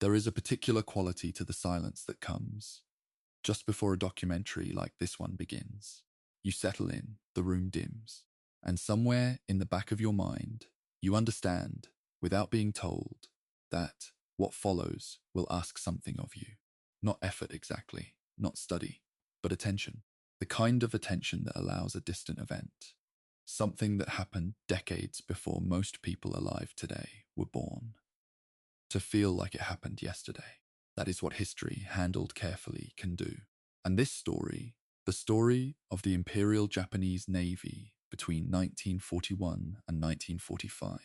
There is a particular quality to the silence that comes just before a documentary like this one begins. You settle in, the room dims, and somewhere in the back of your mind, you understand, without being told, that what follows will ask something of you. Not effort exactly, not study, but attention. The kind of attention that allows a distant event, something that happened decades before most people alive today were born, to feel like it happened yesterday. That is what history, handled carefully, can do. And this story, the story of the Imperial Japanese Navy between 1941 and 1945,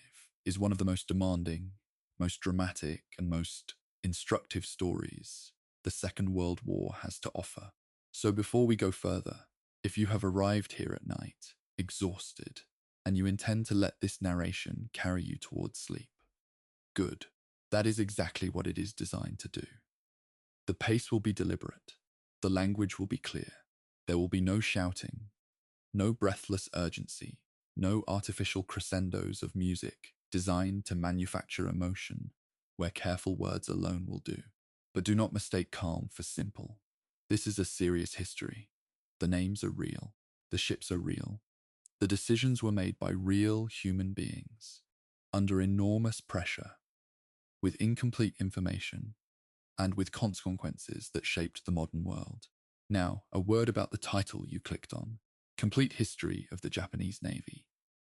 is one of the most demanding, most dramatic, and most instructive stories the Second World War has to offer. So before we go further, if you have arrived here at night, exhausted, and you intend to let this narration carry you towards sleep, good. That is exactly what it is designed to do. The pace will be deliberate. The language will be clear. There will be no shouting, no breathless urgency, no artificial crescendos of music designed to manufacture emotion where careful words alone will do. But do not mistake calm for simple. This is a serious history. The names are real. The ships are real. The decisions were made by real human beings under enormous pressure, with incomplete information, and with consequences that shaped the modern world. Now, a word about the title you clicked on. Complete History of the Japanese Navy,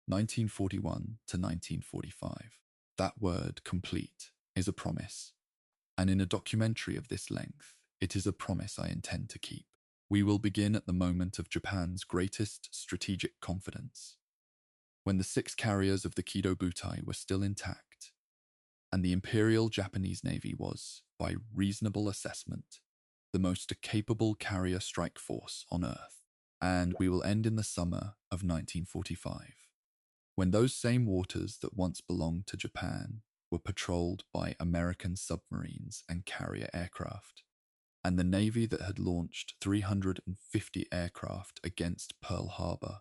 1941 to 1945. That word, complete, is a promise. And in a documentary of this length, it is a promise I intend to keep. We will begin at the moment of Japan's greatest strategic confidence, when the 6 carriers of the Kido Butai were still intact, and the Imperial Japanese Navy was, by reasonable assessment, the most capable carrier strike force on Earth. And we will end in the summer of 1945, when those same waters that once belonged to Japan were patrolled by American submarines and carrier aircraft, and the Navy that had launched 350 aircraft against Pearl Harbor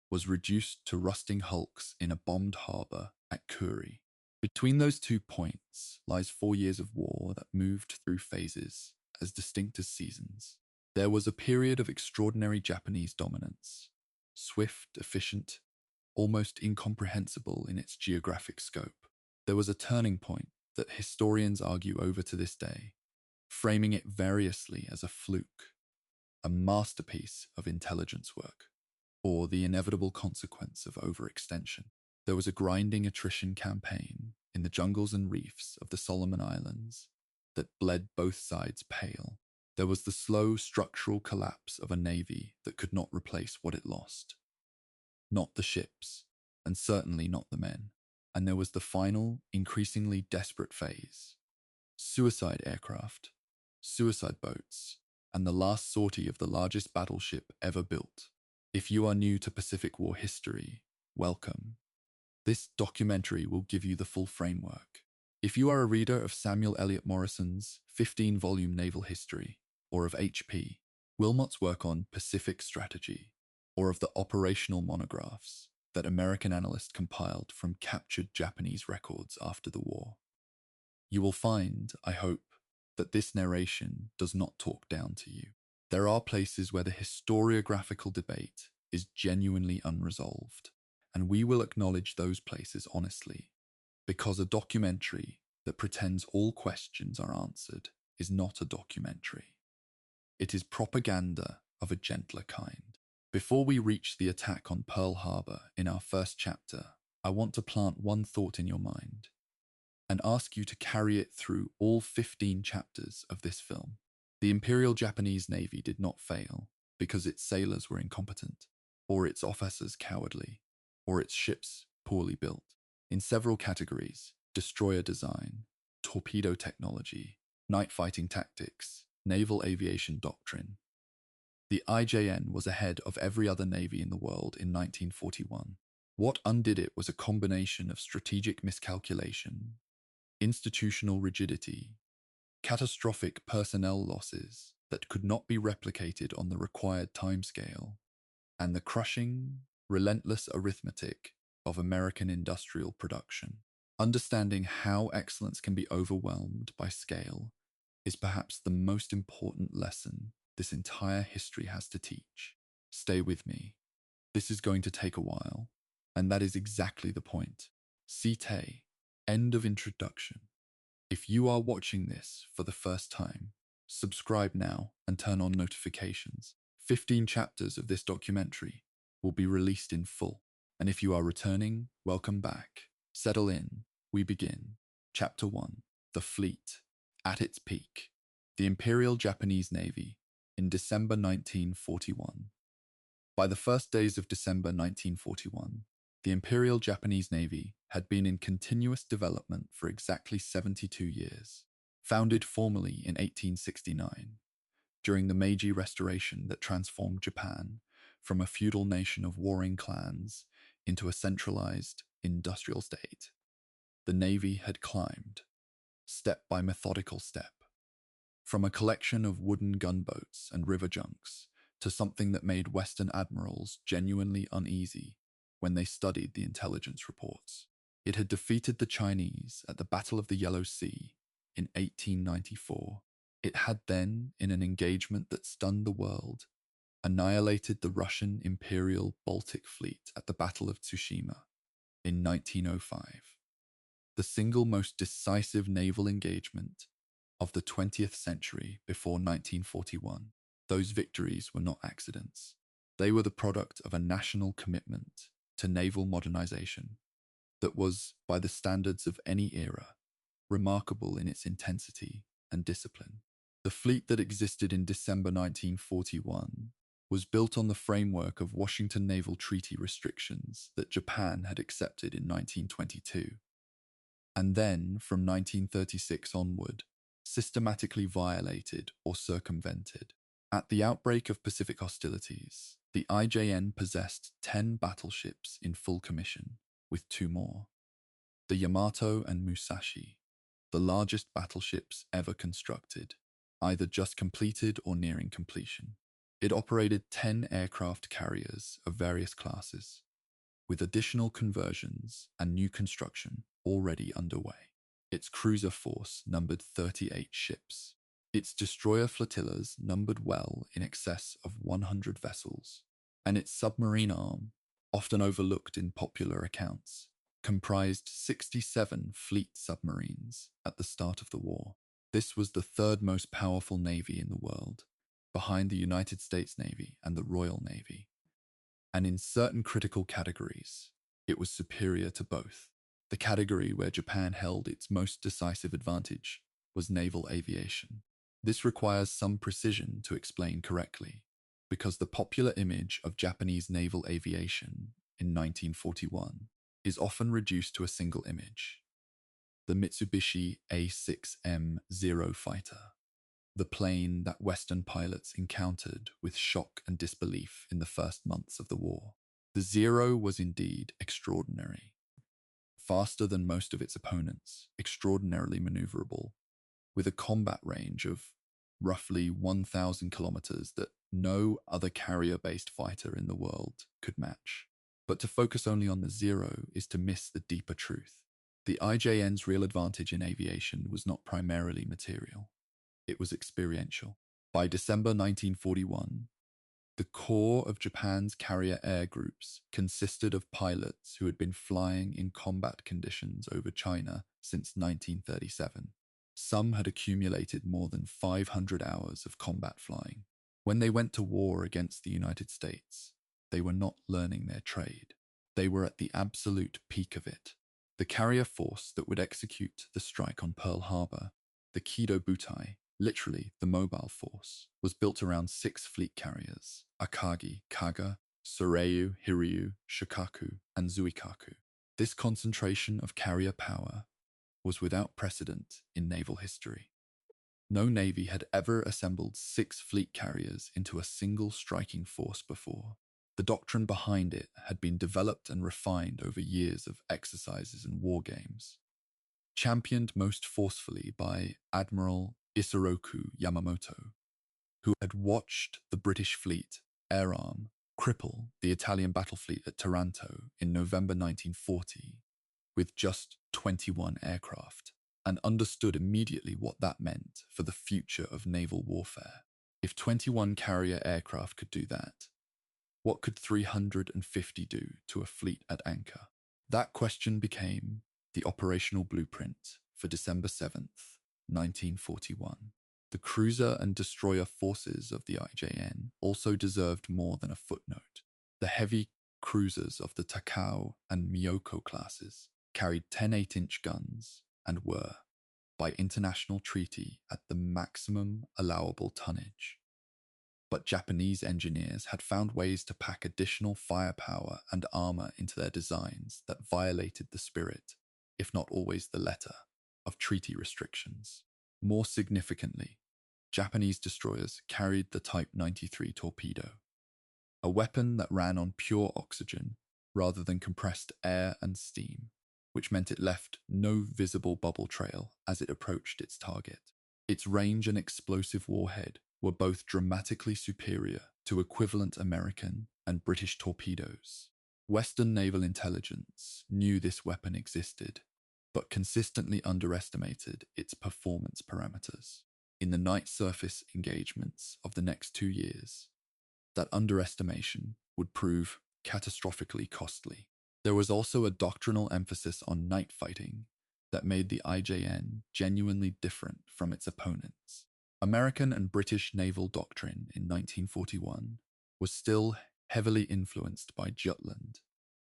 was reduced to rusting hulks in a bombed harbor at Kuri. Between those 2 points lies 4 years of war that moved through phases as distinct as seasons. There was a period of extraordinary Japanese dominance, swift, efficient, almost incomprehensible in its geographic scope. There was a turning point that historians argue over to this day, framing it variously as a fluke, a masterpiece of intelligence work, or the inevitable consequence of overextension. There was a grinding attrition campaign in the jungles and reefs of the Solomon Islands that bled both sides pale. There was the slow structural collapse of a navy that could not replace what it lost. Not the ships, and certainly not the men. And there was the final, increasingly desperate phase. Suicide aircraft, suicide boats, and the last sortie of the largest battleship ever built. If you are new to Pacific War history, welcome. This documentary will give you the full framework. If you are a reader of Samuel Eliot Morrison's 15-volume naval history, or of H.P. Wilmot's work on Pacific strategy, or of the operational monographs that American analysts compiled from captured Japanese records after the war, you will find, I hope, that this narration does not talk down to you. There are places where the historiographical debate is genuinely unresolved, and we will acknowledge those places honestly, because a documentary that pretends all questions are answered is not a documentary. It is propaganda of a gentler kind. Before we reach the attack on Pearl Harbor in our first chapter, I want to plant one thought in your mind and ask you to carry it through all 15 chapters of this film. The Imperial Japanese Navy did not fail because its sailors were incompetent, or its officers cowardly, or its ships poorly built. In several categories, destroyer design, torpedo technology, night fighting tactics, naval aviation doctrine, the IJN was ahead of every other navy in the world in 1941. What undid it was a combination of strategic miscalculation, institutional rigidity, catastrophic personnel losses that could not be replicated on the required timescale, and the crushing, relentless arithmetic of American industrial production. Understanding how excellence can be overwhelmed by scale is perhaps the most important lesson this entire history has to teach. Stay with me. This is going to take a while, and that is exactly the point. Site, end of introduction. If you are watching this for the first time, subscribe now and turn on notifications. 15 chapters of this documentary will be released in full. And if you are returning, welcome back. Settle in. We begin. Chapter 1. The Fleet. At its peak. The Imperial Japanese Navy in December 1941. By the first days of December 1941, the Imperial Japanese Navy had been in continuous development for exactly 72 years. Founded formally in 1869, during the Meiji Restoration that transformed Japan from a feudal nation of warring clans into a centralized industrial state, the Navy had climbed, step by methodical step, from a collection of wooden gunboats and river junks to something that made Western admirals genuinely uneasy when they studied the intelligence reports. It had defeated the Chinese at the Battle of the Yellow Sea in 1894. It had then, in an engagement that stunned the world, annihilated the Russian Imperial Baltic Fleet at the Battle of Tsushima in 1905. The single most decisive naval engagement of the 20th century before 1941. Those victories were not accidents. They were the product of a national commitment to naval modernization that was, by the standards of any era, remarkable in its intensity and discipline. The fleet that existed in December 1941 was built on the framework of Washington Naval Treaty restrictions that Japan had accepted in 1922, and then, from 1936 onward, systematically violated or circumvented. At the outbreak of Pacific hostilities, the IJN possessed 10 battleships in full commission, with 2 more. The Yamato and Musashi, the largest battleships ever constructed, either just completed or nearing completion. It operated 10 aircraft carriers of various classes, with additional conversions and new construction already underway. Its cruiser force numbered 38 ships. Its destroyer flotillas numbered well in excess of 100 vessels, and its submarine arm, often overlooked in popular accounts, comprised 67 fleet submarines at the start of the war. This was the third most powerful navy in the world, behind the United States Navy and the Royal Navy. And in certain critical categories, it was superior to both. The category where Japan held its most decisive advantage was naval aviation. This requires some precision to explain correctly, because the popular image of Japanese naval aviation in 1941 is often reduced to a single image: the Mitsubishi A6M-0 fighter, the plane that Western pilots encountered with shock and disbelief in the first months of the war. The Zero was indeed extraordinary. Faster than most of its opponents, extraordinarily maneuverable, with a combat range of roughly 1,000 kilometers that no other carrier-based fighter in the world could match. But to focus only on the Zero is to miss the deeper truth. The IJN's real advantage in aviation was not primarily material. It was experiential. By December 1941, the core of Japan's carrier air groups consisted of pilots who had been flying in combat conditions over China since 1937. Some had accumulated more than 500 hours of combat flying. When they went to war against the United States, they were not learning their trade. They were at the absolute peak of it. The carrier force that would execute the strike on Pearl Harbor, the Kido Butai, literally the mobile force, was built around 6 fleet carriers: Akagi, Kaga, Soryu, Hiryu, Shikaku, and Zuikaku. This concentration of carrier power was without precedent in naval history. No navy had ever assembled 6 fleet carriers into a single striking force before. The doctrine behind it had been developed and refined over years of exercises and war games, championed most forcefully by Admiral Isoroku Yamamoto, who had watched the British fleet, air arm, cripple the Italian battle fleet at Taranto in November 1940 with just 21 aircraft, and understood immediately what that meant for the future of naval warfare. If 21 carrier aircraft could do that, what could 350 do to a fleet at anchor? That question became the operational blueprint for December 7th, 1941. The cruiser and destroyer forces of the IJN also deserved more than a footnote. The heavy cruisers of the Takao and Miyoko classes carried 10 8-inch guns and were, by international treaty, at the maximum allowable tonnage. But Japanese engineers had found ways to pack additional firepower and armor into their designs that violated the spirit, if not always the letter, of treaty restrictions. More significantly, Japanese destroyers carried the Type 93 torpedo, a weapon that ran on pure oxygen rather than compressed air and steam, which meant it left no visible bubble trail as it approached its target. Its range and explosive warhead were both dramatically superior to equivalent American and British torpedoes. Western naval intelligence knew this weapon existed, but consistently underestimated its performance parameters. In the night surface engagements of the next 2 years, that underestimation would prove catastrophically costly. There was also a doctrinal emphasis on night fighting that made the IJN genuinely different from its opponents. American and British naval doctrine in 1941 was still heavily influenced by Jutland,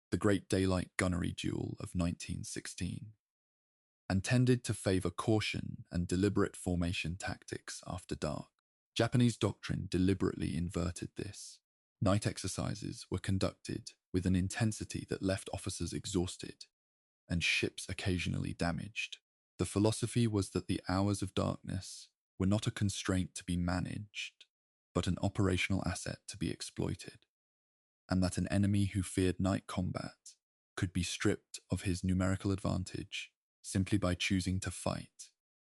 the Great Daylight Gunnery Duel of 1916, and tended to favor caution and deliberate formation tactics after dark. Japanese doctrine deliberately inverted this. Night exercises were conducted with an intensity that left officers exhausted and ships occasionally damaged. The philosophy was that the hours of darkness were not a constraint to be managed, but an operational asset to be exploited, and that an enemy who feared night combat could be stripped of his numerical advantage simply by choosing to fight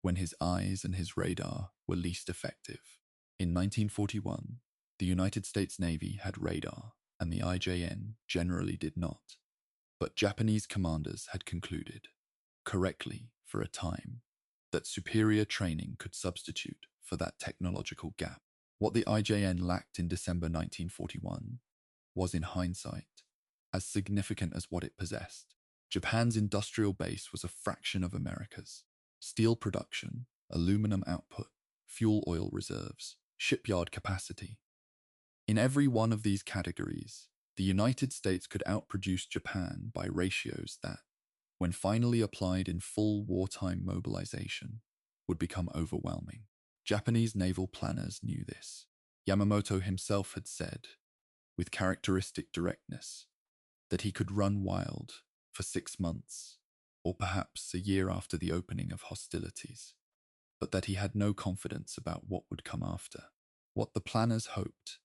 when his eyes and his radar were least effective. In 1941, the United States Navy had radar, and the IJN generally did not. But Japanese commanders had concluded, correctly for a time, that superior training could substitute for that technological gap. What the IJN lacked in December 1941 was, in hindsight, as significant as what it possessed. Japan's industrial base was a fraction of America's. Steel production, aluminum output, fuel oil reserves, shipyard capacity. In every one of these categories, the United States could outproduce Japan by ratios that, when finally applied in full wartime mobilization, would become overwhelming. Japanese naval planners knew this. Yamamoto himself had said, with characteristic directness, that he could run wild for 6 months, or perhaps a year after the opening of hostilities, but that he had no confidence about what would come after. What the planners hoped,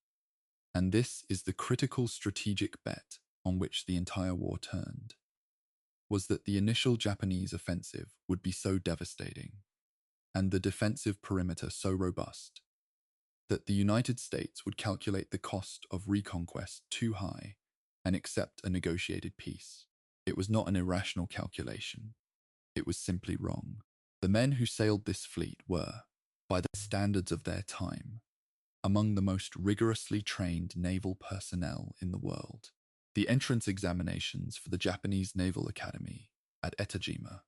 and this is the critical strategic bet on which the entire war turned, was that the initial Japanese offensive would be so devastating, and the defensive perimeter so robust, that the United States would calculate the cost of reconquest too high and accept a negotiated peace. It was not an irrational calculation. It was simply wrong. The men who sailed this fleet were, by the standards of their time, among the most rigorously trained naval personnel in the world. The entrance examinations for the Japanese Naval Academy at Etajima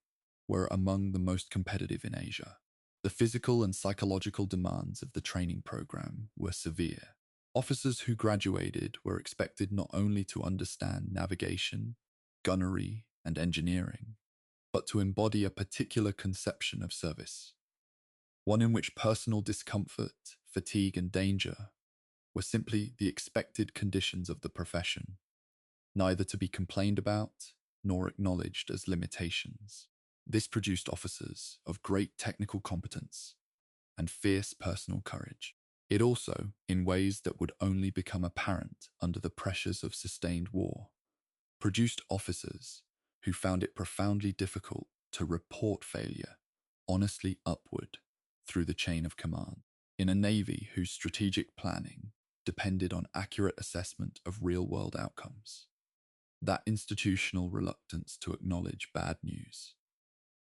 were among the most competitive in Asia. The physical and psychological demands of the training program were severe. Officers who graduated were expected not only to understand navigation, gunnery, and engineering, but to embody a particular conception of service, one in which personal discomfort, fatigue, and danger were simply the expected conditions of the profession, neither to be complained about nor acknowledged as limitations. This produced officers of great technical competence and fierce personal courage. It also, in ways that would only become apparent under the pressures of sustained war, produced officers who found it profoundly difficult to report failure honestly upward through the chain of command. In a navy whose strategic planning depended on accurate assessment of real-world outcomes, That institutional reluctance to acknowledge bad news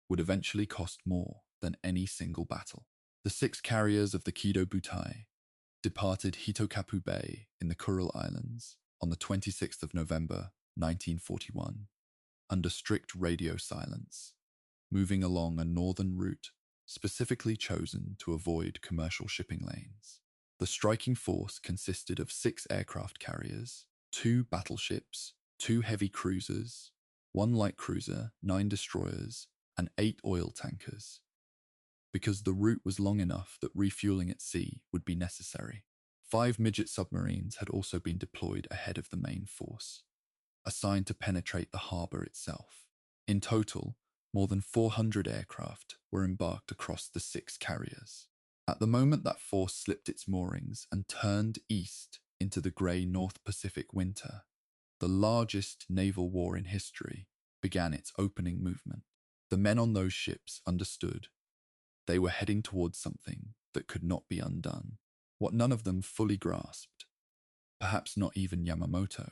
would eventually cost more than any single battle. The 6 carriers of the Kido Butai departed Hitokapu Bay in the Kuril Islands on the 26th of November 1941 under strict radio silence, moving along a northern route specifically chosen to avoid commercial shipping lanes. The striking force consisted of 6 aircraft carriers, 2 battleships, 2 heavy cruisers, 1 light cruiser, 9 destroyers, and 8 oil tankers, because the route was long enough that refueling at sea would be necessary. 5 midget submarines had also been deployed ahead of the main force, assigned to penetrate the harbour itself. In total, more than 400 aircraft were embarked across the 6 carriers. At the moment that force slipped its moorings and turned east into the grey North Pacific winter, the largest naval war in history began its opening movement. The men on those ships understood they were heading towards something that could not be undone. What none of them fully grasped, perhaps not even Yamamoto,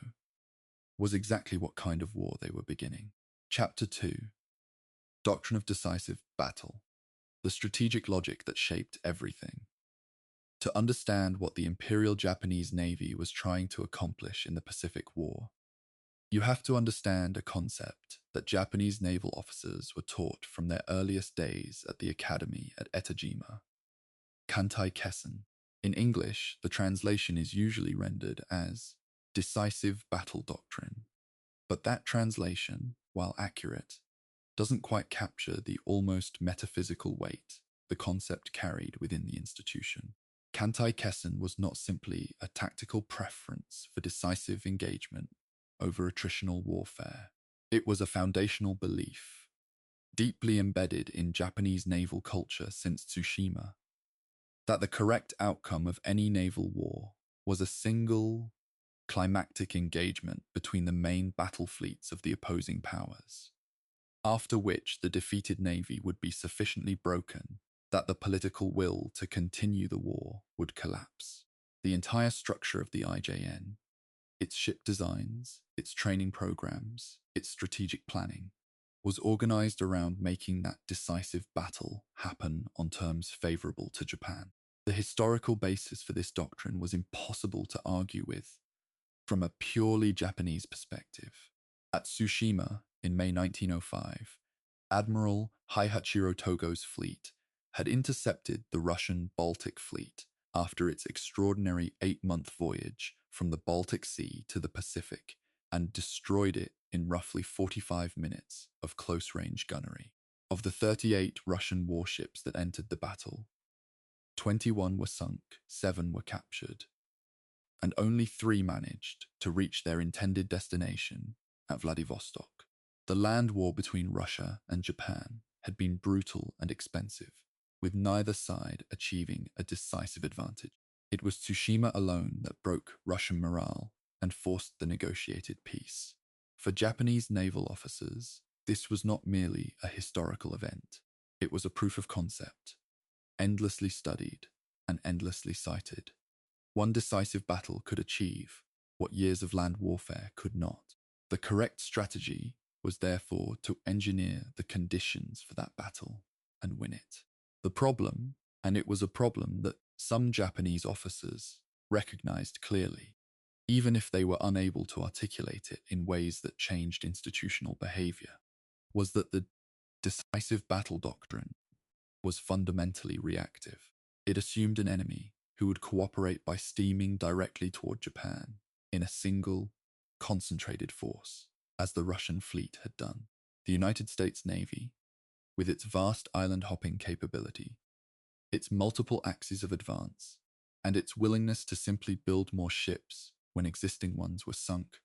was exactly what kind of war they were beginning. Chapter 2: Doctrine of Decisive Battle. The strategic logic that shaped everything. To understand what the Imperial Japanese Navy was trying to accomplish in the Pacific War, you have to understand a concept that Japanese naval officers were taught from their earliest days at the academy at Etajima: Kantai Kessen. In English, the translation is usually rendered as decisive battle doctrine. But that translation, while accurate, doesn't quite capture the almost metaphysical weight the concept carried within the institution. Kantai Kessen was not simply a tactical preference for decisive engagement over attritional warfare. It was a foundational belief, deeply embedded in Japanese naval culture since Tsushima, that the correct outcome of any naval war was a single, climactic engagement between the main battle fleets of the opposing powers, after which the defeated navy would be sufficiently broken that the political will to continue the war would collapse. The entire structure of the IJN, its ship designs, its training programs, its strategic planning, was organized around making that decisive battle happen on terms favorable to Japan. The historical basis for this doctrine was impossible to argue with from a purely Japanese perspective. At Tsushima in May 1905, Admiral Haihachiro Togo's fleet had intercepted the Russian Baltic Fleet after its extraordinary 8-month voyage from the Baltic Sea to the Pacific and destroyed it in roughly 45 minutes of close-range gunnery. Of the 38 Russian warships that entered the battle, 21 were sunk, 7 were captured, and only 3 managed to reach their intended destination at Vladivostok. The land war between Russia and Japan had been brutal and expensive, with neither side achieving a decisive advantage. It was Tsushima alone that broke Russian morale and forced the negotiated peace. For Japanese naval officers, this was not merely a historical event. It was a proof of concept, endlessly studied and endlessly cited. One decisive battle could achieve what years of land warfare could not. The correct strategy was therefore to engineer the conditions for that battle and win it. The problem, and it was a problem that some Japanese officers recognized clearly, even if they were unable to articulate it in ways that changed institutional behavior, was that the decisive battle doctrine was fundamentally reactive. It assumed an enemy who would cooperate by steaming directly toward Japan in a single, concentrated force, as the Russian fleet had done. The United States Navy, with its vast island-hopping capability, its multiple axes of advance, and its willingness to simply build more ships when existing ones were sunk,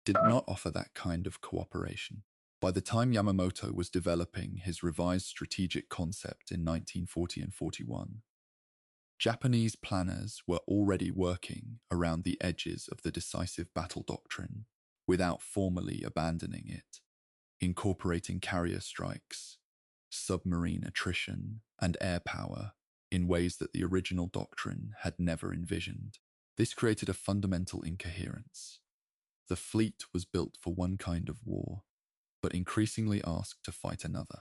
did not offer that kind of cooperation. By the time Yamamoto was developing his revised strategic concept in 1940 and 41, Japanese planners were already working around the edges of the decisive battle doctrine without formally abandoning it, incorporating carrier strikes, submarine attrition, and air power in ways that the original doctrine had never envisioned. This created a fundamental incoherence. The fleet was built for one kind of war, but increasingly asked to fight another.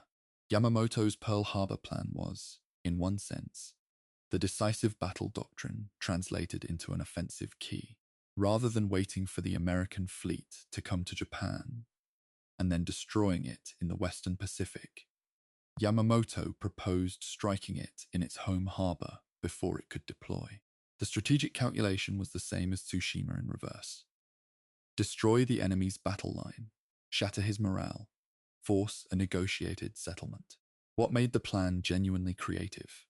Yamamoto's Pearl Harbor plan was, in one sense, the decisive battle doctrine translated into an offensive key. Rather than waiting for the American fleet to come to Japan and then destroying it in the Western Pacific, Yamamoto proposed striking it in its home harbor before it could deploy. The strategic calculation was the same as Tsushima in reverse. Destroy the enemy's battle line, shatter his morale, force a negotiated settlement. What made the plan genuinely creative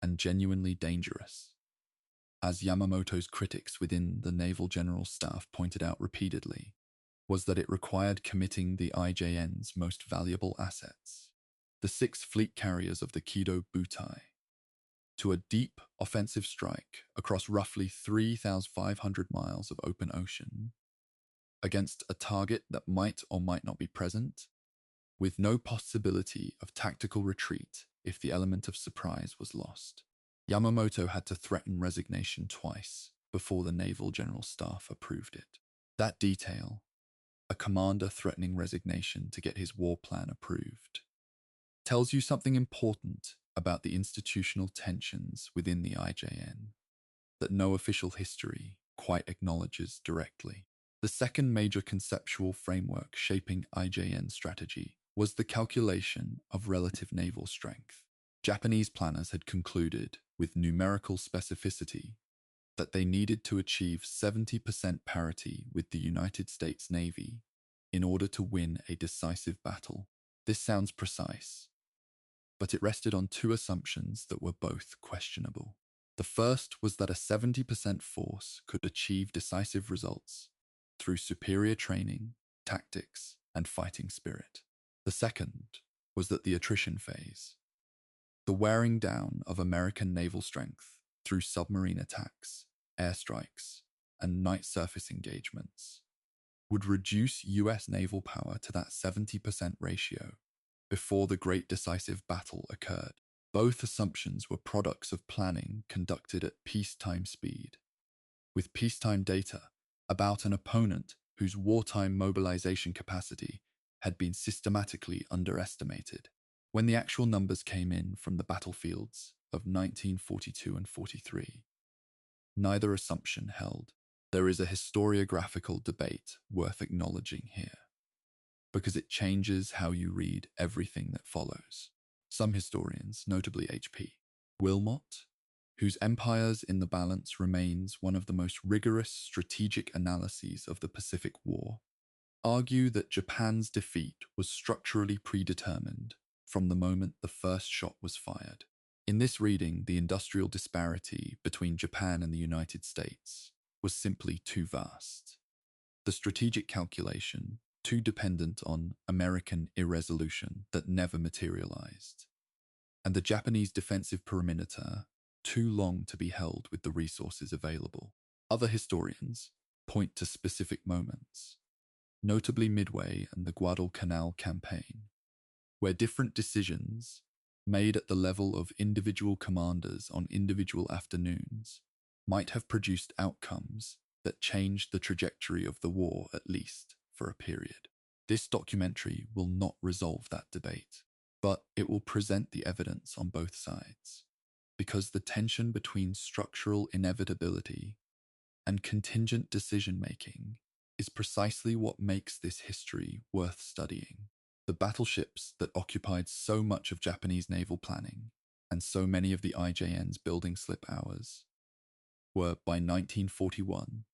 and genuinely dangerous, as Yamamoto's critics within the Naval General Staff pointed out repeatedly, was that it required committing the IJN's most valuable assets, the 6 fleet carriers of the Kido Butai, to a deep offensive strike across roughly 3,500 miles of open ocean against a target that might or might not be present, with no possibility of tactical retreat if the element of surprise was lost. Yamamoto had to threaten resignation twice before the Naval General Staff approved it. That detail, a commander threatening resignation to get his war plan approved, tells you something important about the institutional tensions within the IJN that no official history quite acknowledges directly. The second major conceptual framework shaping IJN strategy was the calculation of relative naval strength. Japanese planners had concluded with numerical specificity that they needed to achieve 70% parity with the United States Navy in order to win a decisive battle. This sounds precise, but it rested on 2 assumptions that were both questionable. The first was that a 70% force could achieve decisive results through superior training, tactics, and fighting spirit. The second was that the attrition phase, the wearing down of American naval strength through submarine attacks, airstrikes, and night surface engagements, would reduce US naval power to that 70% ratio before the Great Decisive Battle occurred. Both assumptions were products of planning conducted at peacetime speed, with peacetime data about an opponent whose wartime mobilization capacity had been systematically underestimated. When the actual numbers came in from the battlefields of 1942 and 43, neither assumption held. There is a historiographical debate worth acknowledging here, because it changes how you read everything that follows. Some historians, notably H.P. Wilmot, whose Empires in the Balance remains one of the most rigorous strategic analyses of the Pacific War, argue that Japan's defeat was structurally predetermined from the moment the first shot was fired. In this reading, the industrial disparity between Japan and the United States was simply too vast. The strategic calculation too dependent on American irresolution that never materialized, and the Japanese defensive perimeter too long to be held with the resources available. Other historians point to specific moments, notably Midway and the Guadalcanal campaign, where different decisions made at the level of individual commanders on individual afternoons might have produced outcomes that changed the trajectory of the war, at least for a period. This documentary will not resolve that debate, but it will present the evidence on both sides, because the tension between structural inevitability and contingent decision-making is precisely what makes this history worth studying. The battleships that occupied so much of Japanese naval planning and so many of the IJN's building slip hours were, by 1941,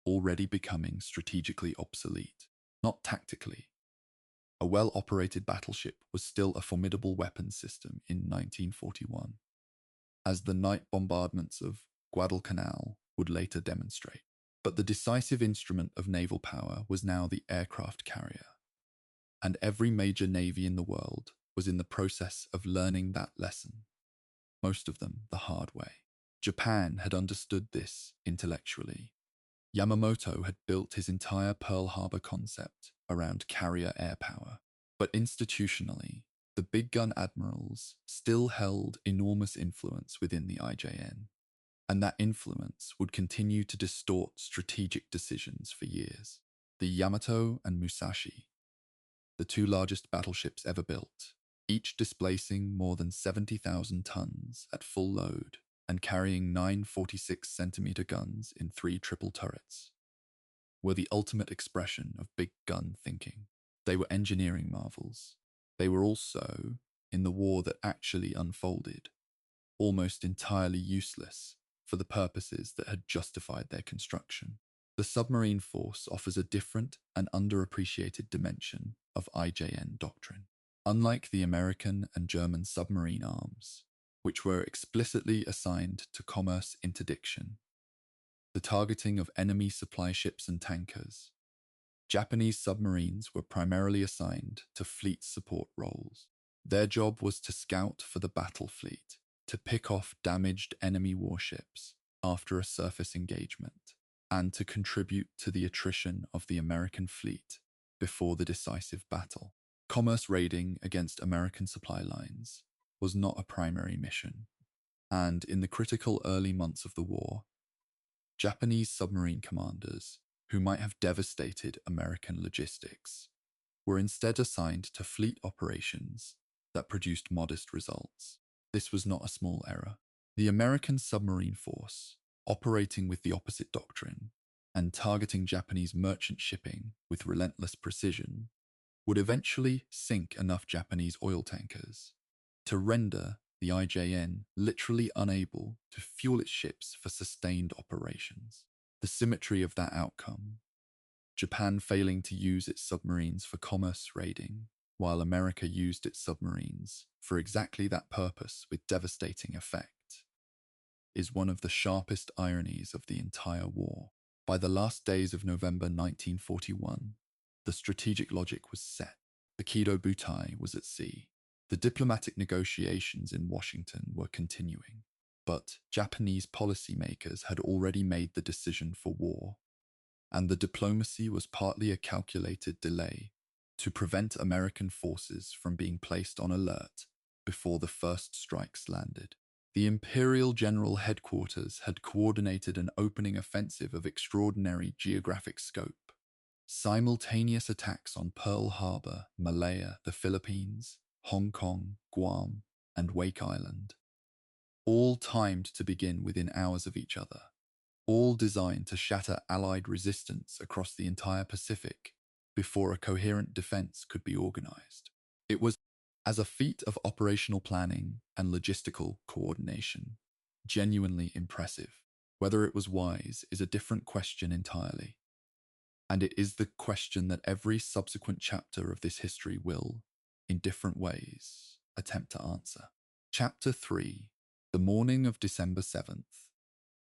already becoming strategically obsolete. Not tactically. A well-operated battleship was still a formidable weapons system in 1941, as the night bombardments of Guadalcanal would later demonstrate. But the decisive instrument of naval power was now the aircraft carrier, and every major navy in the world was in the process of learning that lesson, most of them the hard way. Japan had understood this intellectually. Yamamoto had built his entire Pearl Harbor concept around carrier air power, but institutionally, the big gun admirals still held enormous influence within the IJN, and that influence would continue to distort strategic decisions for years. the Yamato and Musashi, the two largest battleships ever built, each displacing more than 70,000 tons at full load and carrying 9 46-centimeter guns in 3 triple turrets, were the ultimate expression of big gun thinking. They were engineering marvels. They were also, in the war that actually unfolded, almost entirely useless for the purposes that had justified their construction. The submarine force offers a different and underappreciated dimension of IJN doctrine. Unlike the American and German submarine arms, which were explicitly assigned to commerce interdiction, the targeting of enemy supply ships and tankers, Japanese submarines were primarily assigned to fleet support roles. Their job was to scout for the battle fleet, to pick off damaged enemy warships after a surface engagement, and to contribute to the attrition of the American fleet before the decisive battle. Commerce raiding against American supply lines was not a primary mission, and in the critical early months of the war, Japanese submarine commanders, who might have devastated American logistics, were instead assigned to fleet operations that produced modest results. This was not a small error. The American submarine force, operating with the opposite doctrine and targeting Japanese merchant shipping with relentless precision, would eventually sink enough Japanese oil tankers to render the IJN literally unable to fuel its ships for sustained operations. The symmetry of that outcome, Japan failing to use its submarines for commerce raiding, while America used its submarines for exactly that purpose with devastating effect, is one of the sharpest ironies of the entire war. By the last days of November 1941, the strategic logic was set. The Kido Butai was at sea. The diplomatic negotiations in Washington were continuing, but Japanese policymakers had already made the decision for war, and the diplomacy was partly a calculated delay to prevent American forces from being placed on alert before the first strikes landed. The Imperial General Headquarters had coordinated an opening offensive of extraordinary geographic scope. Simultaneous attacks on Pearl Harbor, Malaya, the Philippines, Hong Kong, Guam, and Wake Island, all timed to begin within hours of each other, all designed to shatter Allied resistance across the entire Pacific before a coherent defense could be organized. It was, as a feat of operational planning and logistical coordination, genuinely impressive. Whether it was wise is a different question entirely, and it is the question that every subsequent chapter of this history will, in different ways, attempt to answer. Chapter 3. The morning of December 7th.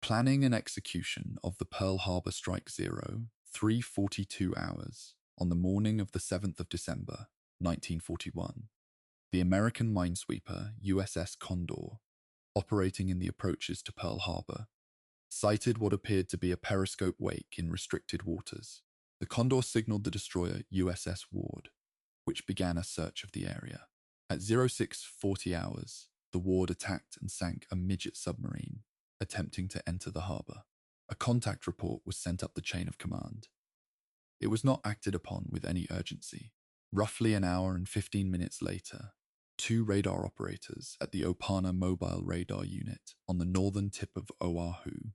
Planning and execution of the Pearl Harbor Strike 3:42 hours on the morning of the 7th of December, 1941. The American minesweeper USS Condor, operating in the approaches to Pearl Harbor, sighted what appeared to be a periscope wake in restricted waters. The Condor signaled the destroyer USS Ward, which began a search of the area. At 0640 hours, the Ward attacked and sank a midget submarine attempting to enter the harbor. A contact report was sent up the chain of command. It was not acted upon with any urgency. Roughly an hour and 15 minutes later, 2 radar operators at the Opana Mobile Radar Unit on the northern tip of Oahu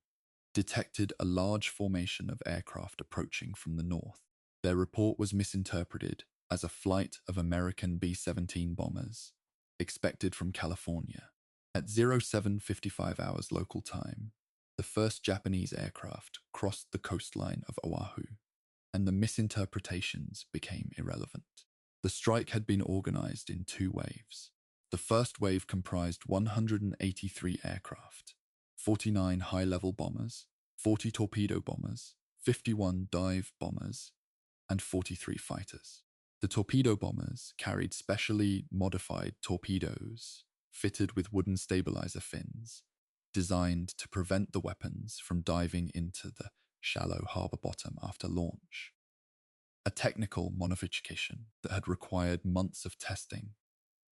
detected a large formation of aircraft approaching from the north. Their report was misinterpreted as a flight of American B-17 bombers expected from California. At 0755 hours local time, the first Japanese aircraft crossed the coastline of Oahu, and the misinterpretations became irrelevant. The strike had been organized in 2 waves. The first wave comprised 183 aircraft, 49 high-level bombers, 40 torpedo bombers, 51 dive bombers, and 43 fighters. The torpedo bombers carried specially modified torpedoes fitted with wooden stabilizer fins, designed to prevent the weapons from diving into the shallow harbor bottom after launch. A technical modification that had required months of testing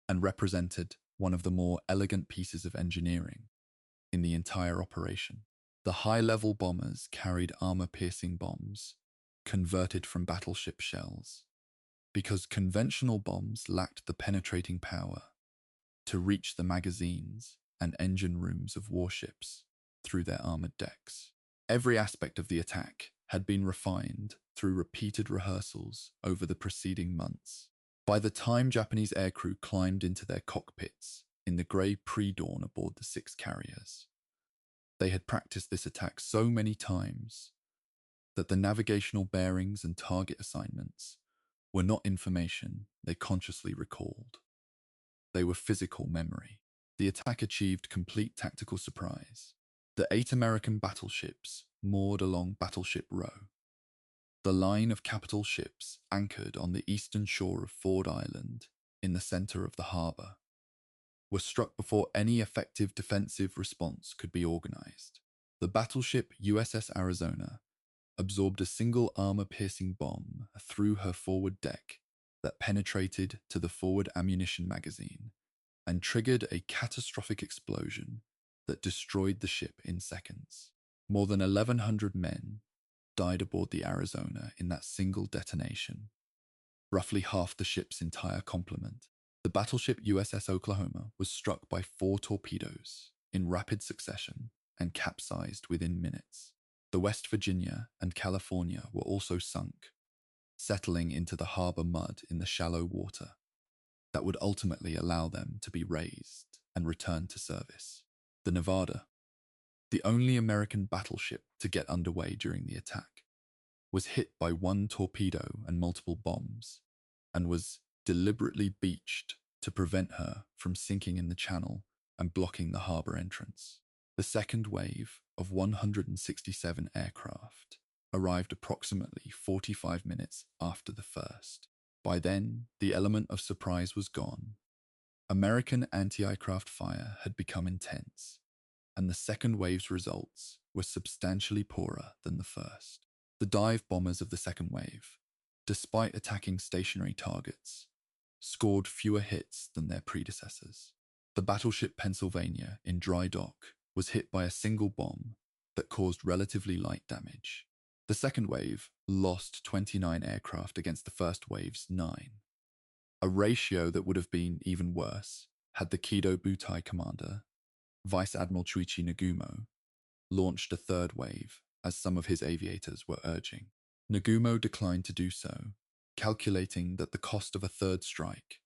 and represented one of the more elegant pieces of engineering in the entire operation. The high-level bombers carried armor-piercing bombs converted from battleship shells, because conventional bombs lacked the penetrating power to reach the magazines and engine rooms of warships through their armored decks. Every aspect of the attack had been refined through repeated rehearsals over the preceding months. By the time Japanese aircrew climbed into their cockpits in the grey pre-dawn aboard the 6 carriers, they had practiced this attack so many times that the navigational bearings and target assignments were not information they consciously recalled. They were physical memory. The attack achieved complete tactical surprise. The 8 American battleships moored along Battleship Row. The line of capital ships anchored on the eastern shore of Ford Island in the center of the harbor were struck before any effective defensive response could be organized. The battleship USS Arizona absorbed a single armor-piercing bomb through her forward deck that penetrated to the forward ammunition magazine and triggered a catastrophic explosion that destroyed the ship in seconds. More than 1,100 men died aboard the Arizona in that single detonation, roughly half the ship's entire complement. The battleship USS Oklahoma was struck by 4 torpedoes in rapid succession and capsized within minutes. The West Virginia and California were also sunk, settling into the harbor mud in the shallow water that would ultimately allow them to be raised and returned to service. The Nevada, the only American battleship to get underway during the attack, was hit by 1 torpedo and multiple bombs, and was deliberately beached to prevent her from sinking in the channel and blocking the harbor entrance. The second wave of 167 aircraft arrived approximately 45 minutes after the first. By then, the element of surprise was gone. American anti-aircraft fire had become intense, and the second wave's results were substantially poorer than the first. The dive bombers of the second wave, despite attacking stationary targets, scored fewer hits than their predecessors. The battleship Pennsylvania in dry dock was hit by a single bomb that caused relatively light damage. The second wave lost 29 aircraft against the first wave's 9, a ratio that would have been even worse had the Kido Butai commander, Vice Admiral Chuichi Nagumo, launched a third wave, as some of his aviators were urging. Nagumo declined to do so, calculating that the cost of a third strike,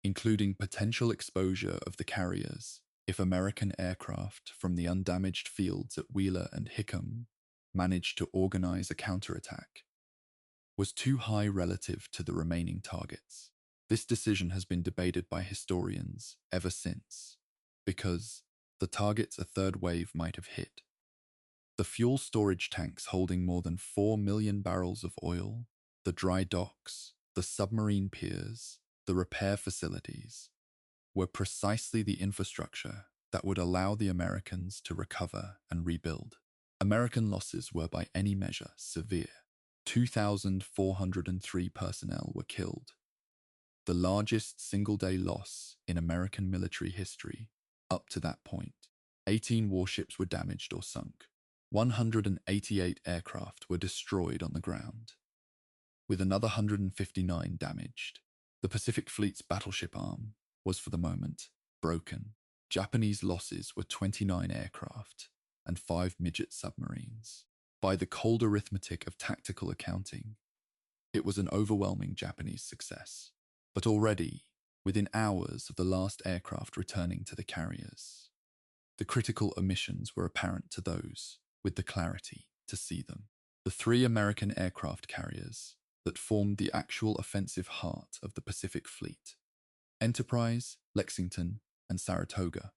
including potential exposure of the carriers if American aircraft from the undamaged fields at Wheeler and Hickam managed to organize a counterattack, was too high relative to the remaining targets. This decision has been debated by historians ever since, because the targets a third wave might have hit, the fuel storage tanks holding more than 4 million barrels of oil, the dry docks, the submarine piers, the repair facilities, were precisely the infrastructure that would allow the Americans to recover and rebuild. American losses were by any measure severe. 2,403 personnel were killed, the largest single-day loss in American military history up to that point. 18 warships were damaged or sunk. 188 aircraft were destroyed on the ground, with another 159 damaged. The Pacific Fleet's battleship arm was, for the moment, broken. Japanese losses were 29 aircraft and 5 midget submarines. By the cold arithmetic of tactical accounting, it was an overwhelming Japanese success. But already, within hours of the last aircraft returning to the carriers, the critical omissions were apparent to those with the clarity to see them. The 3 American aircraft carriers that formed the actual offensive heart of the Pacific Fleet, Enterprise, Lexington, and Saratoga,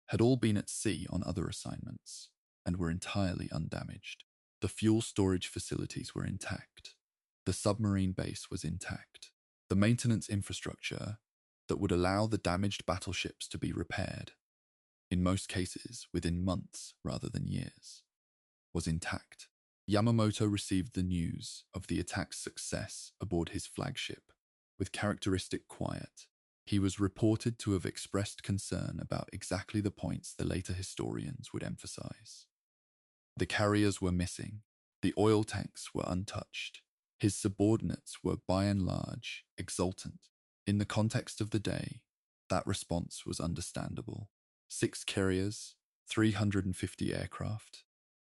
had all been at sea on other assignments and were entirely undamaged. The fuel storage facilities were intact. The submarine base was intact. The maintenance infrastructure that would allow the damaged battleships to be repaired, in most cases within months rather than years, was intact. Yamamoto received the news of the attack's success aboard his flagship with characteristic quiet. He was reported to have expressed concern about exactly the points the later historians would emphasize. The carriers were missing, The oil tanks were untouched. His subordinates were by and large exultant. In the context of the day, that response was understandable. 6 carriers, 350 aircraft,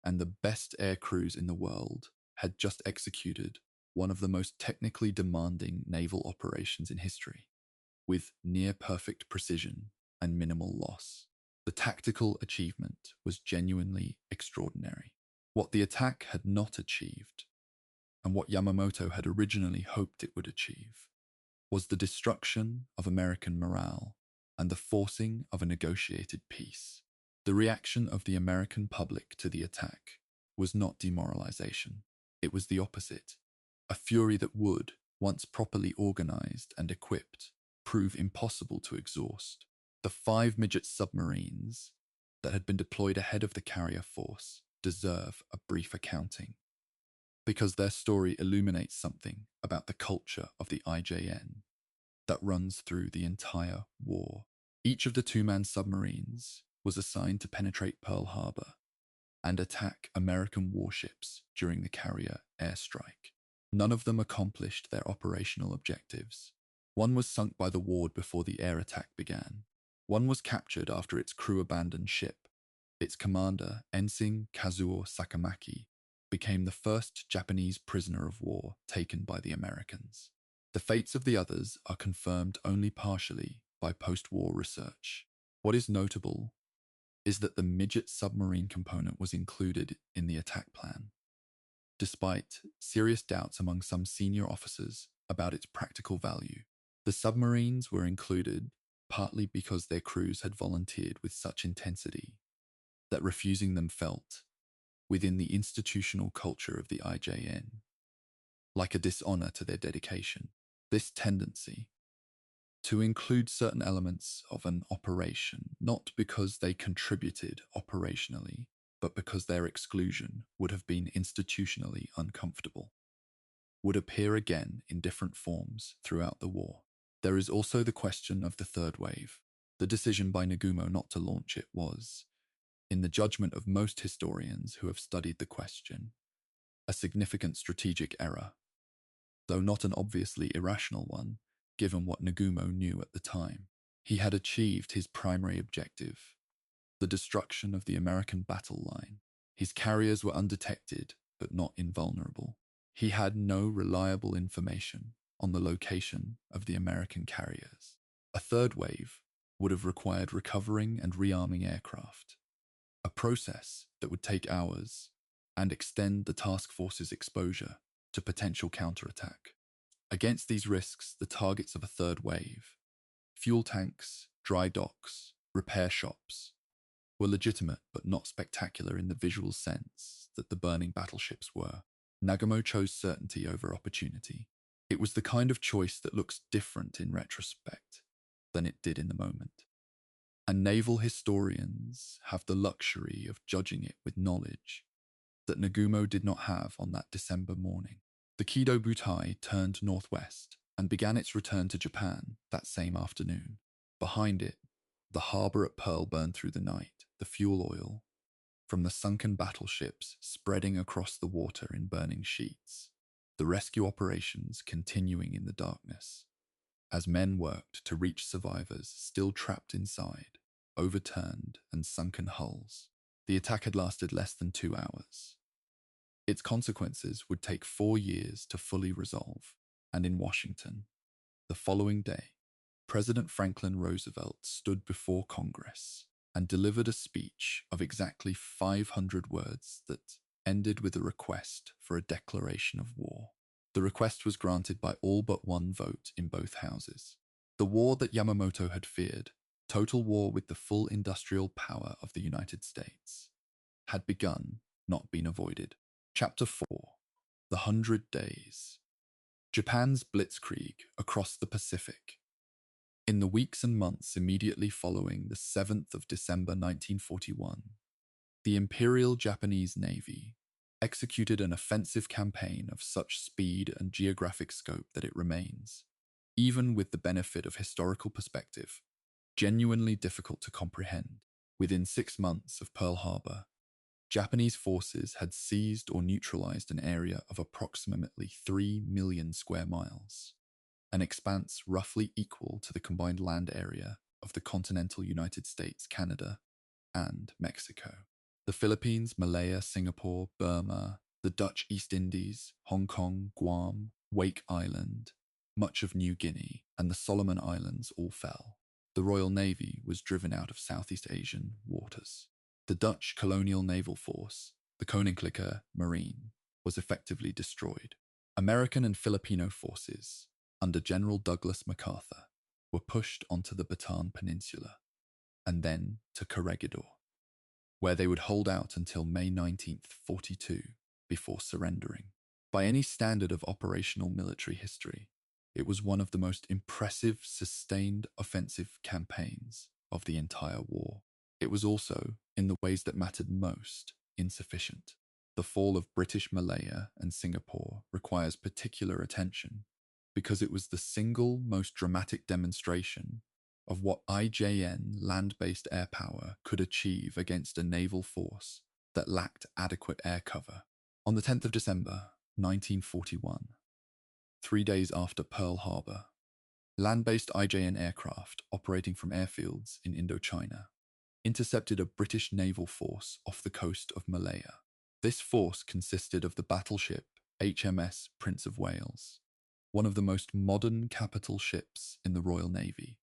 and the best air crews in the world had just executed one of the most technically demanding naval operations in history, with near-perfect precision and minimal loss. The tactical achievement was genuinely extraordinary. What the attack had not achieved, and what Yamamoto had originally hoped it would achieve, was the destruction of American morale and the forcing of a negotiated peace. The reaction of the American public to the attack was not demoralization. It was the opposite, a fury that would, once properly organized and equipped, prove impossible to exhaust. The 5 midget submarines that had been deployed ahead of the carrier force deserve a brief accounting, because their story illuminates something about the culture of the IJN that runs through the entire war. Each of the 2-man submarines was assigned to penetrate Pearl Harbor and attack American warships during the carrier airstrike. None of them accomplished their operational objectives. One was sunk by the ward before the air attack began. One was captured after its crew abandoned ship. Its commander, Ensign Kazuo Sakamaki, became the first Japanese prisoner of war taken by the Americans. The fates of the others are confirmed only partially by post-war research. What is notable is that the midget submarine component was included in the attack plan, despite serious doubts among some senior officers about its practical value. The submarines were included partly because their crews had volunteered with such intensity that refusing them felt, within the institutional culture of the IJN, like a dishonor to their dedication. This tendency to include certain elements of an operation, not because they contributed operationally, but because their exclusion would have been institutionally uncomfortable, would appear again in different forms throughout the war. There is also the question of the third wave. The decision by Nagumo not to launch it was, in the judgment of most historians who have studied the question, a significant strategic error, though not an obviously irrational one, given what Nagumo knew at the time. He had achieved his primary objective, the destruction of the American battle line. His carriers were undetected, but not invulnerable. He had no reliable information on the location of the American carriers. A third wave would have required recovering and rearming aircraft, a process that would take hours and extend the task force's exposure to potential counterattack. Against these risks, the targets of a third wave, fuel tanks, dry docks, repair shops, were legitimate but not spectacular in the visual sense that the burning battleships were. Nagumo chose certainty over opportunity. It was the kind of choice that looks different in retrospect than it did in the moment. And naval historians have the luxury of judging it with knowledge that Nagumo did not have on that December morning. The Kido Butai turned northwest and began its return to Japan that same afternoon. Behind it, the harbor at Pearl burned through the night, the fuel oil from the sunken battleships spreading across the water in burning sheets, the rescue operations continuing in the darkness, as men worked to reach survivors still trapped inside overturned and sunken hulls. The attack had lasted less than 2 hours. Its consequences would take 4 years to fully resolve, and in Washington, the following day, President Franklin Roosevelt stood before Congress and delivered a speech of exactly 500 words that ended with a request for a declaration of war. The request was granted by all but one vote in both houses. The war that Yamamoto had feared, total war with the full industrial power of the United States, had begun, not been avoided. Chapter 4. The 100 Days. Japan's blitzkrieg across the Pacific. In the weeks and months immediately following the 7th of December 1941, the Imperial Japanese Navy executed an offensive campaign of such speed and geographic scope that it remains, even with the benefit of historical perspective, genuinely difficult to comprehend. Within 6 months of Pearl Harbor, Japanese forces had seized or neutralized an area of approximately 3 million square miles, an expanse roughly equal to the combined land area of the continental United States, Canada, and Mexico. The Philippines, Malaya, Singapore, Burma, the Dutch East Indies, Hong Kong, Guam, Wake Island, much of New Guinea, and the Solomon Islands all fell. The Royal Navy was driven out of Southeast Asian waters. The Dutch colonial naval force, the Koninklijke Marine, was effectively destroyed. American and Filipino forces, under General Douglas MacArthur, were pushed onto the Bataan Peninsula and then to Corregidor, where they would hold out until May 19th, 42, before surrendering. By any standard of operational military history, it was one of the most impressive sustained offensive campaigns of the entire war. It was also, in the ways that mattered most, insufficient. The fall of British Malaya and Singapore requires particular attention because it was the single most dramatic demonstration of what IJN land-based air power could achieve against a naval force that lacked adequate air cover. On the 10th of December, 1941, 3 days after Pearl Harbor, land-based IJN aircraft operating from airfields in Indochina intercepted a British naval force off the coast of Malaya. This force consisted of the battleship HMS Prince of Wales, one of the most modern capital ships in the Royal Navy,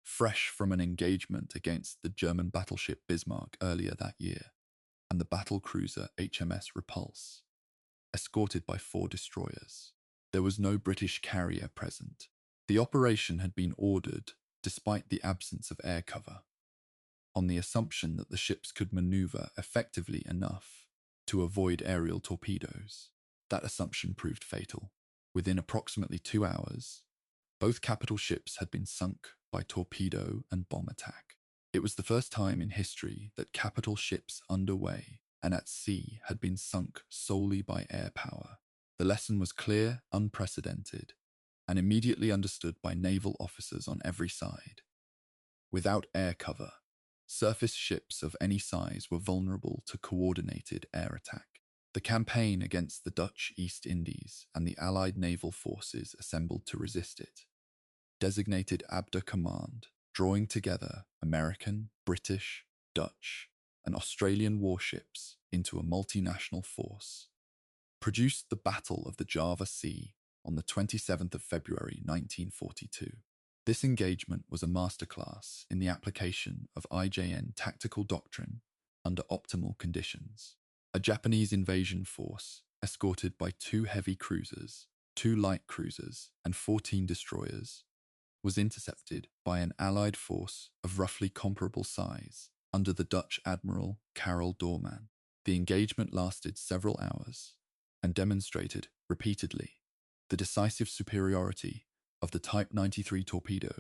fresh from an engagement against the German battleship Bismarck earlier that year, and the battle cruiser HMS Repulse, escorted by 4 destroyers. There was no British carrier present. The operation had been ordered despite the absence of air cover, on the assumption that the ships could maneuver effectively enough to avoid aerial torpedoes. That assumption proved fatal. Within approximately 2 hours, both capital ships had been sunk by torpedo and bomb attack. It was the first time in history that capital ships underway and at sea had been sunk solely by air power. The lesson was clear, unprecedented, and immediately understood by naval officers on every side. Without air cover, surface ships of any size were vulnerable to coordinated air attack. The campaign against the Dutch East Indies and the Allied naval forces assembled to resist it, designated ABDA Command, drawing together American, British, Dutch, and Australian warships into a multinational force, produced the Battle of the Java Sea on the 27th of February 1942. This engagement was a masterclass in the application of IJN tactical doctrine under optimal conditions. A Japanese invasion force, escorted by 2 heavy cruisers, 2 light cruisers, and 14 destroyers, was intercepted by an Allied force of roughly comparable size under the Dutch Admiral Karel Doorman. The engagement lasted several hours and demonstrated repeatedly the decisive superiority of the Type 93 torpedo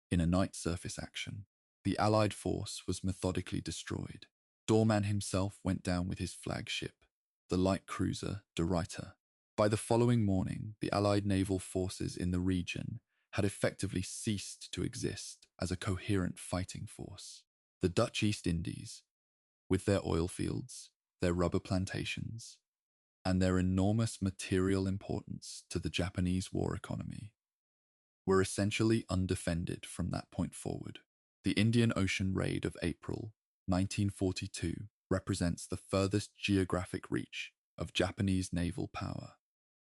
in a night surface action. The Allied force was methodically destroyed. Doorman himself went down with his flagship, the light cruiser De Ruyter. By the following morning, the Allied naval forces in the region had effectively ceased to exist as a coherent fighting force. The Dutch East Indies, with their oil fields, their rubber plantations, and their enormous material importance to the Japanese war economy, were essentially undefended from that point forward. The Indian Ocean raid of April 1942 represents the furthest geographic reach of Japanese naval power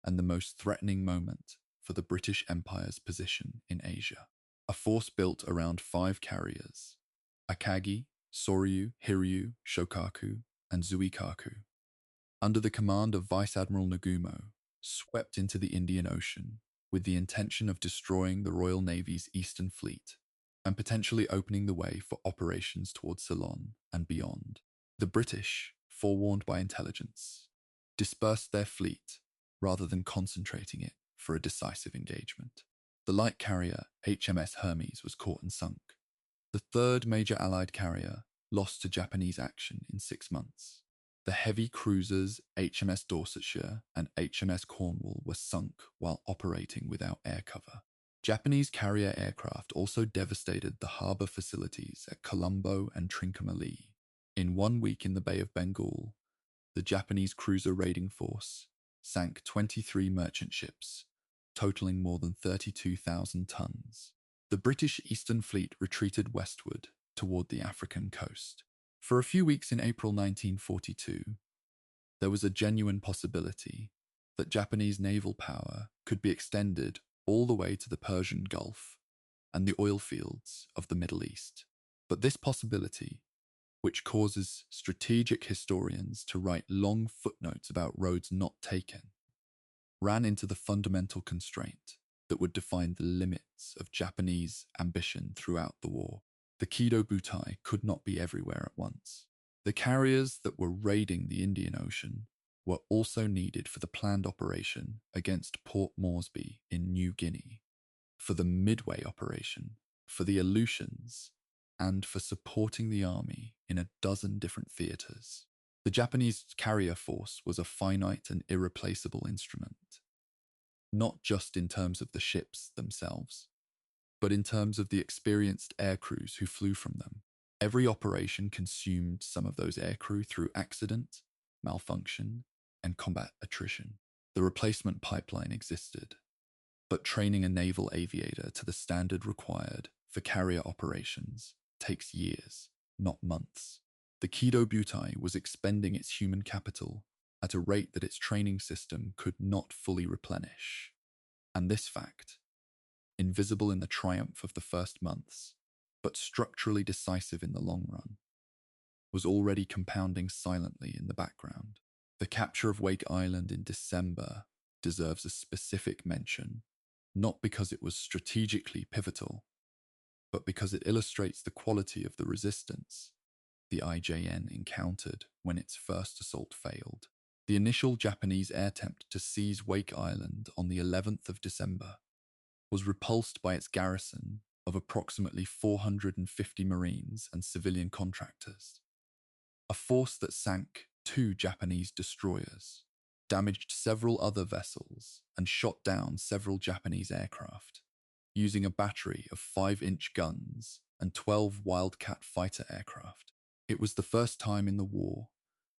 and the most threatening moment for the British Empire's position in Asia. A force built around 5 carriers, Akagi, Soryu, Hiryu, Shokaku, and Zuikaku, under the command of Vice Admiral Nagumo, swept into the Indian Ocean with the intention of destroying the Royal Navy's Eastern Fleet and potentially opening the way for operations towards Ceylon and beyond. The British, forewarned by intelligence, dispersed their fleet rather than concentrating it for a decisive engagement. The light carrier HMS Hermes was caught and sunk. The 3rd major Allied carrier lost to Japanese action in 6 months. The heavy cruisers HMS Dorsetshire and HMS Cornwall were sunk while operating without air cover. Japanese carrier aircraft also devastated the harbour facilities at Colombo and Trincomalee. In 1 week in the Bay of Bengal, the Japanese cruiser raiding force sank 23 merchant ships, totaling more than 32,000 tons. The British Eastern Fleet retreated westward toward the African coast. For a few weeks in April 1942, there was a genuine possibility that Japanese naval power could be extended all the way to the Persian Gulf and the oil fields of the Middle East. But this possibility, which causes strategic historians to write long footnotes about roads not taken, ran into the fundamental constraint that would define the limits of Japanese ambition throughout the war. The Kido Butai could not be everywhere at once. The carriers that were raiding the Indian Ocean were also needed for the planned operation against Port Moresby in New Guinea, for the Midway operation, for the Aleutians, and for supporting the army in a dozen different theatres. The Japanese carrier force was a finite and irreplaceable instrument, not just in terms of the ships themselves, but in terms of the experienced air crews who flew from them. Every operation consumed some of those aircrew through accident, malfunction, and combat attrition. The replacement pipeline existed, but training a naval aviator to the standard required for carrier operations takes years, not months. The Kido Butai was expending its human capital at a rate that its training system could not fully replenish. And this fact, invisible in the triumph of the first months, but structurally decisive in the long run, was already compounding silently in the background. The capture of Wake Island in December deserves a specific mention, not because it was strategically pivotal, but because it illustrates the quality of the resistance the IJN encountered when its first assault failed. The initial Japanese air attempt to seize Wake Island on the 11th of December was repulsed by its garrison of approximately 450 Marines and civilian contractors, a force that sank 2 Japanese destroyers, damaged several other vessels, and shot down several Japanese aircraft, using a battery of 5-inch guns and 12 Wildcat fighter aircraft. It was the first time in the war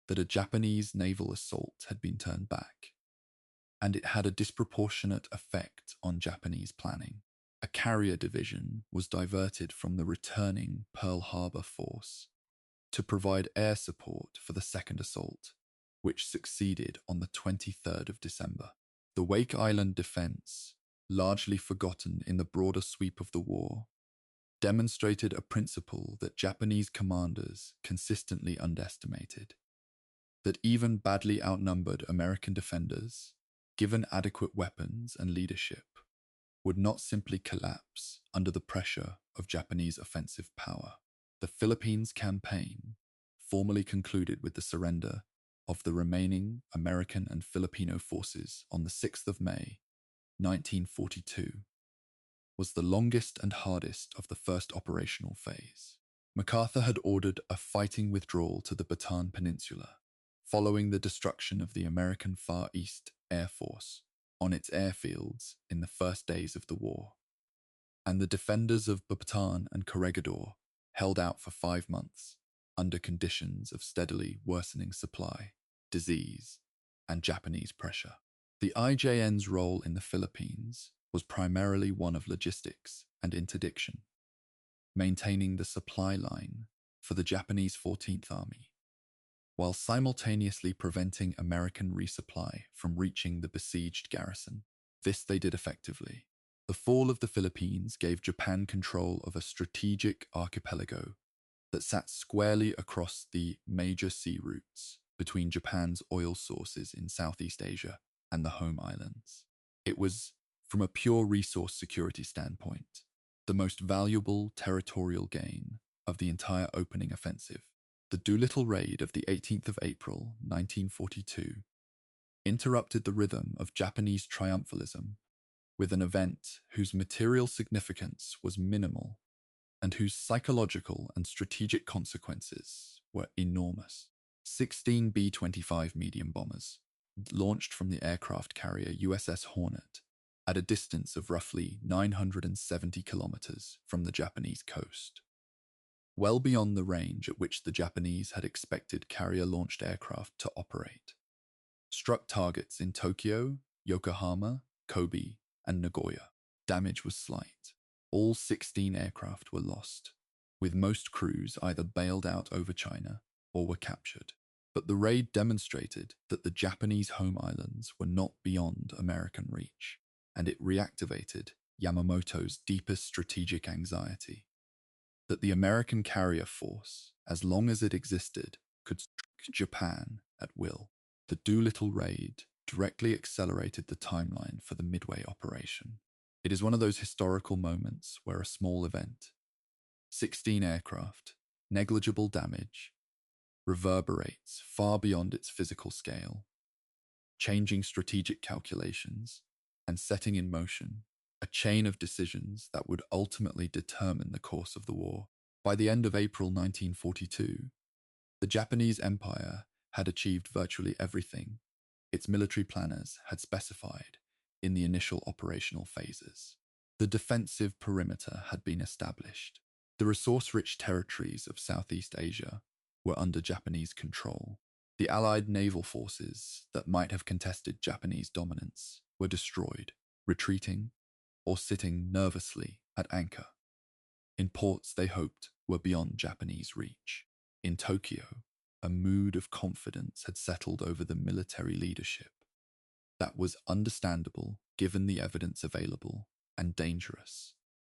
that a Japanese naval assault had been turned back, and it had a disproportionate effect on Japanese planning. A carrier division was diverted from the returning Pearl Harbor force to provide air support for the second assault, which succeeded on the 23rd of December. The Wake Island defense, largely forgotten in the broader sweep of the war, demonstrated a principle that Japanese commanders consistently underestimated: that even badly outnumbered American defenders, given adequate weapons and leadership, would not simply collapse under the pressure of Japanese offensive power. The Philippines campaign, formally concluded with the surrender of the remaining American and Filipino forces on the 6th of May, 1942, was the longest and hardest of the first operational phase. MacArthur had ordered a fighting withdrawal to the Bataan Peninsula, following the destruction of the American Far East Air Force on its airfields in the first days of the war, and the defenders of Bataan and Corregidor held out for 5 months under conditions of steadily worsening supply, disease, and Japanese pressure. The IJN's role in the Philippines was primarily one of logistics and interdiction, maintaining the supply line for the Japanese 14th Army, while simultaneously preventing American resupply from reaching the besieged garrison. This they did effectively. The fall of the Philippines gave Japan control of a strategic archipelago that sat squarely across the major sea routes between Japan's oil sources in Southeast Asia and the home islands. It was, from a pure resource security standpoint, the most valuable territorial gain of the entire opening offensive. The Doolittle raid of the 18th of April, 1942, interrupted the rhythm of Japanese triumphalism with an event whose material significance was minimal and whose psychological and strategic consequences were enormous. 16 B-25 medium bombers, launched from the aircraft carrier USS Hornet at a distance of roughly 970 kilometers from the Japanese coast, well beyond the range at which the Japanese had expected carrier-launched aircraft to operate. Struck targets in Tokyo, Yokohama, Kobe, and Nagoya. Damage was slight. All 16 aircraft were lost, with most crews either bailed out over China or were captured. But the raid demonstrated that the Japanese home islands were not beyond American reach, and it reactivated Yamamoto's deepest strategic anxiety. That the American carrier force, as long as it existed, could strike Japan at will. The Doolittle raid directly accelerated the timeline for the Midway operation. It is one of those historical moments where a small event, 16 aircraft, negligible damage, reverberates far beyond its physical scale, changing strategic calculations and setting in motion a chain of decisions that would ultimately determine the course of the war. By the end of April 1942, the Japanese Empire had achieved virtually everything its military planners had specified in the initial operational phases. The defensive perimeter had been established. The resource-rich territories of Southeast Asia were under Japanese control. The Allied naval forces that might have contested Japanese dominance were destroyed, retreating, or sitting nervously at anchor in ports they hoped were beyond Japanese reach. In Tokyo, a mood of confidence had settled over the military leadership. That was understandable given the evidence available, and dangerous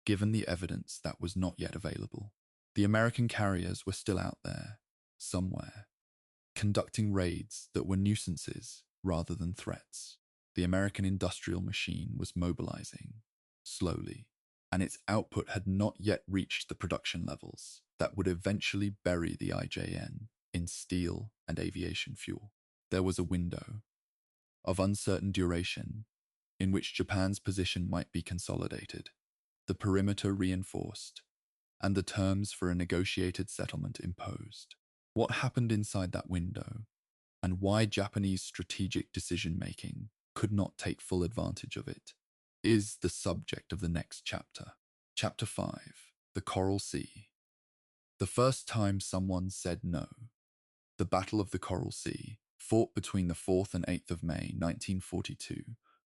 given the evidence that was not yet available. The American carriers were still out there, somewhere, conducting raids that were nuisances rather than threats. The American industrial machine was mobilizing, slowly, and its output had not yet reached the production levels that would eventually bury the IJN in steel and aviation fuel. There was a window of uncertain duration in which Japan's position might be consolidated, the perimeter reinforced, and the terms for a negotiated settlement imposed. What happened inside that window, and why Japanese strategic decision-making could not take full advantage of it, is the subject of the next chapter. Chapter 5, The Coral Sea. The first time someone said no. The Battle of the Coral Sea, fought between the 4th and 8th of May 1942,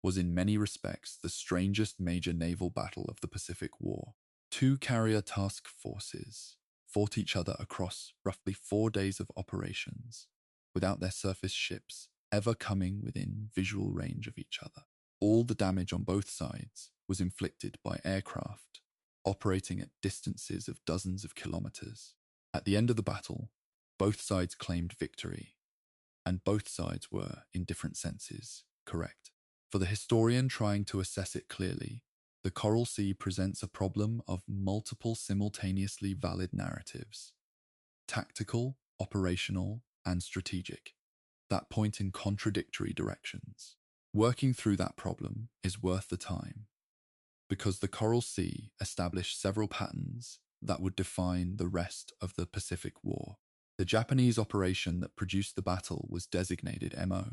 was in many respects the strangest major naval battle of the Pacific War. Two carrier task forces fought each other across roughly 4 days of operations, without their surface ships ever coming within visual range of each other. All the damage on both sides was inflicted by aircraft operating at distances of dozens of kilometers. At the end of the battle, both sides claimed victory, and both sides were, in different senses, correct. For the historian trying to assess it clearly, the Coral Sea presents a problem of multiple simultaneously valid narratives: tactical, operational, and strategic, that point in contradictory directions. Working through that problem is worth the time, because the Coral Sea established several patterns that would define the rest of the Pacific War. The Japanese operation that produced the battle was designated MO,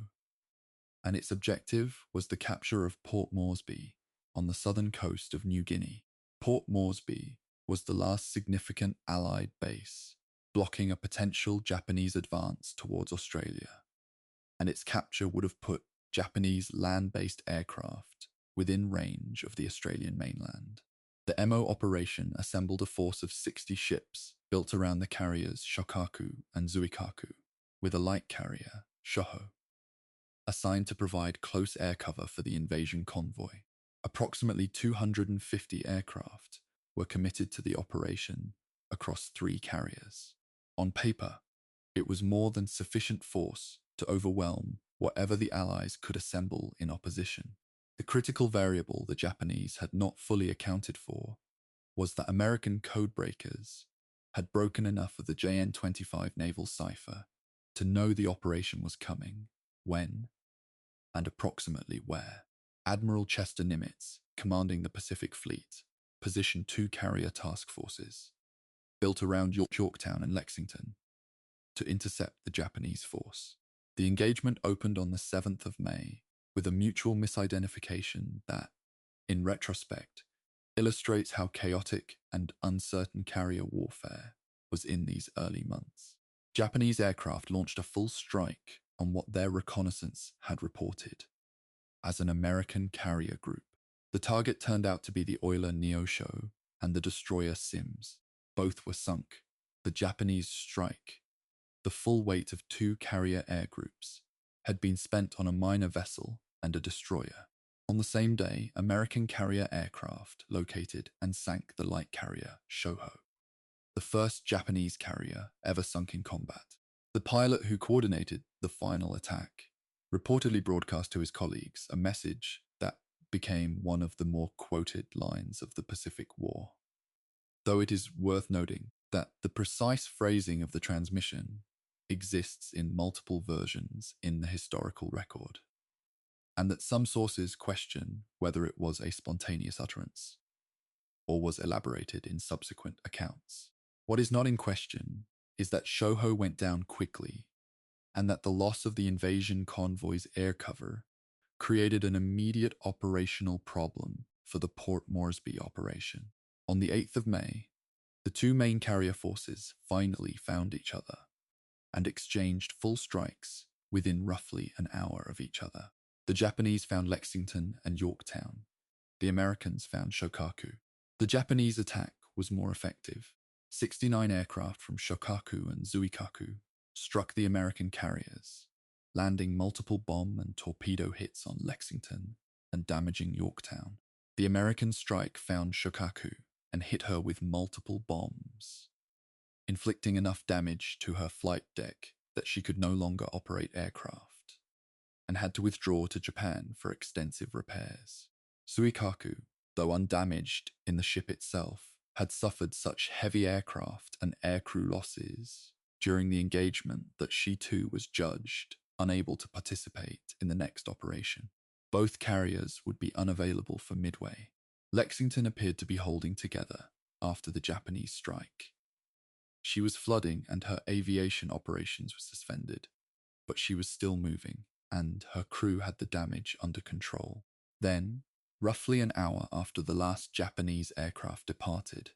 and its objective was the capture of Port Moresby on the southern coast of New Guinea. Port Moresby was the last significant Allied base, blocking a potential Japanese advance towards Australia, and its capture would have put Japanese land-based aircraft within range of the Australian mainland. The MO operation assembled a force of 60 ships built around the carriers Shokaku and Zuikaku, with a light carrier, Shoho, assigned to provide close air cover for the invasion convoy. Approximately 250 aircraft were committed to the operation across 3 carriers. On paper, it was more than sufficient force to overwhelm whatever the Allies could assemble in opposition. The critical variable the Japanese had not fully accounted for was that American codebreakers had broken enough of the JN-25 naval cipher to know the operation was coming, when, and approximately where. Admiral Chester Nimitz, commanding the Pacific Fleet, positioned 2 carrier task forces, built around Yorktown and Lexington, to intercept the Japanese force. The engagement opened on the 7th of May with a mutual misidentification that, in retrospect, illustrates how chaotic and uncertain carrier warfare was in these early months. Japanese aircraft launched a full strike on what their reconnaissance had reported as an American carrier group. The target turned out to be the oiler Neosho and the destroyer Sims. Both were sunk. The Japanese strike, the full weight of 2 carrier air groups, had been spent on a minor vessel and a destroyer. On the same day, American carrier aircraft located and sank the light carrier Shoho, the first Japanese carrier ever sunk in combat. The pilot who coordinated the final attack reportedly broadcast to his colleagues a message that became one of the more quoted lines of the Pacific War. Though it is worth noting that the precise phrasing of the transmission exists in multiple versions in the historical record, and that some sources question whether it was a spontaneous utterance or was elaborated in subsequent accounts. What is not in question is that Shoho went down quickly, and that the loss of the invasion convoy's air cover created an immediate operational problem for the Port Moresby operation. On the 8th of May, the 2 main carrier forces finally found each other and exchanged full strikes within roughly an hour of each other. The Japanese found Lexington and Yorktown. The Americans found Shokaku. The Japanese attack was more effective. 69 aircraft from Shokaku and Zuikaku struck the American carriers, landing multiple bomb and torpedo hits on Lexington and damaging Yorktown. The American strike found Shokaku and hit her with multiple bombs, inflicting enough damage to her flight deck that she could no longer operate aircraft and had to withdraw to Japan for extensive repairs. Suikaku, though undamaged in the ship itself, had suffered such heavy aircraft and aircrew losses during the engagement that she too was judged unable to participate in the next operation. Both carriers would be unavailable for Midway. Lexington appeared to be holding together after the Japanese strike. She was flooding and her aviation operations were suspended, but she was still moving, and her crew had the damage under control. Then, roughly an hour after the last Japanese aircraft departed,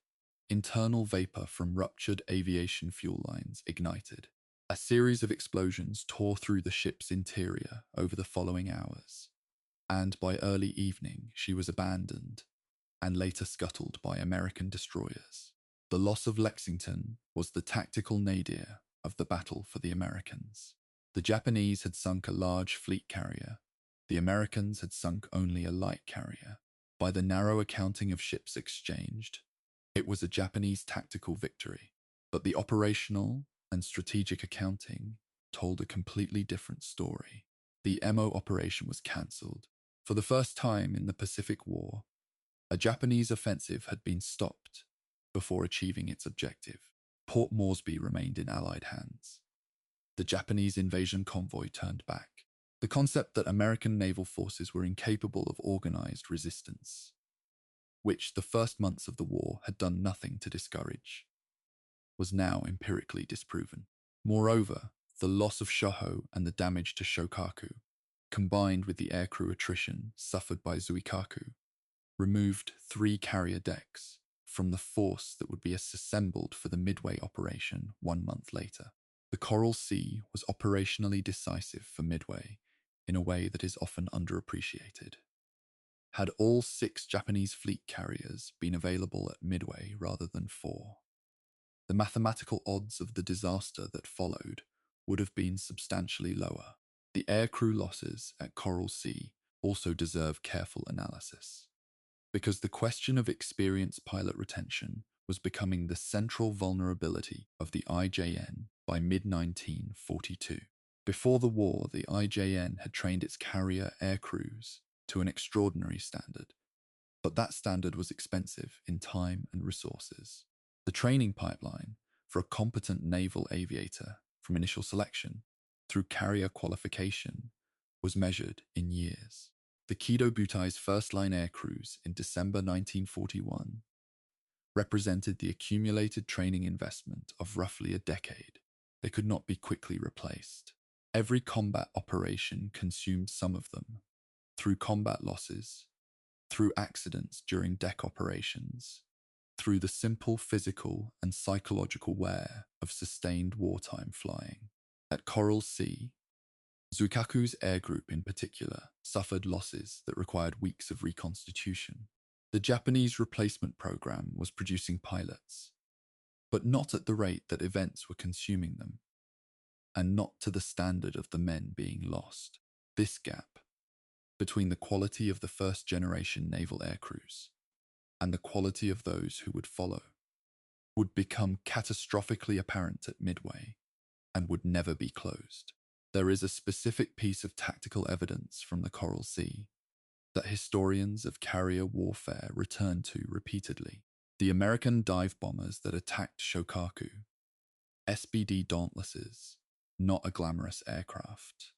internal vapor from ruptured aviation fuel lines ignited. A series of explosions tore through the ship's interior over the following hours, and by early evening she was abandoned and later scuttled by American destroyers. The loss of Lexington was the tactical nadir of the battle for the Americans. The Japanese had sunk a large fleet carrier. The Americans had sunk only a light carrier. By the narrow accounting of ships exchanged, it was a Japanese tactical victory, but the operational and strategic accounting told a completely different story. The MO operation was cancelled. For the first time in the Pacific War, a Japanese offensive had been stopped before achieving its objective. Port Moresby remained in Allied hands. The Japanese invasion convoy turned back. The concept that American naval forces were incapable of organized resistance, which the first months of the war had done nothing to discourage, was now empirically disproven. Moreover, the loss of Shoho and the damage to Shokaku, combined with the aircrew attrition suffered by Zuikaku, removed 3 carrier decks from the force that would be assembled for the Midway operation 1 month later. The Coral Sea was operationally decisive for Midway in a way that is often underappreciated. Had all 6 Japanese fleet carriers been available at Midway rather than 4, the mathematical odds of the disaster that followed would have been substantially lower. The aircrew losses at Coral Sea also deserve careful analysis, because the question of experienced pilot retention was becoming the central vulnerability of the IJN by mid-1942. Before the war, the IJN had trained its carrier aircrews to an extraordinary standard, but that standard was expensive in time and resources. The training pipeline for a competent naval aviator from initial selection through carrier qualification was measured in years. The Kido Butai's first-line aircrews in December 1941 represented the accumulated training investment of roughly a decade. They could not be quickly replaced. Every combat operation consumed some of them, through combat losses, through accidents during deck operations, through the simple physical and psychological wear of sustained wartime flying. At Coral Sea, Zukaku's air group in particular suffered losses that required weeks of reconstitution. The Japanese replacement program was producing pilots, but not at the rate that events were consuming them, and not to the standard of the men being lost. This gap between the quality of the first-generation naval aircrews and the quality of those who would follow would become catastrophically apparent at Midway and would never be closed. There is a specific piece of tactical evidence from the Coral Sea that historians of carrier warfare return to repeatedly. The American dive bombers that attacked Shokaku, SBD Dauntlesses, not a glamorous aircraft,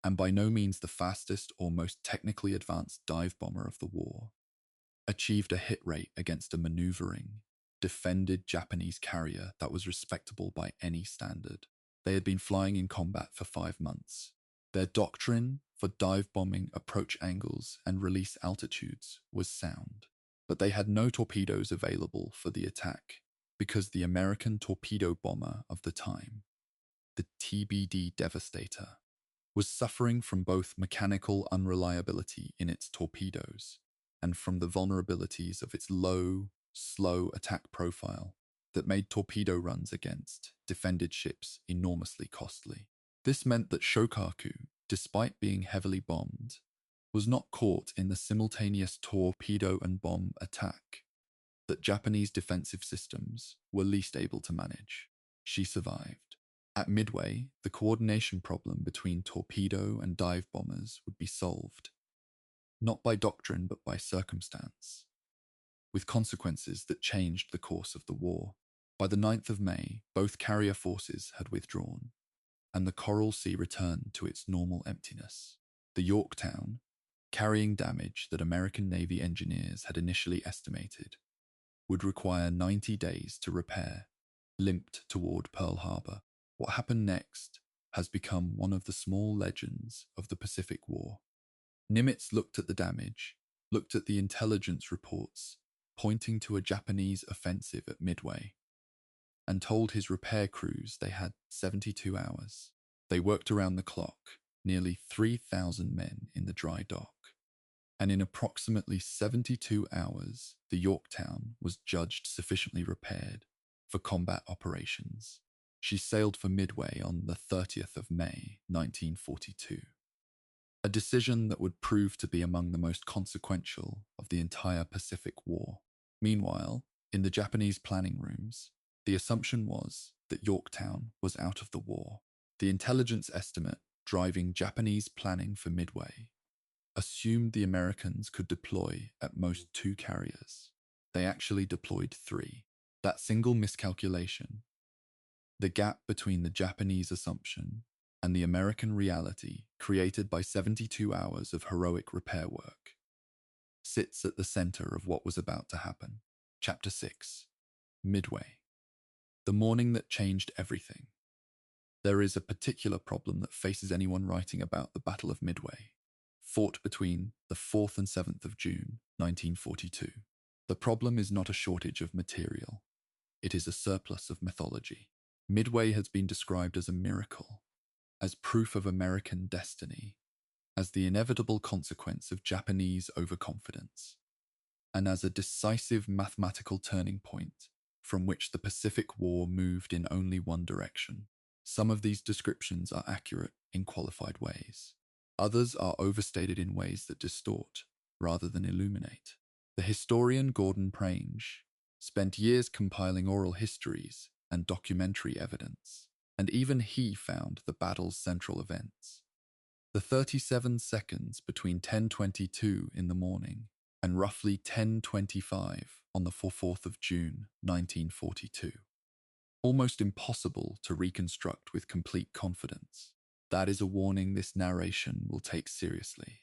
and by no means the fastest or most technically advanced dive bomber of the war, achieved a hit rate against a maneuvering, defended Japanese carrier that was respectable by any standard. They had been flying in combat for 5 months. Their doctrine for dive bombing approach angles and release altitudes was sound, but they had no torpedoes available for the attack because the American torpedo bomber of the time, the TBD Devastator, was suffering from both mechanical unreliability in its torpedoes and from the vulnerabilities of its low, slow attack profile that made torpedo runs against defended ships enormously costly. This meant that Shokaku, despite being heavily bombed, was not caught in the simultaneous torpedo and bomb attack that Japanese defensive systems were least able to manage. She survived. At Midway, the coordination problem between torpedo and dive bombers would be solved, not by doctrine but by circumstance, with consequences that changed the course of the war. By the 9th of May, both carrier forces had withdrawn, and the Coral Sea returned to its normal emptiness. The Yorktown, carrying damage that American Navy engineers had initially estimated, would require 90 days to repair, limped toward Pearl Harbor. What happened next has become one of the small legends of the Pacific War. Nimitz looked at the damage, looked at the intelligence reports pointing to a Japanese offensive at Midway, and told his repair crews they had 72 hours. They worked around the clock, nearly 3,000 men in the dry dock, and in approximately 72 hours, the Yorktown was judged sufficiently repaired for combat operations. She sailed for Midway on the 30th of May, 1942. A decision that would prove to be among the most consequential of the entire Pacific War. Meanwhile, in the Japanese planning rooms, the assumption was that Yorktown was out of the war. The intelligence estimate driving Japanese planning for Midway assumed the Americans could deploy at most 2 carriers. They actually deployed 3. That single miscalculation, the gap between the Japanese assumption and the American reality created by 72 hours of heroic repair work, sits at the center of what was about to happen. Chapter 6. Midway. The morning that changed everything. There is a particular problem that faces anyone writing about the Battle of Midway, fought between the 4th and 7th of June, 1942. The problem is not a shortage of material. It is a surplus of mythology. Midway has been described as a miracle, as proof of American destiny, as the inevitable consequence of Japanese overconfidence, and as a decisive mathematical turning point from which the Pacific War moved in only one direction. Some of these descriptions are accurate in qualified ways. Others are overstated in ways that distort rather than illuminate. The historian Gordon Prange spent years compiling oral histories and documentary evidence, and even he found the battle's central events. The 37 seconds between 10:22 in the morning and roughly 10:25 on the 4th of June, 1942. Almost impossible to reconstruct with complete confidence. That is a warning this narration will take seriously.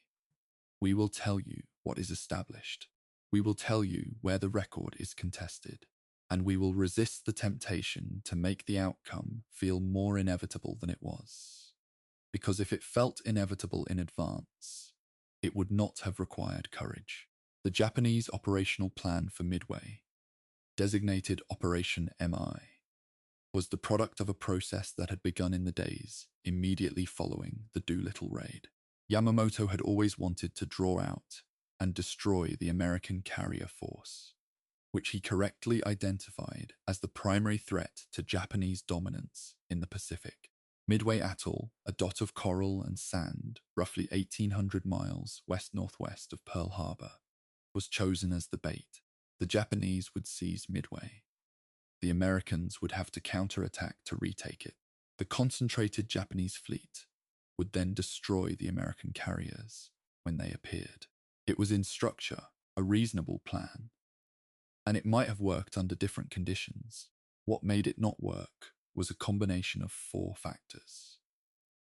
We will tell you what is established. We will tell you where the record is contested, and we will resist the temptation to make the outcome feel more inevitable than it was. Because if it felt inevitable in advance, it would not have required courage. The Japanese operational plan for Midway designated Operation MI, was the product of a process that had begun in the days immediately following the Doolittle raid. Yamamoto had always wanted to draw out and destroy the American carrier force, which he correctly identified as the primary threat to Japanese dominance in the Pacific. Midway Atoll, a dot of coral and sand roughly 1,800 miles west-northwest of Pearl Harbor, was chosen as the bait. The Japanese would seize Midway. The Americans would have to counterattack to retake it. The concentrated Japanese fleet would then destroy the American carriers when they appeared. It was in structure a reasonable plan, and it might have worked under different conditions. What made it not work was a combination of 4 factors: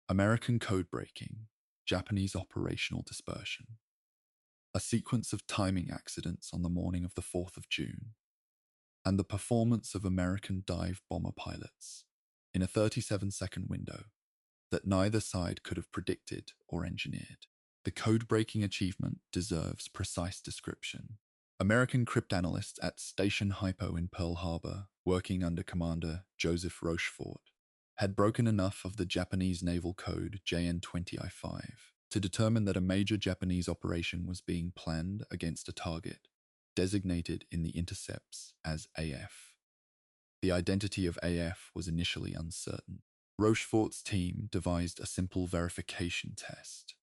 American code breaking, Japanese operational dispersion, a sequence of timing accidents on the morning of the 4th of June, and the performance of American dive bomber pilots in a 37-second window that neither side could have predicted or engineered. The code-breaking achievement deserves precise description. American cryptanalysts at Station Hypo in Pearl Harbor, working under Commander Joseph Rochefort, had broken enough of the Japanese naval code JN20I5 to determine that a major Japanese operation was being planned against a target designated in the intercepts as AF. The identity of AF was initially uncertain. Rochefort's team devised a simple verification test.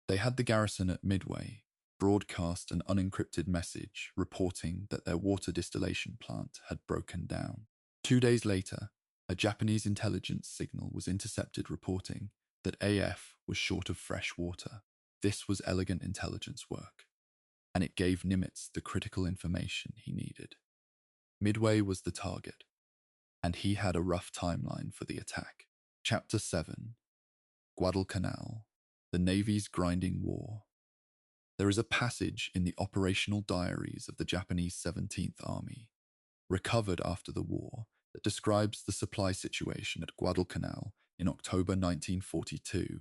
They had the garrison at Midway broadcast an unencrypted message reporting that their water distillation plant had broken down. 2 days later, a Japanese intelligence signal was intercepted reporting that AF was short of fresh water. This was elegant intelligence work, and it gave Nimitz the critical information he needed. Midway was the target, and he had a rough timeline for the attack. Chapter 7: Guadalcanal, the Navy's Grinding War. There is a passage in the operational diaries of the Japanese 17th Army, recovered after the war, that describes the supply situation at Guadalcanal in October 1942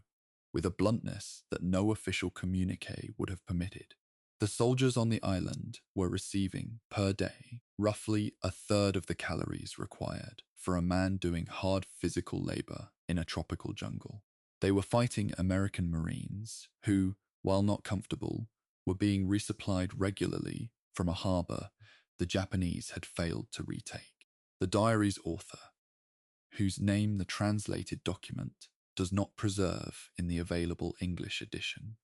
with a bluntness that no official communiqué would have permitted. The soldiers on the island were receiving, per day, roughly a third of the calories required for a man doing hard physical labor in a tropical jungle. They were fighting American Marines who, while not comfortable, were being resupplied regularly from a harbor the Japanese had failed to retake. The diary's author, whose name the translated document does not preserve in the available English edition,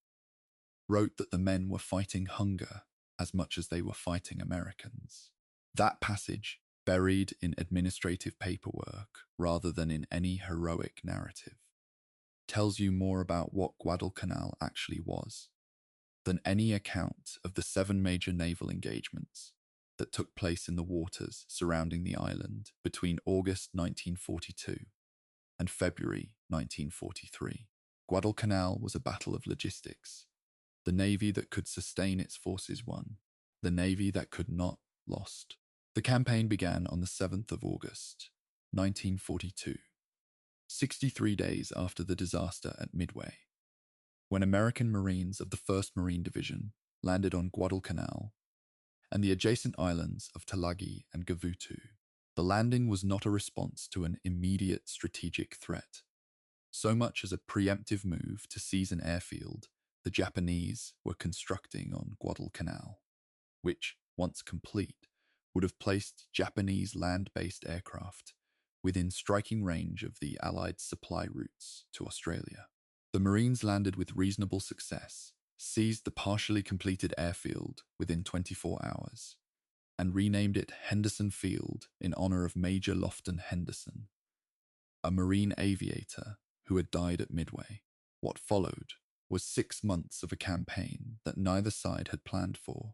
wrote that the men were fighting hunger as much as they were fighting Americans. That passage, buried in administrative paperwork rather than in any heroic narrative, tells you more about what Guadalcanal actually was than any account of the 7 major naval engagements that took place in the waters surrounding the island between August 1942 and February 1943. Guadalcanal was a battle of logistics. The navy that could sustain its forces won. The navy that could not lost. The campaign began on the 7th of August, 1942, 63 days after the disaster at Midway, when American Marines of the 1st Marine Division landed on Guadalcanal and the adjacent islands of Talagi and Gavutu. The landing was not a response to an immediate strategic threat, so much as a preemptive move to seize an airfield the Japanese were constructing on Guadalcanal, which, once complete, would have placed Japanese land-based aircraft within striking range of the Allied supply routes to Australia. The Marines landed with reasonable success, seized the partially completed airfield within 24 hours, and renamed it Henderson Field in honor of Major Lofton Henderson, a Marine aviator who had died at Midway. What followed was 6 months of a campaign that neither side had planned for,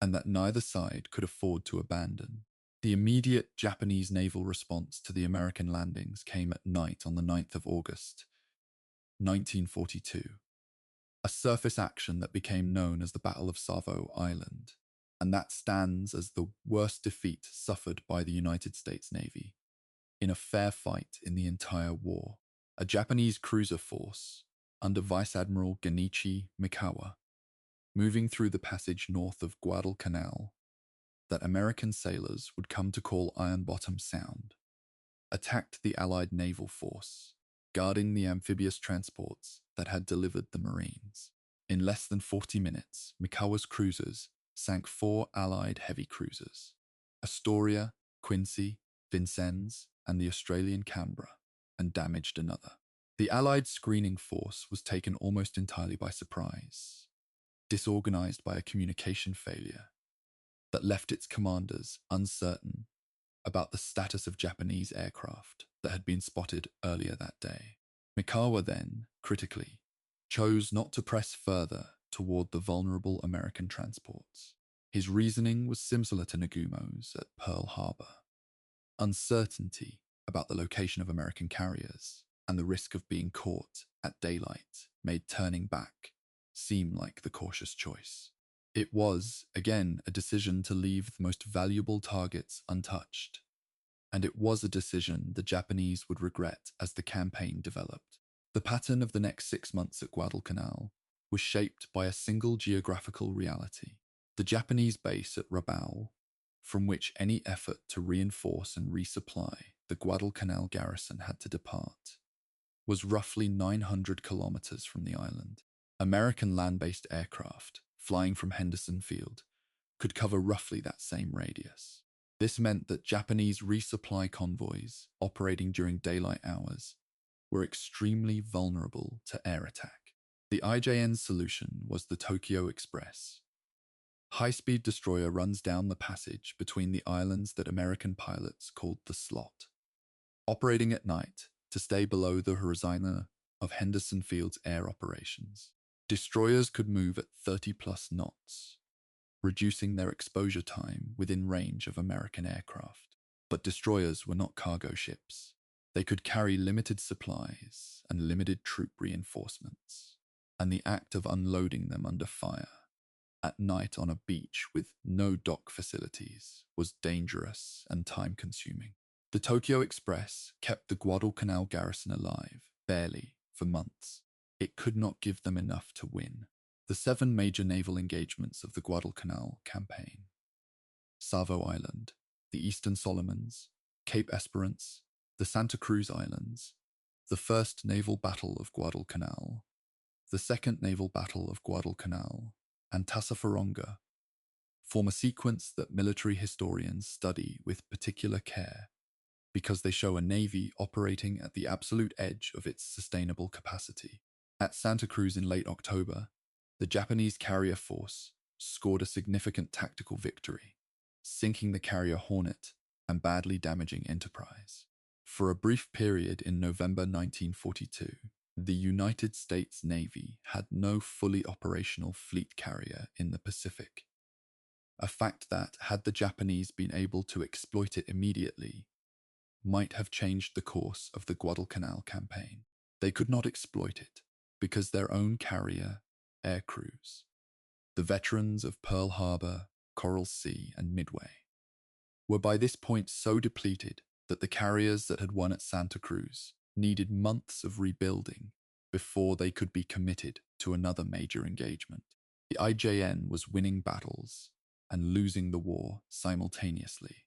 and that neither side could afford to abandon. The immediate Japanese naval response to the American landings came at night on the 9th of August, 1942, a surface action that became known as the Battle of Savo Island, and that stands as the worst defeat suffered by the United States Navy in a fair fight in the entire war. A Japanese cruiser force, under Vice Admiral Genichi Mikawa, moving through the passage north of Guadalcanal, that American sailors would come to call Iron Bottom Sound, attacked the Allied naval force, guarding the amphibious transports that had delivered the Marines. In less than 40 minutes, Mikawa's cruisers sank 4 Allied heavy cruisers, Astoria, Quincy, Vincennes, and the Australian Canberra, and damaged another. The Allied screening force was taken almost entirely by surprise, disorganized by a communication failure that left its commanders uncertain about the status of Japanese aircraft that had been spotted earlier that day. Mikawa then, critically, chose not to press further toward the vulnerable American transports. His reasoning was similar to Nagumo's at Pearl Harbor. Uncertainty about the location of American carriers and the risk of being caught at daylight made turning back seem like the cautious choice. It was, again, a decision to leave the most valuable targets untouched, and it was a decision the Japanese would regret as the campaign developed. The pattern of the next 6 months at Guadalcanal was shaped by a single geographical reality. The Japanese base at Rabaul, from which any effort to reinforce and resupply the Guadalcanal garrison had to depart, was roughly 900 kilometers from the island. American land-based aircraft flying from Henderson Field could cover roughly that same radius. This meant that Japanese resupply convoys operating during daylight hours were extremely vulnerable to air attack. The IJN's solution was the Tokyo Express. High-speed destroyer runs down the passage between the islands that American pilots called the Slot, operating at night to stay below the horizon of Henderson Field's air operations. Destroyers could move at 30-plus knots, reducing their exposure time within range of American aircraft. But destroyers were not cargo ships. They could carry limited supplies and limited troop reinforcements, and the act of unloading them under fire at night on a beach with no dock facilities was dangerous and time-consuming. The Tokyo Express kept the Guadalcanal garrison alive, barely, for months. It could not give them enough to win. The 7 major naval engagements of the Guadalcanal campaign: Savo Island, the Eastern Solomons, Cape Esperance, the Santa Cruz Islands, the First Naval Battle of Guadalcanal, the Second Naval Battle of Guadalcanal, and Tassafaronga, form a sequence that military historians study with particular care because they show a navy operating at the absolute edge of its sustainable capacity. At Santa Cruz in late October, the Japanese carrier force scored a significant tactical victory, sinking the carrier Hornet and badly damaging Enterprise. For a brief period in November 1942, the United States Navy had no fully operational fleet carrier in the Pacific, a fact that, had the Japanese been able to exploit it immediately, might have changed the course of the Guadalcanal campaign. They could not exploit it because their own carrier air crews, the veterans of Pearl Harbor, Coral Sea, and Midway, were by this point so depleted that the carriers that had won at Santa Cruz needed months of rebuilding before they could be committed to another major engagement. The IJN was winning battles and losing the war simultaneously,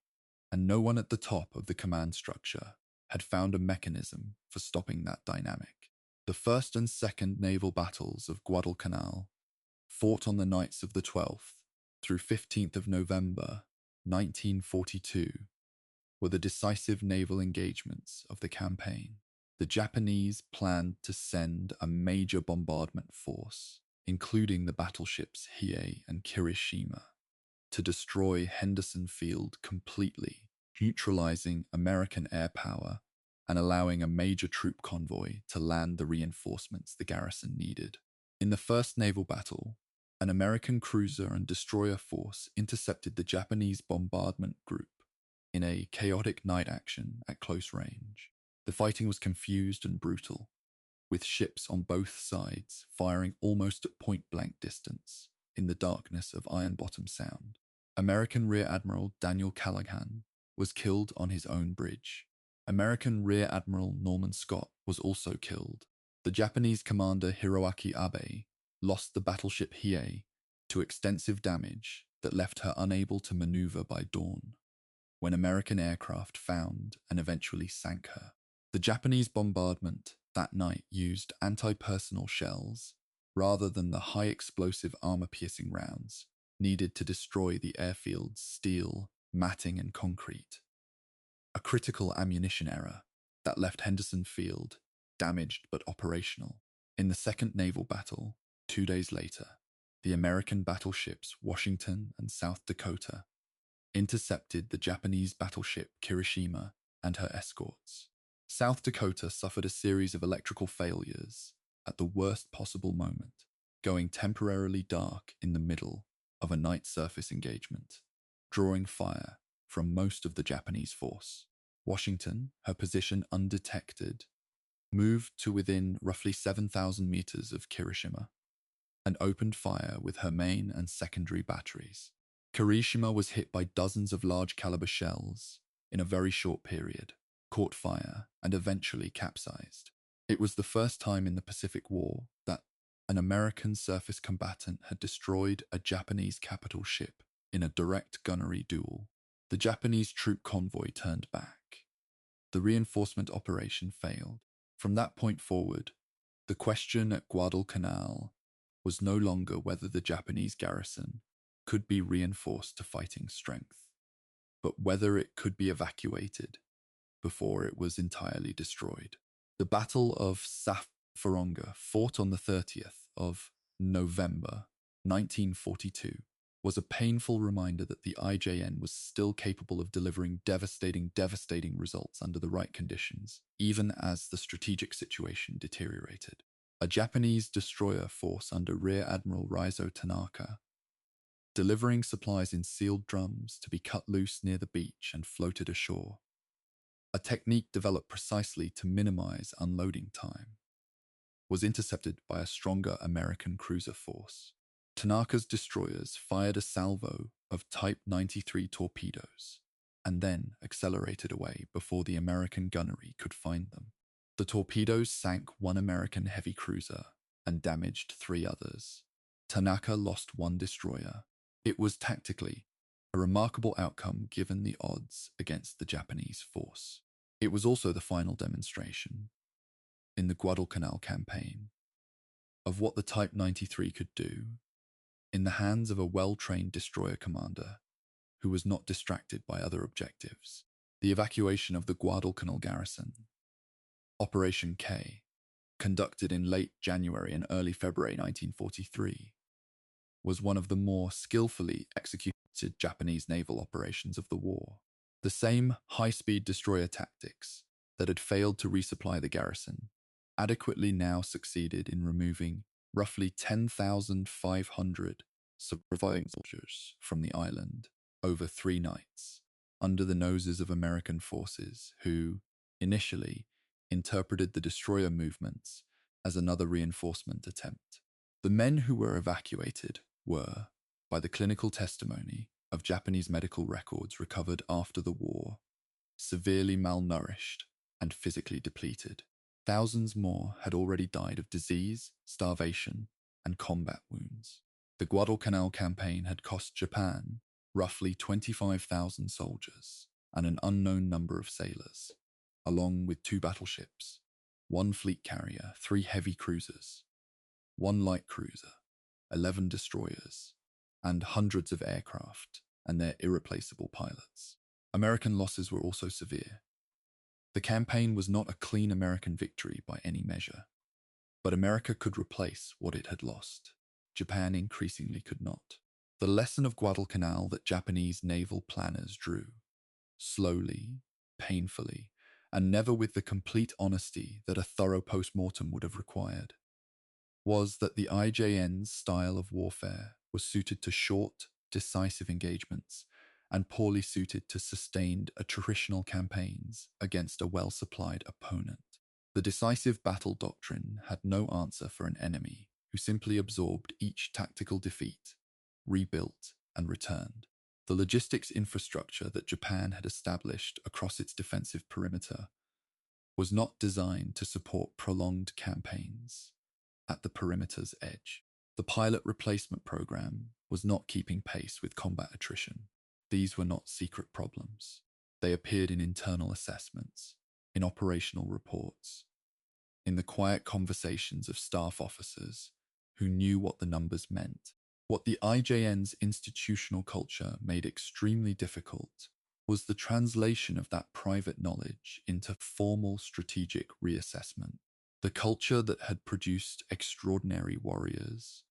and no one at the top of the command structure had found a mechanism for stopping that dynamic. The first and second naval battles of Guadalcanal, fought on the nights of the 12th through 15th of November 1942, were the decisive naval engagements of the campaign. The Japanese planned to send a major bombardment force, including the battleships Hiei and Kirishima, to destroy Henderson Field completely, neutralizing American air power and allowing a major troop convoy to land the reinforcements the garrison needed. In the first naval battle, an American cruiser and destroyer force intercepted the Japanese bombardment group in a chaotic night action at close range. The fighting was confused and brutal, with ships on both sides firing almost at point-blank distance in the darkness of Iron Bottom Sound. American Rear Admiral Daniel Callaghan was killed on his own bridge. American Rear Admiral Norman Scott was also killed. The Japanese commander Hiroaki Abe lost the battleship Hiei to extensive damage that left her unable to maneuver by dawn, when American aircraft found and eventually sank her. The Japanese bombardment that night used anti-personnel shells rather than the high-explosive armor-piercing rounds needed to destroy the airfield's steel, matting, and concrete. A critical ammunition error that left Henderson Field damaged but operational. In the Second Naval Battle, 2 days later, the American battleships Washington and South Dakota intercepted the Japanese battleship Kirishima and her escorts. South Dakota suffered a series of electrical failures at the worst possible moment, going temporarily dark in the middle of a night surface engagement, drawing fire from most of the Japanese force. Washington, her position undetected, moved to within roughly 7,000 meters of Kirishima and opened fire with her main and secondary batteries. Kirishima was hit by dozens of large-caliber shells in a very short period, caught fire, and eventually capsized. It was the first time in the Pacific War that an American surface combatant had destroyed a Japanese capital ship in a direct gunnery duel. The Japanese troop convoy turned back. The reinforcement operation failed. From that point forward, the question at Guadalcanal was no longer whether the Japanese garrison could be reinforced to fighting strength, but whether it could be evacuated before it was entirely destroyed. The Battle of Safaronga, fought on the 30th of November 1942, was a painful reminder that the IJN was still capable of delivering devastating results under the right conditions, even as the strategic situation deteriorated. A Japanese destroyer force under Rear Admiral Raizo Tanaka, delivering supplies in sealed drums to be cut loose near the beach and floated ashore, a technique developed precisely to minimize unloading time, was intercepted by a stronger American cruiser force. Tanaka's destroyers fired a salvo of Type 93 torpedoes and then accelerated away before the American gunnery could find them. The torpedoes sank one American heavy cruiser and damaged 3 others. Tanaka lost 1 destroyer. It was tactically a remarkable outcome given the odds against the Japanese force. It was also the final demonstration, in the Guadalcanal campaign, of what the Type 93 could do in the hands of a well-trained destroyer commander who was not distracted by other objectives. The evacuation of the Guadalcanal garrison, Operation K, conducted in late January and early February 1943, was one of the more skillfully executed Japanese naval operations of the war. The same high-speed destroyer tactics that had failed to resupply the garrison adequately now succeeded in removing roughly 10,500 surviving soldiers from the island over 3 nights, under the noses of American forces who, initially, interpreted the destroyer movements as another reinforcement attempt. The men who were evacuated were, by the clinical testimony of Japanese medical records recovered after the war, severely malnourished and physically depleted. Thousands more had already died of disease, starvation, and combat wounds. The Guadalcanal campaign had cost Japan roughly 25,000 soldiers and an unknown number of sailors, along with 2 battleships, 1 fleet carrier, 3 heavy cruisers, 1 light cruiser, 11 destroyers, and hundreds of aircraft and their irreplaceable pilots. American losses were also severe. The campaign was not a clean American victory by any measure, but America could replace what it had lost. Japan increasingly could not. The lesson of Guadalcanal that Japanese naval planners drew, slowly, painfully, and never with the complete honesty that a thorough post-mortem would have required, was that the IJN's style of warfare was suited to short, decisive engagements and poorly suited to sustained attritional campaigns against a well-supplied opponent. The decisive battle doctrine had no answer for an enemy who simply absorbed each tactical defeat, rebuilt, and returned. The logistics infrastructure that Japan had established across its defensive perimeter was not designed to support prolonged campaigns at the perimeter's edge. The pilot replacement program was not keeping pace with combat attrition. These were not secret problems. They appeared in internal assessments, in operational reports, in the quiet conversations of staff officers who knew what the numbers meant. What the IJN's institutional culture made extremely difficult was the translation of that private knowledge into formal strategic reassessment. The culture that had produced extraordinary warriors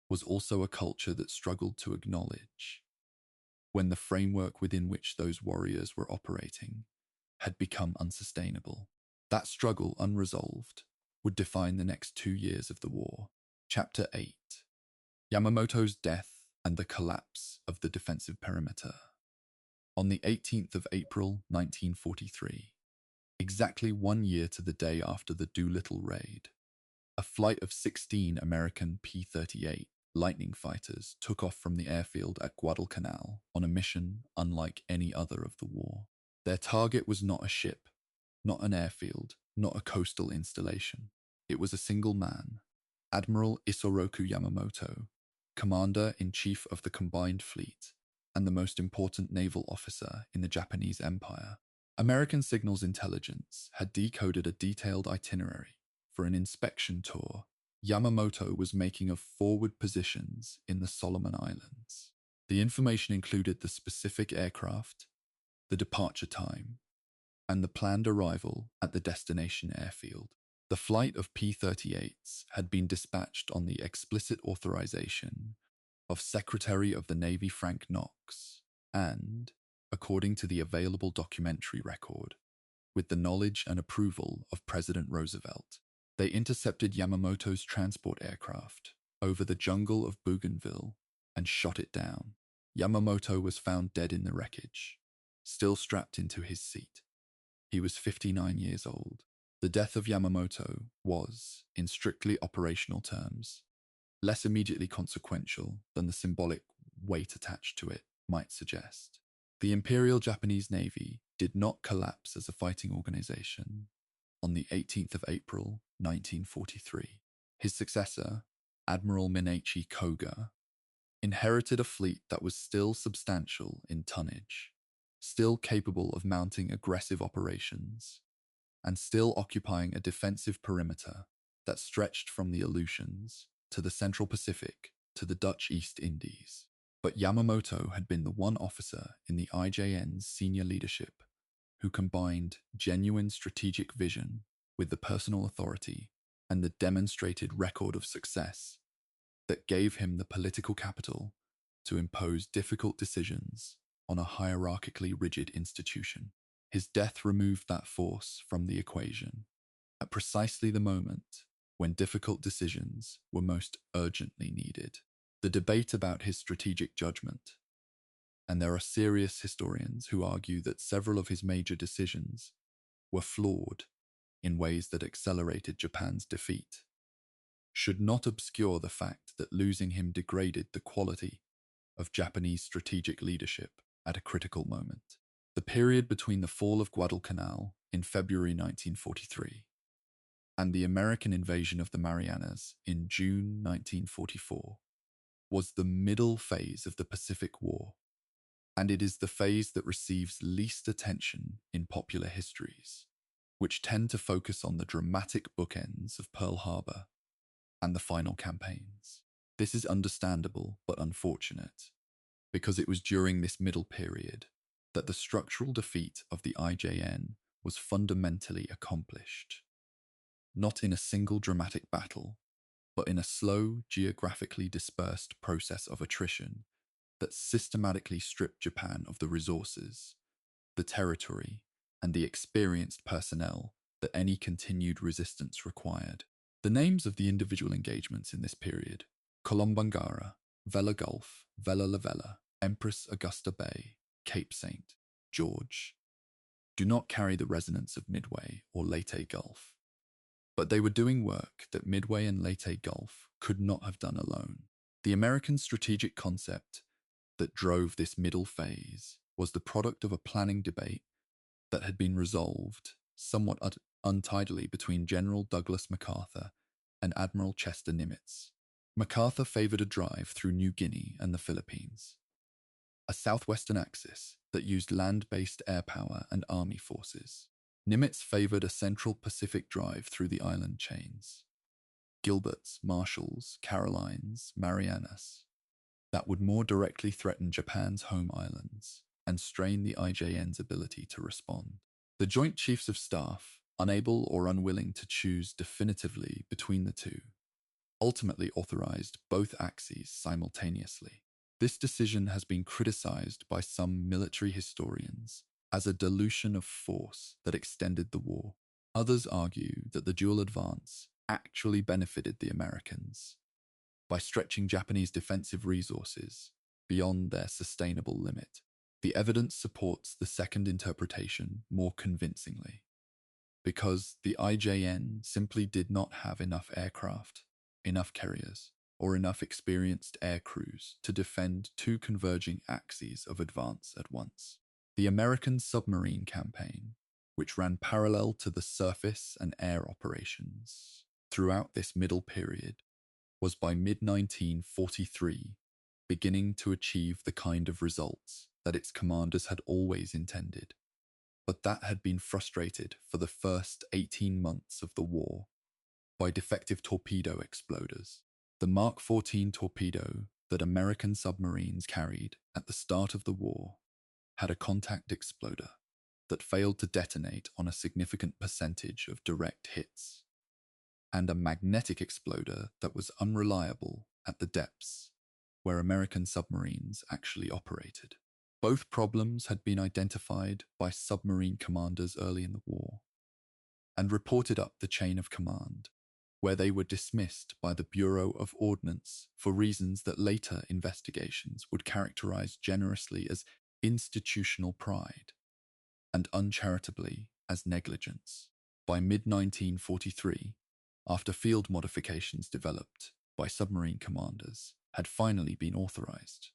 was also a culture that struggled to acknowledge when the framework within which those warriors were operating had become unsustainable. That struggle, unresolved, would define the next 2 years of the war. Chapter 8: Yamamoto's Death and the Collapse of the Defensive Perimeter. On the 18th of April, 1943, exactly 1 year to the day after the Doolittle raid, a flight of 16 American P-38 Lightning fighters took off from the airfield at Guadalcanal on a mission unlike any other of the war. Their target was not a ship, not an airfield, not a coastal installation. It was a single man, Admiral Isoroku Yamamoto, Commander-in-Chief of the Combined Fleet and the most important naval officer in the Japanese Empire. American signals intelligence had decoded a detailed itinerary for an inspection tour Yamamoto was making of forward positions in the Solomon Islands. The information included the specific aircraft, the departure time, and the planned arrival at the destination airfield. The flight of P-38s had been dispatched on the explicit authorization of Secretary of the Navy Frank Knox and, according to the available documentary record, with the knowledge and approval of President Roosevelt. They intercepted Yamamoto's transport aircraft over the jungle of Bougainville and shot it down. Yamamoto was found dead in the wreckage, still strapped into his seat. He was 59 years old. The death of Yamamoto was, in strictly operational terms, less immediately consequential than the symbolic weight attached to it might suggest. The Imperial Japanese Navy did not collapse as a fighting organization on the 18th of April, 1943. His successor, Admiral Minachi Koga, inherited a fleet that was still substantial in tonnage, still capable of mounting aggressive operations, and still occupying a defensive perimeter that stretched from the Aleutians to the Central Pacific to the Dutch East Indies. But Yamamoto had been the one officer in the IJN's senior leadership who combined genuine strategic vision with the personal authority and the demonstrated record of success that gave him the political capital to impose difficult decisions on a hierarchically rigid institution. His death removed that force from the equation at precisely the moment when difficult decisions were most urgently needed. The debate about his strategic judgment, and there are serious historians who argue that several of his major decisions were flawed in ways that accelerated Japan's defeat, should not obscure the fact that losing him degraded the quality of Japanese strategic leadership at a critical moment. The period between the fall of Guadalcanal in February 1943 and the American invasion of the Marianas in June 1944 was the middle phase of the Pacific War, and it is the phase that receives least attention in popular histories, which tend to focus on the dramatic bookends of Pearl Harbor and the final campaigns. This is understandable but unfortunate, because it was during this middle period that the structural defeat of the IJN was fundamentally accomplished, not in a single dramatic battle, but in a slow, geographically dispersed process of attrition that systematically stripped Japan of the resources, the territory, and the experienced personnel that any continued resistance required. The names of the individual engagements in this period, Kolombangara, Vela Gulf, Vela La Vela, Empress Augusta Bay, Cape St. George, do not carry the resonance of Midway or Leyte Gulf. But they were doing work that Midway and Leyte Gulf could not have done alone. The American strategic concept that drove this middle phase was the product of a planning debate that had been resolved somewhat untidily between General Douglas MacArthur and Admiral Chester Nimitz. MacArthur favored a drive through New Guinea and the Philippines, a southwestern axis that used land-based air power and army forces. Nimitz favored a central Pacific drive through the island chains, Gilbert's, Marshalls, Carolines, Marianas, that would more directly threaten Japan's home islands and strain the IJN's ability to respond. The Joint Chiefs of Staff, unable or unwilling to choose definitively between the two, ultimately authorized both axes simultaneously. This decision has been criticized by some military historians as a dilution of force that extended the war. Others argue that the dual advance actually benefited the Americans by stretching Japanese defensive resources beyond their sustainable limit. The evidence supports the second interpretation more convincingly, because the IJN simply did not have enough aircraft, enough carriers, or enough experienced air crews to defend two converging axes of advance at once. The American submarine campaign, which ran parallel to the surface and air operations throughout this middle period, was by mid-1943 beginning to achieve the kind of results that its commanders had always intended. But that had been frustrated for the first 18 months of the war by defective torpedo exploders. The Mark 14 torpedo that American submarines carried at the start of the war had a contact exploder that failed to detonate on a significant percentage of direct hits, and a magnetic exploder that was unreliable at the depths where American submarines actually operated. Both problems had been identified by submarine commanders early in the war and reported up the chain of command, where they were dismissed by the Bureau of Ordnance for reasons that later investigations would characterize generously as institutional pride and uncharitably as negligence. By mid-1943, after field modifications developed by submarine commanders had finally been authorized,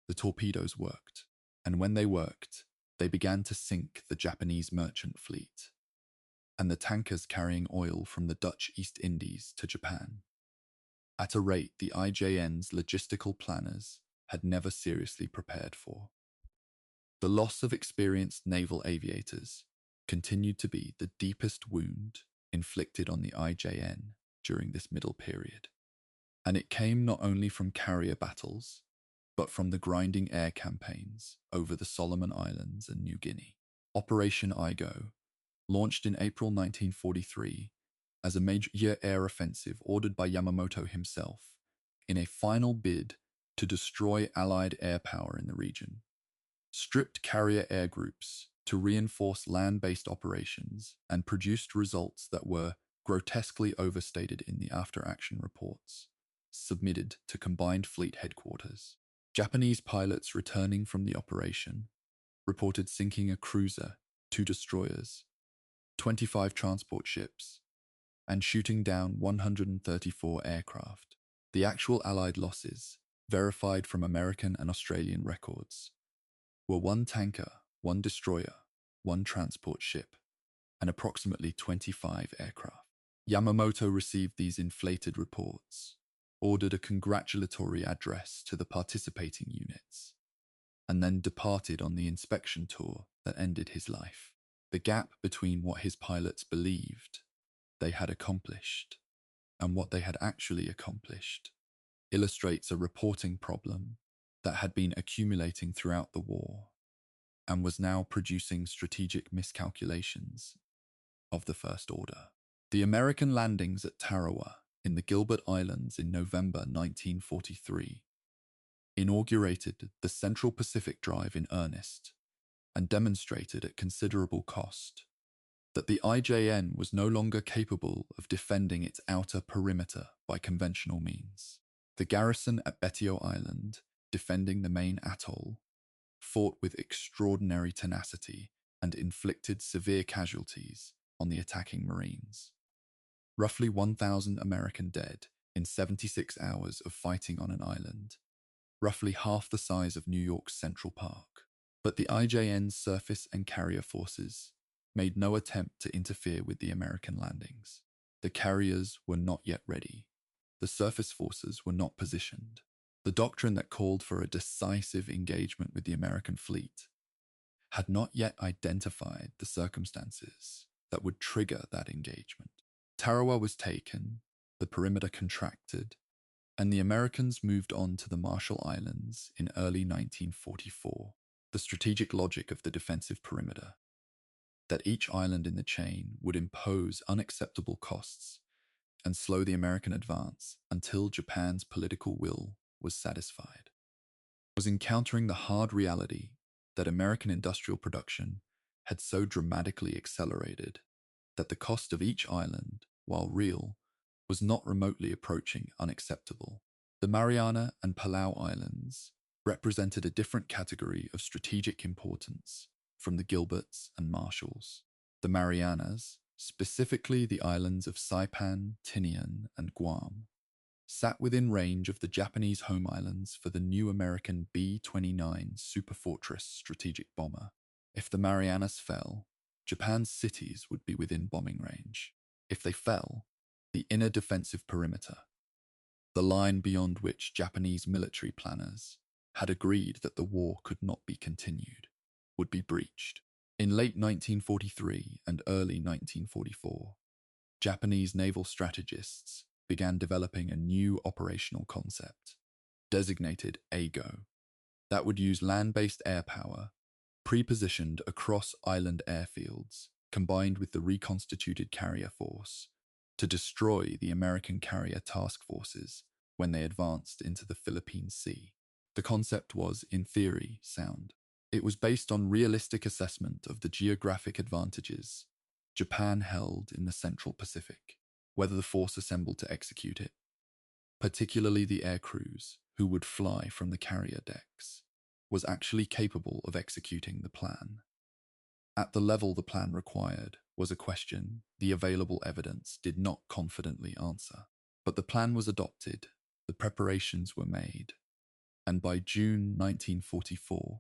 the torpedoes worked, and when they worked, they began to sink the Japanese merchant fleet and the tankers carrying oil from the Dutch East Indies to Japan, at a rate the IJN's logistical planners had never seriously prepared for. The loss of experienced naval aviators continued to be the deepest wound inflicted on the IJN during this middle period, and it came not only from carrier battles, but from the grinding air campaigns over the Solomon Islands and New Guinea. Operation Igo, launched in April 1943 as a major air offensive ordered by Yamamoto himself in a final bid to destroy Allied air power in the region, stripped carrier air groups to reinforce land-based operations and produced results that were grotesquely overstated in the after-action reports submitted to Combined Fleet Headquarters. Japanese pilots returning from the operation reported sinking a cruiser, 2 destroyers, 25 transport ships, and shooting down 134 aircraft. The actual Allied losses, verified from American and Australian records, were 1 tanker, 1 destroyer, 1 transport ship, and approximately 25 aircraft. Yamamoto received these inflated reports, ordered a congratulatory address to the participating units, and then departed on the inspection tour that ended his life. The gap between what his pilots believed they had accomplished and what they had actually accomplished illustrates a reporting problem that had been accumulating throughout the war and was now producing strategic miscalculations of the first order. The American landings at Tarawa in the Gilbert Islands in November 1943 inaugurated the Central Pacific Drive in earnest and demonstrated at considerable cost that the IJN was no longer capable of defending its outer perimeter by conventional means. The garrison at Betio Island, defending the main atoll, fought with extraordinary tenacity and inflicted severe casualties on the attacking Marines. Roughly 1,000 American dead in 76 hours of fighting on an island, roughly half the size of New York's Central Park. But the IJN's surface and carrier forces made no attempt to interfere with the American landings. The carriers were not yet ready. The surface forces were not positioned. The doctrine that called for a decisive engagement with the American fleet had not yet identified the circumstances that would trigger that engagement. Tarawa was taken, the perimeter contracted, and the Americans moved on to the Marshall Islands in early 1944. The strategic logic of the defensive perimeter, that each island in the chain would impose unacceptable costs and slow the American advance until Japan's political will was satisfied, was encountering the hard reality that American industrial production had so dramatically accelerated that the cost of each island, while real, was not remotely approaching unacceptable. The Mariana and Palau Islands represented a different category of strategic importance from the Gilberts and Marshalls. The Marianas, specifically the islands of Saipan, Tinian, and Guam, sat within range of the Japanese home islands for the new American B-29 Superfortress strategic bomber. If the Marianas fell, Japan's cities would be within bombing range. If they fell, the inner defensive perimeter, the line beyond which Japanese military planners had agreed that the war could not be continued, would be breached. In late 1943 and early 1944, Japanese naval strategists began developing a new operational concept, designated AGO, that would use land-based air power, pre-positioned across island airfields, combined with the reconstituted carrier force, to destroy the American carrier task forces when they advanced into the Philippine Sea. The concept was, in theory, sound. It was based on realistic assessment of the geographic advantages Japan held in the Central Pacific, whether the force assembled to execute it, particularly the air crews who would fly from the carrier decks, was actually capable of executing the plan. At the level the plan required was a question the available evidence did not confidently answer. But the plan was adopted, the preparations were made, and by June 1944,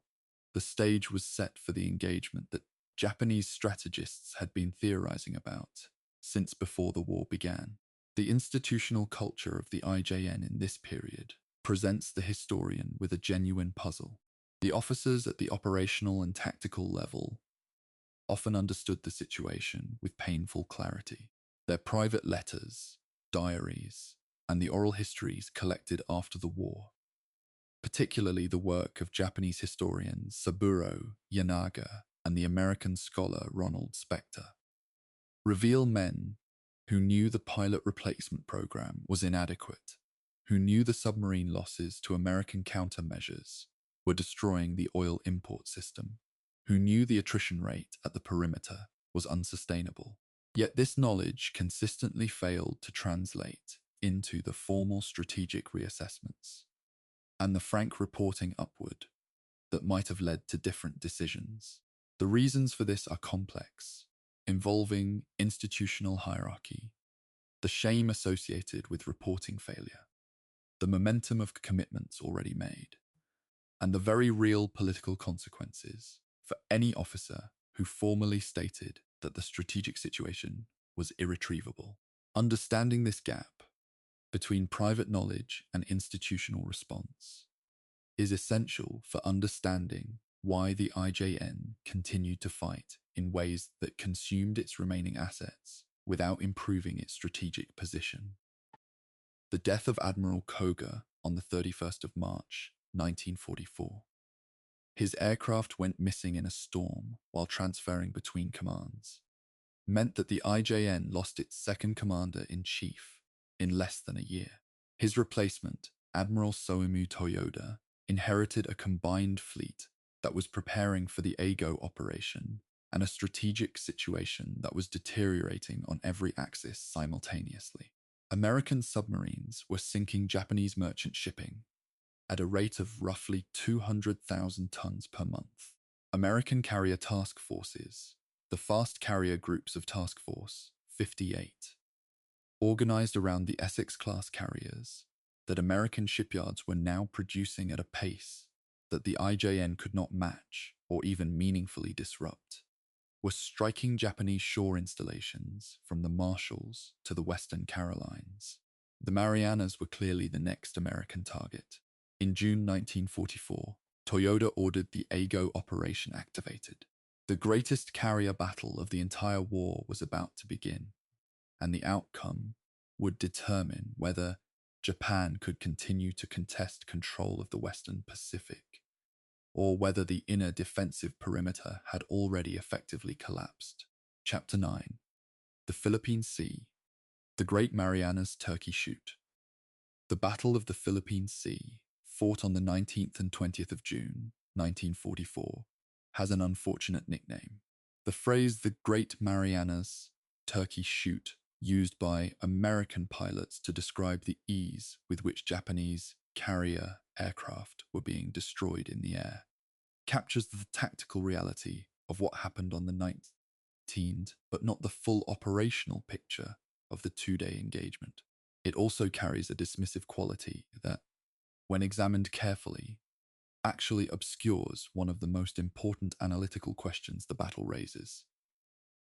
the stage was set for the engagement that Japanese strategists had been theorizing about since before the war began. The institutional culture of the IJN in this period presents the historian with a genuine puzzle. The officers at the operational and tactical level often understood the situation with painful clarity. Their private letters, diaries, and the oral histories collected after the war, particularly the work of Japanese historians Saburo Yanaga and the American scholar Ronald Spector, reveal men who knew the pilot replacement program was inadequate, who knew the submarine losses to American countermeasures were destroying the oil import system, who knew the attrition rate at the perimeter was unsustainable. Yet this knowledge consistently failed to translate into the formal strategic reassessments and the frank reporting upward that might have led to different decisions. The reasons for this are complex, involving institutional hierarchy, the shame associated with reporting failure, the momentum of commitments already made, and the very real political consequences for any officer who formally stated that the strategic situation was irretrievable. Understanding this gap between private knowledge and institutional response is essential for understanding why the IJN continued to fight in ways that consumed its remaining assets without improving its strategic position. The death of Admiral Koga on the 31st of March, 1944. His aircraft went missing in a storm while transferring between commands, meant that the IJN lost its second commander-in-chief in less than a year. His replacement, Admiral Soemu Toyoda, inherited a combined fleet that was preparing for the AGO operation and a strategic situation that was deteriorating on every axis simultaneously. American submarines were sinking Japanese merchant shipping at a rate of roughly 200,000 tons per month. American carrier task forces, the fast carrier groups of Task Force 58, organized around the Essex-class carriers that American shipyards were now producing at a pace that the IJN could not match or even meaningfully disrupt, were striking Japanese shore installations from the Marshalls to the Western Carolines. The Marianas were clearly the next American target. In June 1944, Toyota ordered the Eigo operation activated. The greatest carrier battle of the entire war was about to begin, and the outcome would determine whether Japan could continue to contest control of the Western Pacific, or whether the inner defensive perimeter had already effectively collapsed. Chapter 9. The Philippine Sea. The Great Marianas Turkey Shoot. The Battle of the Philippine Sea, fought on the 19th and 20th of June, 1944, has an unfortunate nickname. The phrase the Great Marianas Turkey Shoot, used by American pilots to describe the ease with which Japanese carrier aircraft were being destroyed in the air, captures the tactical reality of what happened on the 19th, but not the full operational picture of the two-day engagement. It also carries a dismissive quality that, when examined carefully, actually obscures one of the most important analytical questions the battle raises.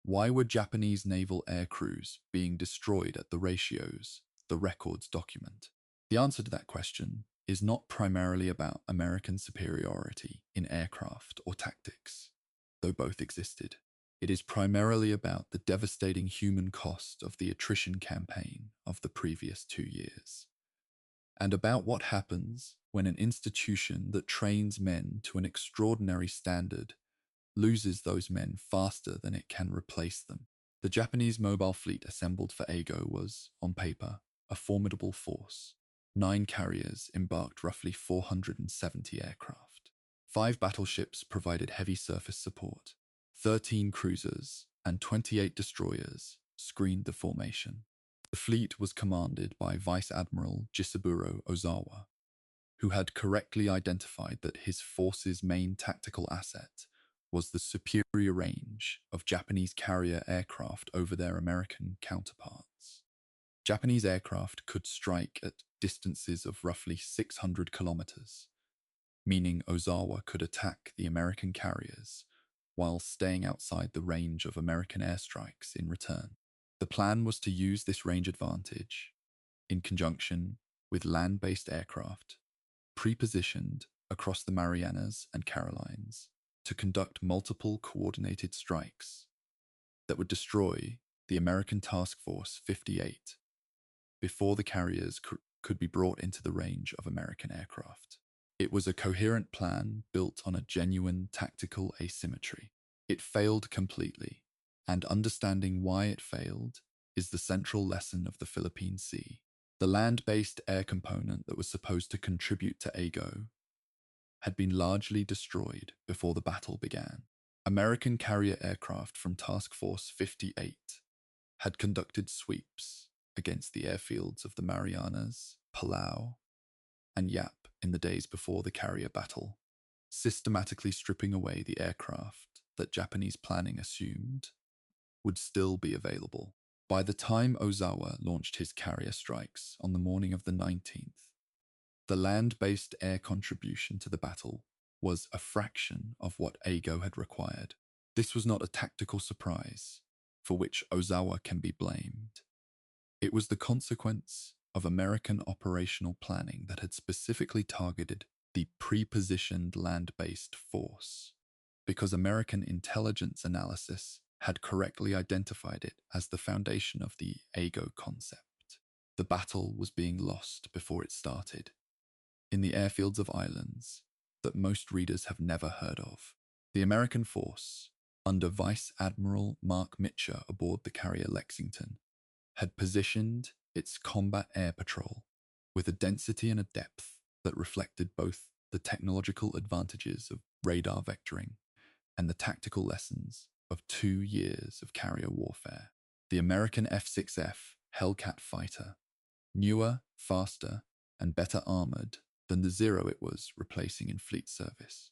Why were Japanese naval air crews being destroyed at the ratios the records document? The answer to that question is not primarily about American superiority in aircraft or tactics, though both existed. It is primarily about the devastating human cost of the attrition campaign of the previous 2 years, and about what happens when an institution that trains men to an extraordinary standard loses those men faster than it can replace them. The Japanese mobile fleet assembled for Eigo was, on paper, a formidable force. 9 carriers embarked roughly 470 aircraft. 5 battleships provided heavy surface support. 13 cruisers and 28 destroyers screened the formation. The fleet was commanded by Vice Admiral Jisaburo Ozawa, who had correctly identified that his force's main tactical asset was the superior range of Japanese carrier aircraft over their American counterparts. Japanese aircraft could strike at distances of roughly 600 kilometers, meaning Ozawa could attack the American carriers while staying outside the range of American airstrikes in return. The plan was to use this range advantage, in conjunction with land-based aircraft, pre-positioned across the Marianas and Carolines, to conduct multiple coordinated strikes that would destroy the American Task Force 58 before the carriers could be brought into the range of American aircraft. It was a coherent plan built on a genuine tactical asymmetry. It failed completely, and understanding why it failed is the central lesson of the Philippine Sea. The land-based air component that was supposed to contribute to Eigo had been largely destroyed before the battle began. American carrier aircraft from Task Force 58 had conducted sweeps against the airfields of the Marianas, Palau, and Yap in the days before the carrier battle, systematically stripping away the aircraft that Japanese planning assumed would still be available. By the time Ozawa launched his carrier strikes on the morning of the 19th, the land-based air contribution to the battle was a fraction of what Eigo had required. This was not a tactical surprise, for which Ozawa can be blamed. It was the consequence of American operational planning that had specifically targeted the pre-positioned land-based force, because American intelligence analysis had correctly identified it as the foundation of the Eigo concept. The battle was being lost before it started, in the airfields of islands that most readers have never heard of. The American force, under Vice Admiral Mark Mitcher aboard the carrier Lexington, had positioned its combat air patrol with a density and a depth that reflected both the technological advantages of radar vectoring and the tactical lessons of 2 years of carrier warfare. The American F-6F Hellcat fighter, newer, faster, and better armored than the Zero it was replacing in fleet service,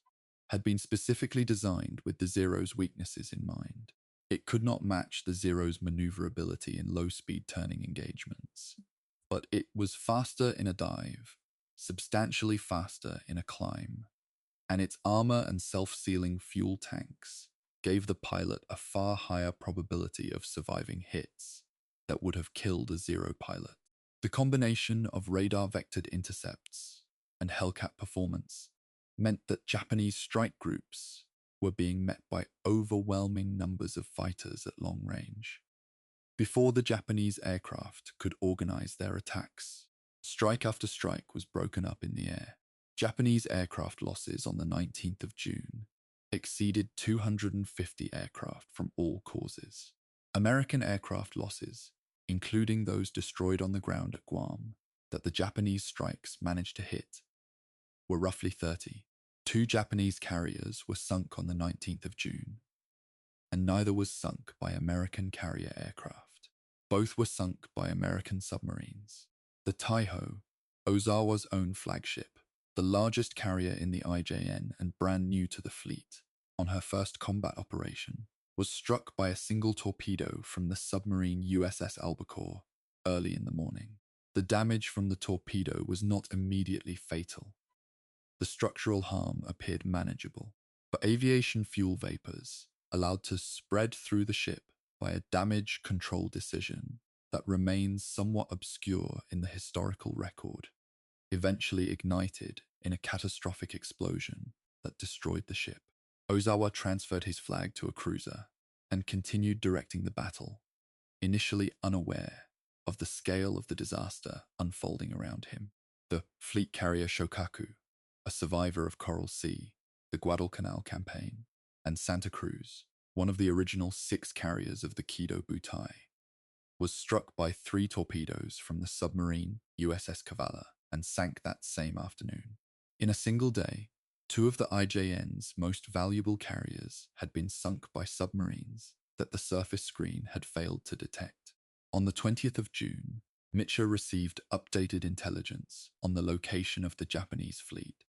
had been specifically designed with the Zero's weaknesses in mind. It could not match the Zero's maneuverability in low-speed turning engagements, but it was faster in a dive, substantially faster in a climb, and its armor and self-sealing fuel tanks gave the pilot a far higher probability of surviving hits that would have killed a Zero pilot. The The combination of radar-vectored intercepts and Hellcat performance meant that Japanese strike groups were being met by overwhelming numbers of fighters at long range. Before the Japanese aircraft could organize their attacks, strike after strike was broken up in the air. Japanese aircraft losses on the 19th of June exceeded 250 aircraft from all causes. American aircraft losses, including those destroyed on the ground at Guam, that the Japanese strikes managed to hit, were roughly 30. 2 Japanese carriers were sunk on the 19th of June, and neither was sunk by American carrier aircraft. Both were sunk by American submarines. The Taiho, Ozawa's own flagship, the largest carrier in the IJN and brand new to the fleet, on her first combat operation, was struck by a single torpedo from the submarine USS Albacore early in the morning. The damage from the torpedo was not immediately fatal. The structural harm appeared manageable, but aviation fuel vapors allowed to spread through the ship by a damage control decision that remains somewhat obscure in the historical record, eventually ignited in a catastrophic explosion that destroyed the ship. Ozawa transferred his flag to a cruiser and continued directing the battle, initially unaware of the scale of the disaster unfolding around him. The fleet carrier Shokaku, a survivor of Coral Sea, the Guadalcanal campaign, and Santa Cruz, one of the original 6 carriers of the Kido Butai, was struck by 3 torpedoes from the submarine USS Kavala and sank that same afternoon. In a single day, 2 of the IJN's most valuable carriers had been sunk by submarines that the surface screen had failed to detect. On the 20th of June, Mitscher received updated intelligence on the location of the Japanese fleet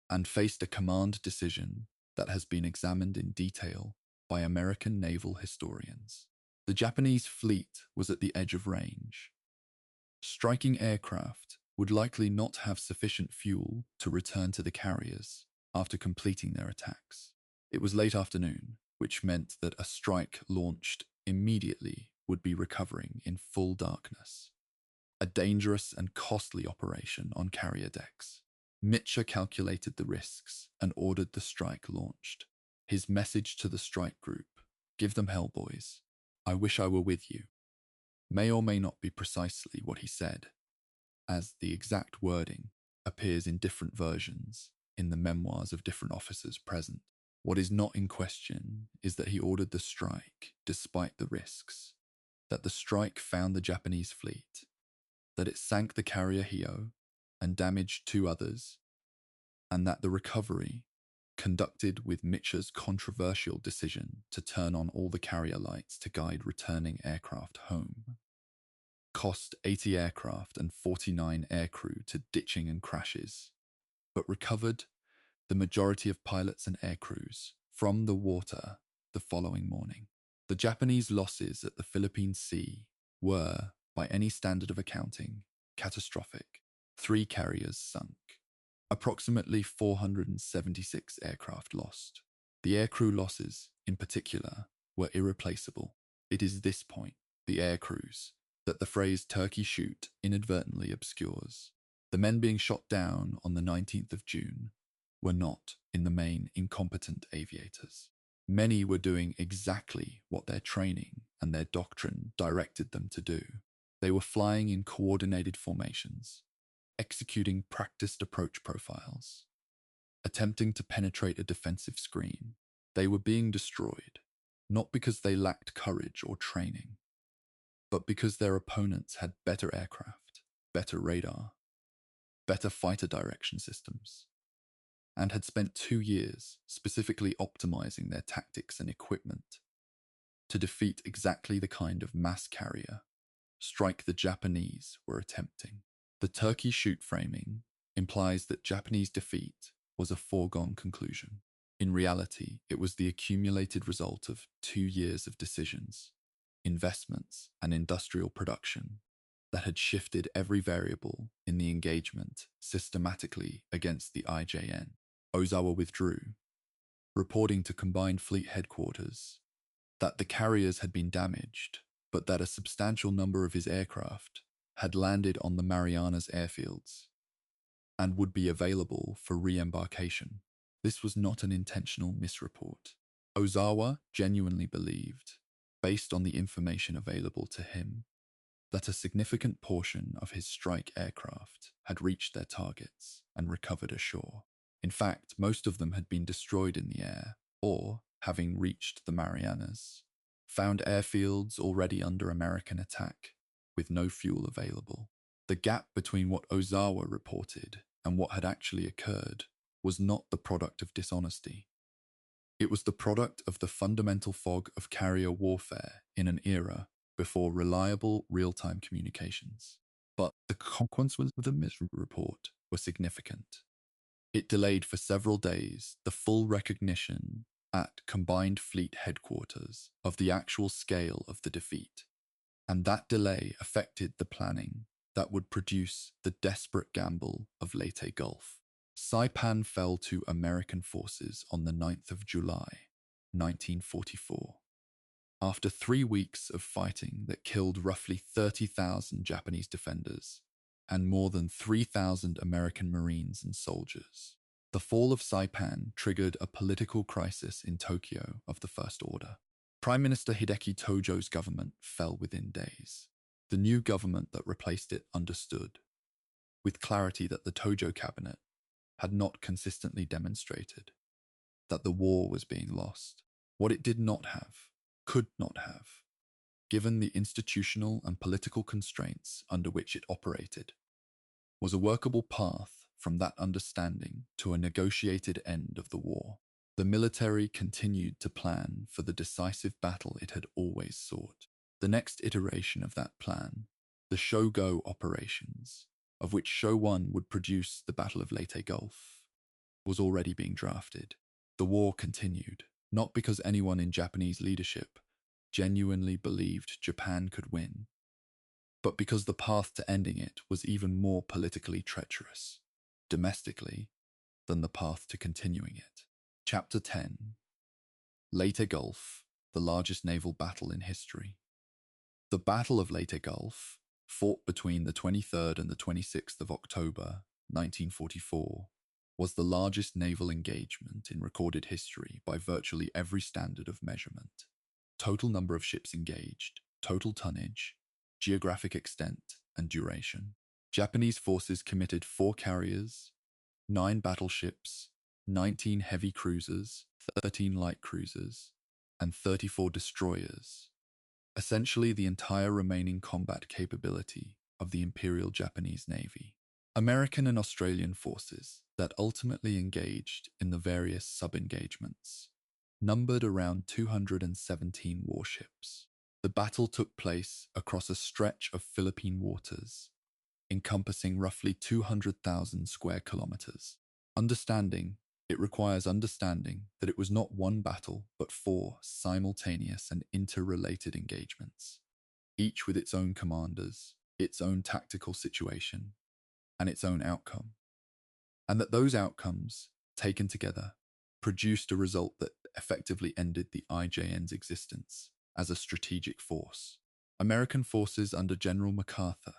and faced a command decision that has been examined in detail by American naval historians. The Japanese fleet was at the edge of range. Striking aircraft would likely not have sufficient fuel to return to the carriers after completing their attacks. It was late afternoon, which meant that a strike launched immediately would be recovering in full darkness. A dangerous and costly operation on carrier decks. Mitscher calculated the risks and ordered the strike launched. His message to the strike group, "Give them hell, boys. I wish I were with you," may or may not be precisely what he said, as the exact wording appears in different versions in the memoirs of different officers present. What is not in question is that he ordered the strike despite the risks, that the strike found the Japanese fleet, that it sank the carrier Hio and damaged 2 others, and that the recovery, conducted with Mitscher's controversial decision to turn on all the carrier lights to guide returning aircraft home, cost 80 aircraft and 49 aircrew to ditching and crashes, but recovered the majority of pilots and aircrews from the water the following morning. The Japanese losses at the Philippine Sea were, by any standard of accounting, catastrophic. 3 carriers sunk. Approximately 476 aircraft lost. The aircrew losses, in particular, were irreplaceable. It is this point, the aircrews, that the phrase "turkey shoot" inadvertently obscures. The men being shot down on the 19th of June were not, in the main, incompetent aviators. Many were doing exactly what their training and their doctrine directed them to do. They were flying in coordinated formations, executing practiced approach profiles, attempting to penetrate a defensive screen. They were being destroyed, not because they lacked courage or training, but because their opponents had better aircraft, better radar, better fighter direction systems, and had spent 2 years specifically optimizing their tactics and equipment to defeat exactly the kind of mass carrier strike the Japanese were attempting. The turkey shoot framing implies that Japanese defeat was a foregone conclusion. In reality, it was the accumulated result of 2 years of decisions, investments, and industrial production that had shifted every variable in the engagement systematically against the IJN. Ozawa withdrew, reporting to Combined Fleet Headquarters that the carriers had been damaged, but that a substantial number of his aircraft had landed on the Marianas airfields and would be available for re-embarkation. This was not an intentional misreport. Ozawa genuinely believed, based on the information available to him, that a significant portion of his strike aircraft had reached their targets and recovered ashore. In fact, most of them had been destroyed in the air, or, having reached the Marianas, found airfields already under American attack, with no fuel available. The gap between what Ozawa reported and what had actually occurred was not the product of dishonesty. It was the product of the fundamental fog of carrier warfare in an era before reliable real-time communications. But the consequences of the misreport were significant. It delayed for several days the full recognition at Combined Fleet Headquarters of the actual scale of the defeat, and that delay affected the planning that would produce the desperate gamble of Leyte Gulf. Saipan fell to American forces on the 9th of July, 1944. After 3 weeks of fighting that killed roughly 30,000 Japanese defenders and more than 3,000 American Marines and soldiers, the fall of Saipan triggered a political crisis in Tokyo of the first order. Prime Minister Hideki Tojo's government fell within days. The new government that replaced it understood, with clarity, that the Tojo cabinet had not consistently demonstrated that the war was being lost. What it did not have, could not have, given the institutional and political constraints under which it operated, was a workable path from that understanding to a negotiated end of the war. The military continued to plan for the decisive battle it had always sought. The next iteration of that plan, the Shogo operations, of which Show 1 would produce the Battle of Leyte Gulf, was already being drafted. The war continued, not because anyone in Japanese leadership genuinely believed Japan could win, but because the path to ending it was even more politically treacherous, domestically, than the path to continuing it. Chapter 10. Leyte Gulf, the largest naval battle in history. The Battle of Leyte Gulf, fought between the 23rd and the 26th of October, 1944, was the largest naval engagement in recorded history by virtually every standard of measurement. Total number of ships engaged, total tonnage, geographic extent, and duration. Japanese forces committed 4 carriers, 9 battleships, 19 heavy cruisers, 13 light cruisers, and 34 destroyers, essentially the entire remaining combat capability of the Imperial Japanese Navy. American and Australian forces that ultimately engaged in the various sub-engagements numbered around 217 warships. The battle took place across a stretch of Philippine waters, encompassing roughly 200,000 square kilometers. It requires understanding that it was not one battle, but 4 simultaneous and interrelated engagements, each with its own commanders, its own tactical situation, and its own outcome. And that those outcomes, taken together, produced a result that effectively ended the IJN's existence as a strategic force. American forces under General MacArthur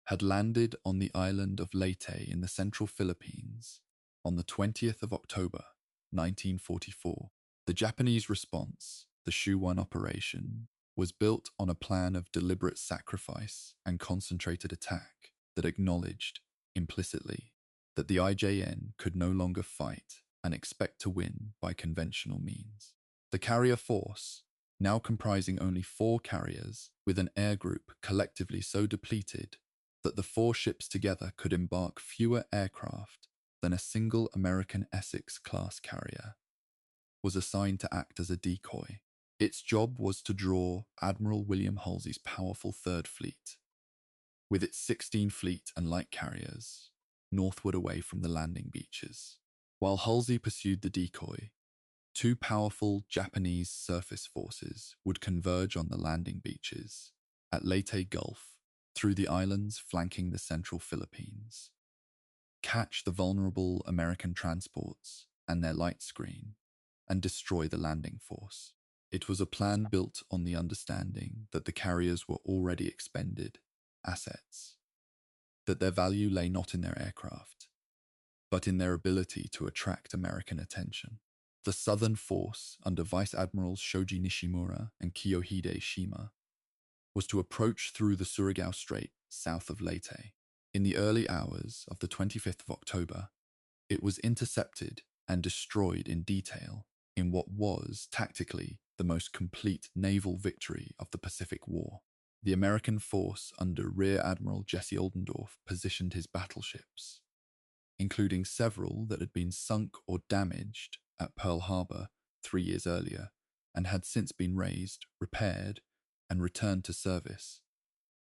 had landed on the island of Leyte in the central Philippines on the 20th of October, 1944. The Japanese response, the Shu 1 operation, was built on a plan of deliberate sacrifice and concentrated attack that acknowledged, implicitly, that the IJN could no longer fight and expect to win by conventional means. The carrier force, now comprising only 4 carriers with an air group collectively so depleted that the 4 ships together could embark fewer aircraft than a single American Essex-class carrier, was assigned to act as a decoy. Its job was to draw Admiral William Halsey's powerful Third Fleet, with its 16 fleet and light carriers, northward away from the landing beaches. While Halsey pursued the decoy, 2 powerful Japanese surface forces would converge on the landing beaches at Leyte Gulf through the islands flanking the central Philippines, catch the vulnerable American transports and their light screen, and destroy the landing force. It was a plan built on the understanding that the carriers were already expended assets, that their value lay not in their aircraft, but in their ability to attract American attention. The Southern Force, under Vice Admirals Shoji Nishimura and Kiyohide Shima, was to approach through the Surigao Strait south of Leyte. In the early hours of the 25th of October, it was intercepted and destroyed in detail in what was, tactically, the most complete naval victory of the Pacific War. The American force under Rear Admiral Jesse Oldendorf positioned his battleships, including several that had been sunk or damaged at Pearl Harbor 3 years earlier and had since been raised, repaired, and returned to service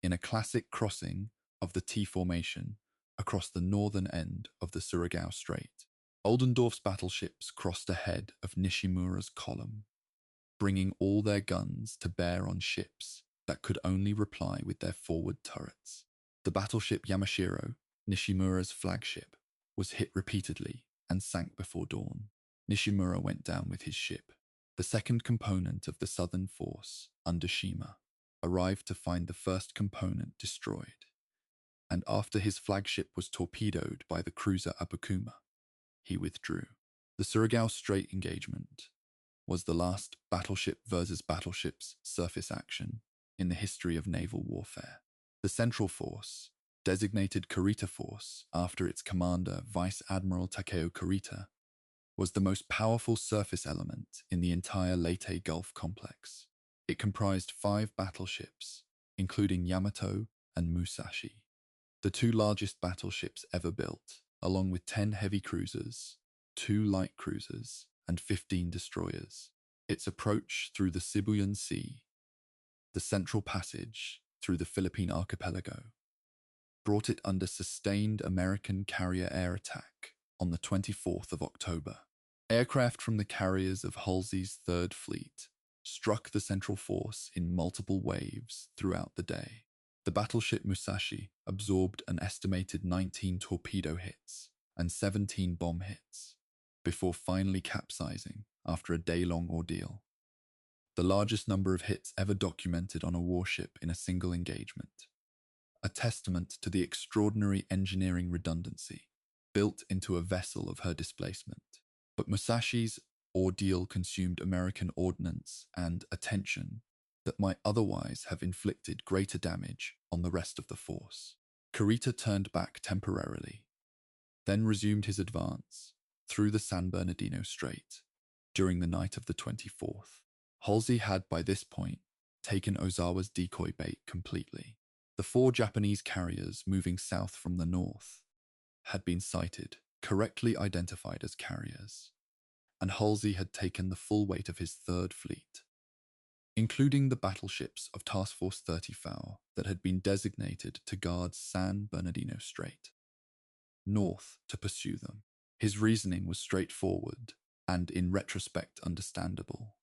in a classic crossing of the T formation across the northern end of the Surigao Strait. Oldendorf's battleships crossed ahead of Nishimura's column, bringing all their guns to bear on ships that could only reply with their forward turrets. The battleship Yamashiro, Nishimura's flagship, was hit repeatedly and sank before dawn. Nishimura went down with his ship. The second component of the Southern Force, under Shima, arrived to find the first component destroyed, and after his flagship was torpedoed by the cruiser Abukuma, he withdrew. The Surigao Strait engagement was the last battleship versus battleships surface action in the history of naval warfare. The Central Force, designated Kurita Force after its commander Vice Admiral Takeo Kurita, was the most powerful surface element in the entire Leyte Gulf complex. It comprised 5 battleships, including Yamato and Musashi, the 2 largest battleships ever built, along with 10 heavy cruisers, 2 light cruisers, and 15 destroyers. Its approach through the Sibuyan Sea, the Central Passage through the Philippine archipelago, brought it under sustained American carrier air attack on the 24th of October. Aircraft from the carriers of Halsey's Third Fleet struck the Central Force in multiple waves throughout the day. The battleship Musashi absorbed an estimated 19 torpedo hits and 17 bomb hits, before finally capsizing after a day-long ordeal, the largest number of hits ever documented on a warship in a single engagement, a testament to the extraordinary engineering redundancy built into a vessel of her displacement. But Musashi's ordeal consumed American ordnance and attention that might otherwise have inflicted greater damage on the rest of the force. Kurita turned back temporarily, then resumed his advance through the San Bernardino Strait during the night of the 24th. Halsey had by this point taken Ozawa's decoy bait completely. The 4 Japanese carriers moving south from the north had been sighted, correctly identified as carriers, and Halsey had taken the full weight of his Third Fleet, including the battleships of Task Force 30 FAO that had been designated to guard San Bernardino Strait, north to pursue them. His reasoning was straightforward and, in retrospect, understandable.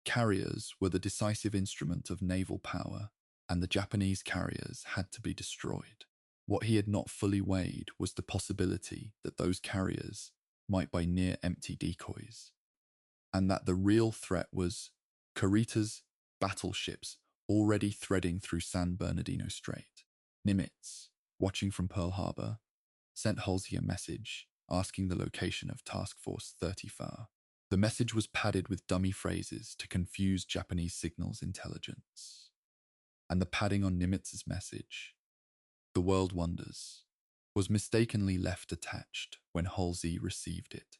Carriers were the decisive instrument of naval power, and the Japanese carriers had to be destroyed. What he had not fully weighed was the possibility that those carriers might be near-empty decoys, and that the real threat was Kurita's battleships already threading through San Bernardino Strait. Nimitz, watching from Pearl Harbor, sent Halsey a message asking the location of Task Force 30 FAO. The message was padded with dummy phrases to confuse Japanese signals intelligence. And the padding on Nimitz's message, "The world wonders," was mistakenly left attached when Halsey received it,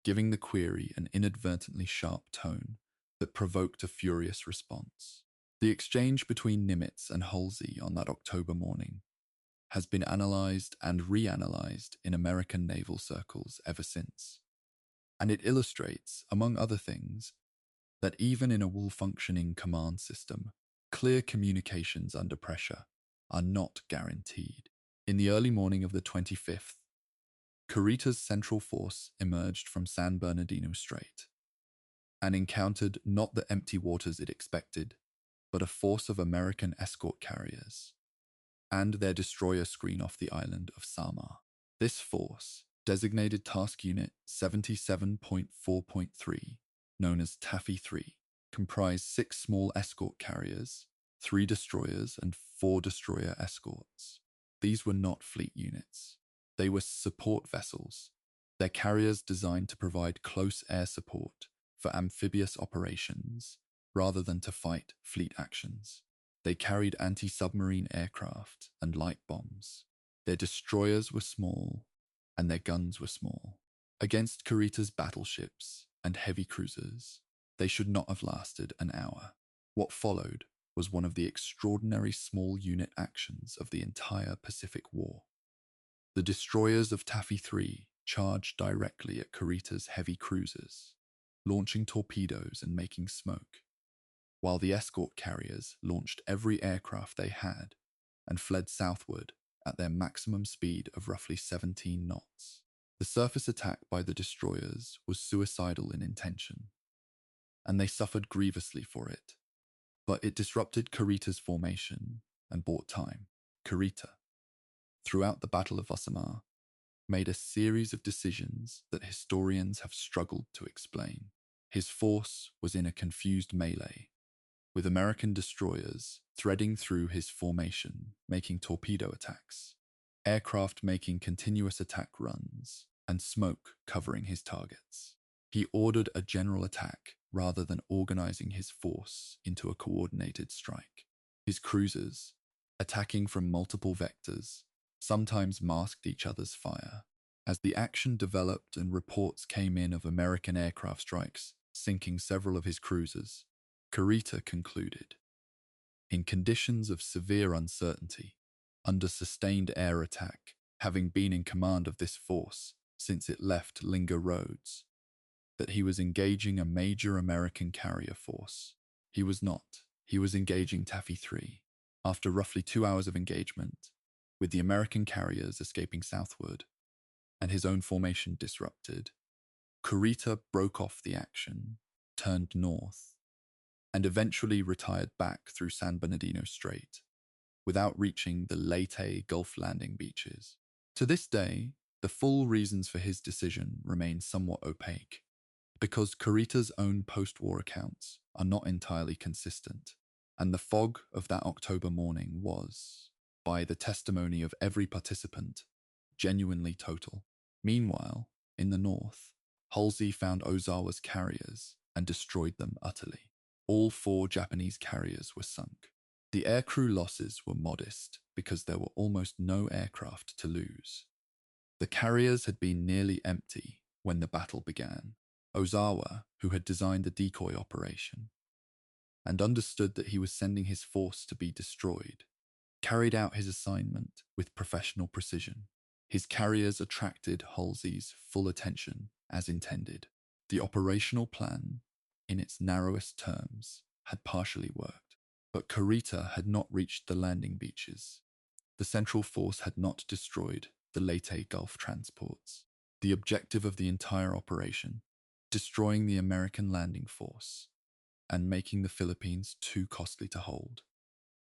giving the query an inadvertently sharp tone that provoked a furious response. The exchange between Nimitz and Halsey on that October morning has been analyzed and reanalyzed in American naval circles ever since. And it illustrates, among other things, that even in a well-functioning command system, clear communications under pressure are not guaranteed. In the early morning of the 25th, Kurita's Central Force emerged from San Bernardino Strait and encountered not the empty waters it expected, but a force of American escort carriers and their destroyer screen off the island of Samar. This force, designated Task Unit 77.4.3, known as Taffy 3, comprised 6 small escort carriers, 3 destroyers, and 4 destroyer escorts. These were not fleet units. They were support vessels, their carriers designed to provide close air support for amphibious operations rather than to fight fleet actions. They carried anti-submarine aircraft and light bombs. Their destroyers were small, and their guns were small. Against Kurita's battleships and heavy cruisers, they should not have lasted an hour. What followed was one of the extraordinary small unit actions of the entire Pacific War. The destroyers of Taffy 3 charged directly at Kurita's heavy cruisers, launching torpedoes and making smoke, while the escort carriers launched every aircraft they had and fled southward at their maximum speed of roughly 17 knots. The surface attack by the destroyers was suicidal in intention, and they suffered grievously for it. But it disrupted Kurita's formation and bought time. Kurita, throughout the Battle of Osamu, made a series of decisions that historians have struggled to explain. His force was in a confused melee, with American destroyers threading through his formation, making torpedo attacks, aircraft making continuous attack runs, and smoke covering his targets. He ordered a general attack rather than organizing his force into a coordinated strike. His cruisers, attacking from multiple vectors, sometimes masked each other's fire. As the action developed and reports came in of American aircraft strikes sinking several of his cruisers, Kurita concluded, in conditions of severe uncertainty, under sustained air attack, having been in command of this force since it left Linger Roads, that he was engaging a major American carrier force. He was not. He was engaging Taffy 3. After roughly 2 hours of engagement, with the American carriers escaping southward and his own formation disrupted, Kurita broke off the action, turned north, and eventually retired back through San Bernardino Strait, without reaching the Leyte Gulf landing beaches. To this day, the full reasons for his decision remain somewhat opaque, because Kurita's own post-war accounts are not entirely consistent, and the fog of that October morning was, by the testimony of every participant, genuinely total. Meanwhile, in the north, Halsey found Ozawa's carriers and destroyed them utterly. All 4 Japanese carriers were sunk. The aircrew losses were modest because there were almost no aircraft to lose. The carriers had been nearly empty when the battle began. Ozawa, who had designed the decoy operation and understood that he was sending his force to be destroyed, carried out his assignment with professional precision. His carriers attracted Halsey's full attention as intended. The operational plan, in its narrowest terms, had partially worked, but Kurita had not reached the landing beaches. The Central Force had not destroyed the Leyte Gulf transports. The objective of the entire operation, destroying the American landing force and making the Philippines too costly to hold,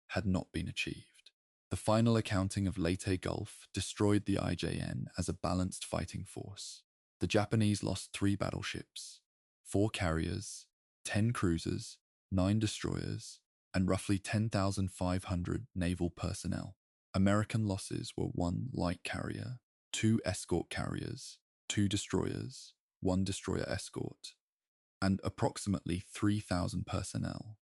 had not been achieved. The final accounting of Leyte Gulf destroyed the IJN as a balanced fighting force. The Japanese lost 3 battleships, 4 carriers, 10 cruisers, 9 destroyers, and roughly 10,500 naval personnel. American losses were 1 light carrier, 2 escort carriers, 2 destroyers, 1 destroyer escort, and approximately 3,000 personnel,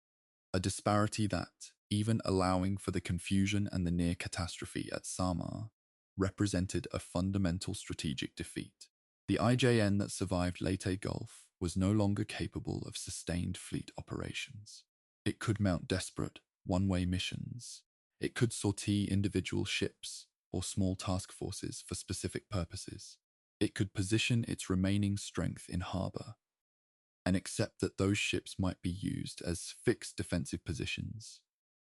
a disparity that, even allowing for the confusion and the near catastrophe at Samar, represented a fundamental strategic defeat. The IJN that survived Leyte Gulf was no longer capable of sustained fleet operations. It could mount desperate, one-way missions. It could sortie individual ships or small task forces for specific purposes. It could position its remaining strength in harbor and accept that those ships might be used as fixed defensive positions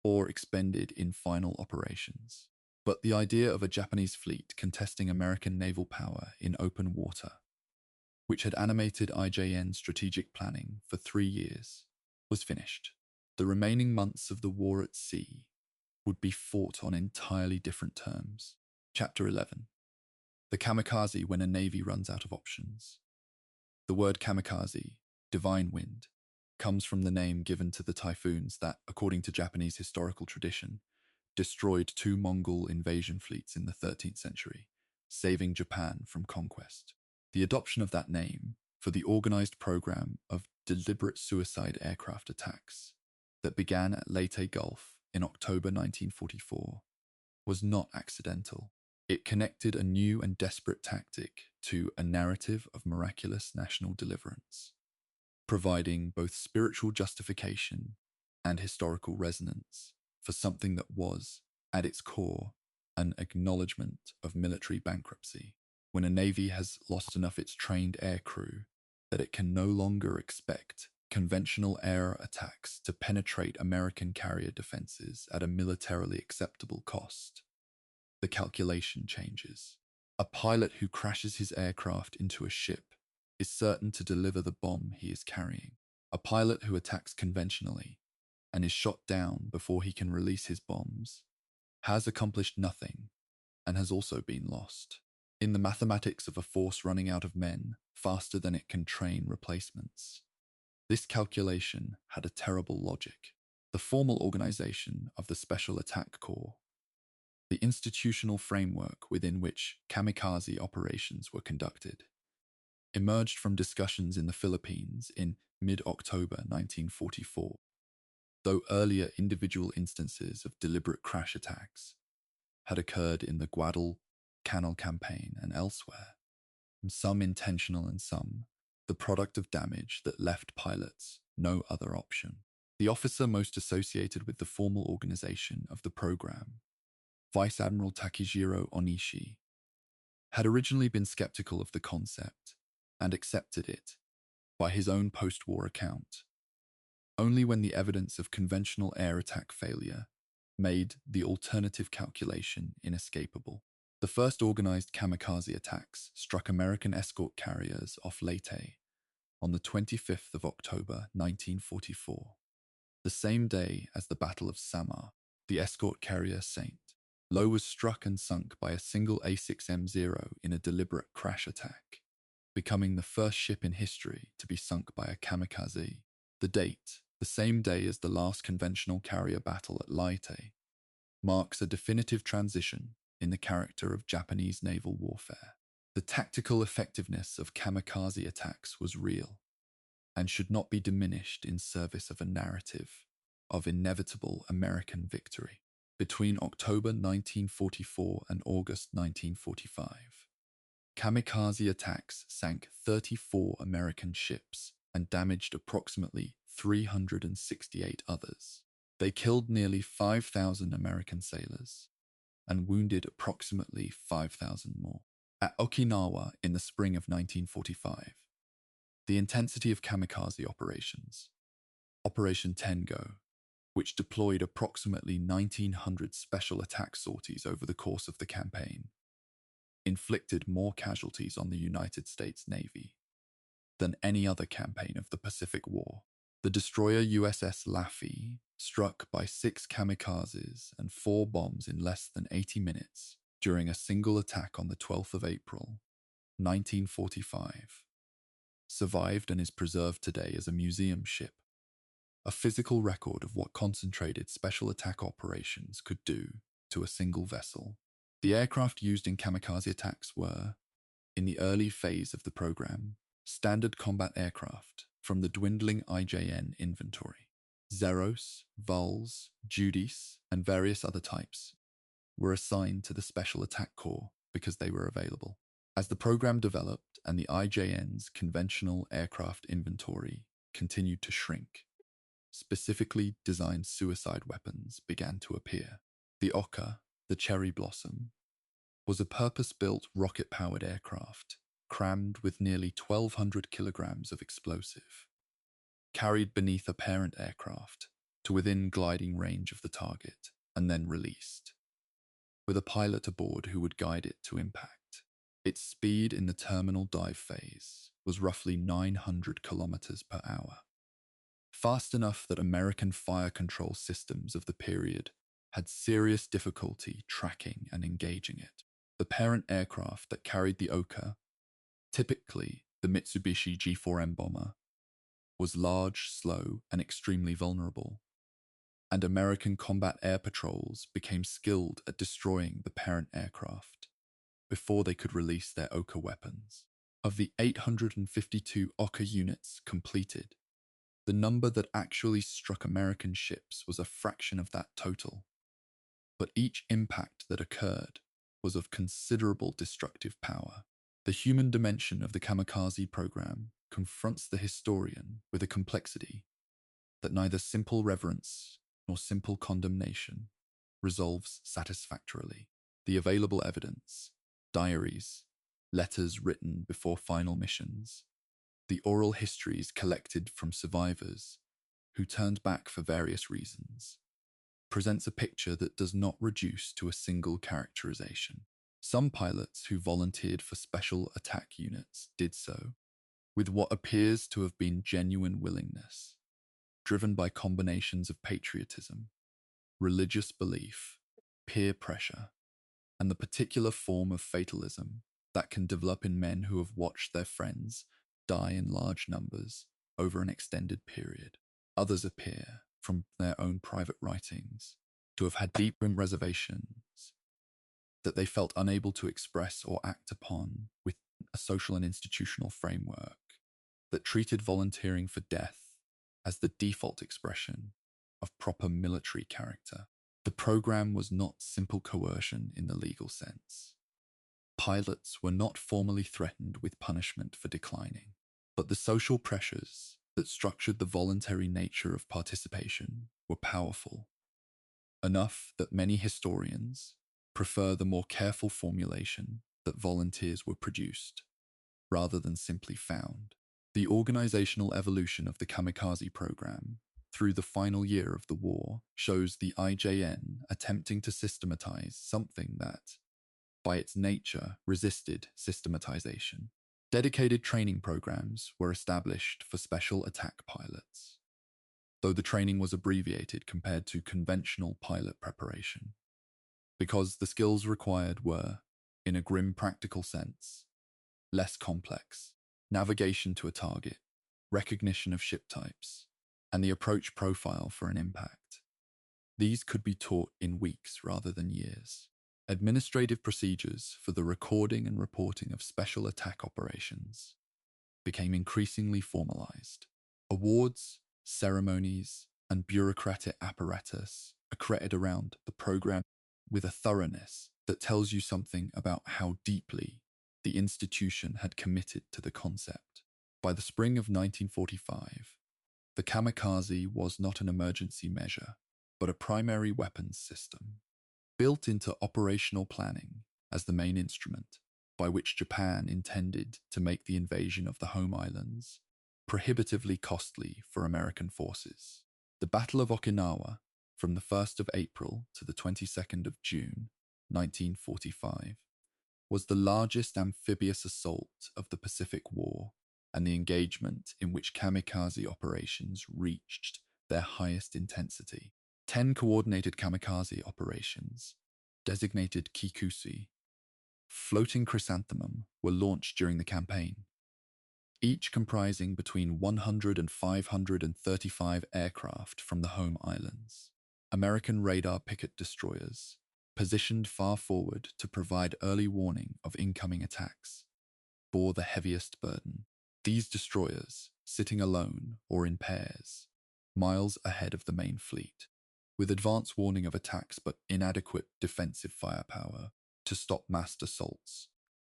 or expended in final operations. But the idea of a Japanese fleet contesting American naval power in open water, which had animated IJN strategic planning for 3 years, was finished. The remaining months of the war at sea would be fought on entirely different terms. Chapter 11. The kamikaze when a navy runs out of options. The word kamikaze, divine wind, comes from the name given to the typhoons that, according to Japanese historical tradition, destroyed two Mongol invasion fleets in the 13th century, saving Japan from conquest. The adoption of that name for the organized program of deliberate suicide aircraft attacks that began at Leyte Gulf in October 1944 was not accidental. It connected a new and desperate tactic to a narrative of miraculous national deliverance, providing both spiritual justification and historical resonance for something that was, at its core, an acknowledgement of military bankruptcy. When a navy has lost enough its trained air crew that it can no longer expect conventional air attacks to penetrate American carrier defenses at a militarily acceptable cost, the calculation changes. A pilot who crashes his aircraft into a ship is certain to deliver the bomb he is carrying. A pilot who attacks conventionally and is shot down before he can release his bombs has accomplished nothing and has also been lost. In the mathematics of a force running out of men faster than it can train replacements, this calculation had a terrible logic. The formal organization of the Special Attack Corps, the institutional framework within which kamikaze operations were conducted, emerged from discussions in the Philippines in mid-October 1944, though earlier individual instances of deliberate crash attacks had occurred in the Guadalcanal campaign and elsewhere, some intentional and some the product of damage that left pilots no other option. The officer most associated with the formal organization of the program, Vice Admiral Takejiro Onishi, had originally been skeptical of the concept and accepted it by his own post-war account, only when the evidence of conventional air attack failure made the alternative calculation inescapable. The first organized kamikaze attacks struck American escort carriers off Leyte on the 25th of October 1944, the same day as the Battle of Samar. The escort carrier Saint Lo was struck and sunk by a single A6M0 in a deliberate crash attack, becoming the first ship in history to be sunk by a kamikaze. The date, the same day as the last conventional carrier battle at Leyte, marks a definitive transition in the character of Japanese naval warfare. The tactical effectiveness of kamikaze attacks was real and should not be diminished in service of a narrative of inevitable American victory. Between October 1944 and August 1945, kamikaze attacks sank 34 American ships and damaged approximately 368 others. They killed nearly 5,000 American sailors and wounded approximately 5,000 more. At Okinawa in the spring of 1945, the intensity of kamikaze operations, Operation Tengo, which deployed approximately 1,900 special attack sorties over the course of the campaign, inflicted more casualties on the United States Navy than any other campaign of the Pacific War. The destroyer USS Laffey, struck by 6 kamikazes and 4 bombs in less than 80 minutes during a single attack on the 12th of April, 1945, survived and is preserved today as a museum ship, a physical record of what concentrated special attack operations could do to a single vessel. The aircraft used in kamikaze attacks were, in the early phase of the program, standard combat aircraft from the dwindling IJN inventory. Zeros, Vols, Judis, and various other types were assigned to the Special Attack Corps because they were available. As the program developed and the IJN's conventional aircraft inventory continued to shrink, specifically designed suicide weapons began to appear. The Oka, the Cherry Blossom, was a purpose-built rocket-powered aircraft crammed with nearly 1,200 kilograms of explosive, carried beneath a parent aircraft to within gliding range of the target, and then released, with a pilot aboard who would guide it to impact. Its speed in the terminal dive phase was roughly 900 kilometers per hour, fast enough that American fire control systems of the period had serious difficulty tracking and engaging it. The parent aircraft that carried the Oka, typically the Mitsubishi G4M bomber, was large, slow, and extremely vulnerable, and American combat air patrols became skilled at destroying the parent aircraft before they could release their Oka weapons. Of the 852 Oka units completed, the number that actually struck American ships was a fraction of that total. But each impact that occurred was of considerable destructive power. The human dimension of the kamikaze program confronts the historian with a complexity that neither simple reverence nor simple condemnation resolves satisfactorily. The available evidence, diaries, letters written before final missions, the oral histories collected from survivors who turned back for various reasons, presents a picture that does not reduce to a single characterization. Some pilots who volunteered for special attack units did so with what appears to have been genuine willingness, driven by combinations of patriotism, religious belief, peer pressure, and the particular form of fatalism that can develop in men who have watched their friends die in large numbers over an extended period. Others appear, from their own private writings, to have had deep reservations that they felt unable to express or act upon with a social and institutional framework that treated volunteering for death as the default expression of proper military character. The program was not simple coercion in the legal sense. Pilots were not formally threatened with punishment for declining, but the social pressures that structured the voluntary nature of participation were powerful, enough that many historians prefer the more careful formulation that volunteers were produced, rather than simply found. The organizational evolution of the kamikaze program through the final year of the war shows the IJN attempting to systematize something that, by its nature, resisted systematization. Dedicated training programs were established for special attack pilots, though the training was abbreviated compared to conventional pilot preparation, because the skills required were, in a grim practical sense, less complex. Navigation to a target, recognition of ship types, and the approach profile for an impact. These could be taught in weeks rather than years. Administrative procedures for the recording and reporting of special attack operations became increasingly formalized. Awards, ceremonies, and bureaucratic apparatus accreted around the program with a thoroughness that tells you something about how deeply the institution had committed to the concept. By the spring of 1945, the kamikaze was not an emergency measure, but a primary weapons system, built into operational planning as the main instrument by which Japan intended to make the invasion of the home islands prohibitively costly for American forces. The Battle of Okinawa, from the 1st of April to the 22nd of June, 1945, was the largest amphibious assault of the Pacific War and the engagement in which kamikaze operations reached their highest intensity. 10 coordinated kamikaze operations, designated Kikusi, floating chrysanthemum, were launched during the campaign, each comprising between 100 and 535 aircraft from the home islands. American radar picket destroyers, positioned far forward to provide early warning of incoming attacks, bore the heaviest burden. These destroyers, sitting alone or in pairs, miles ahead of the main fleet, with advance warning of attacks but inadequate defensive firepower to stop massed assaults,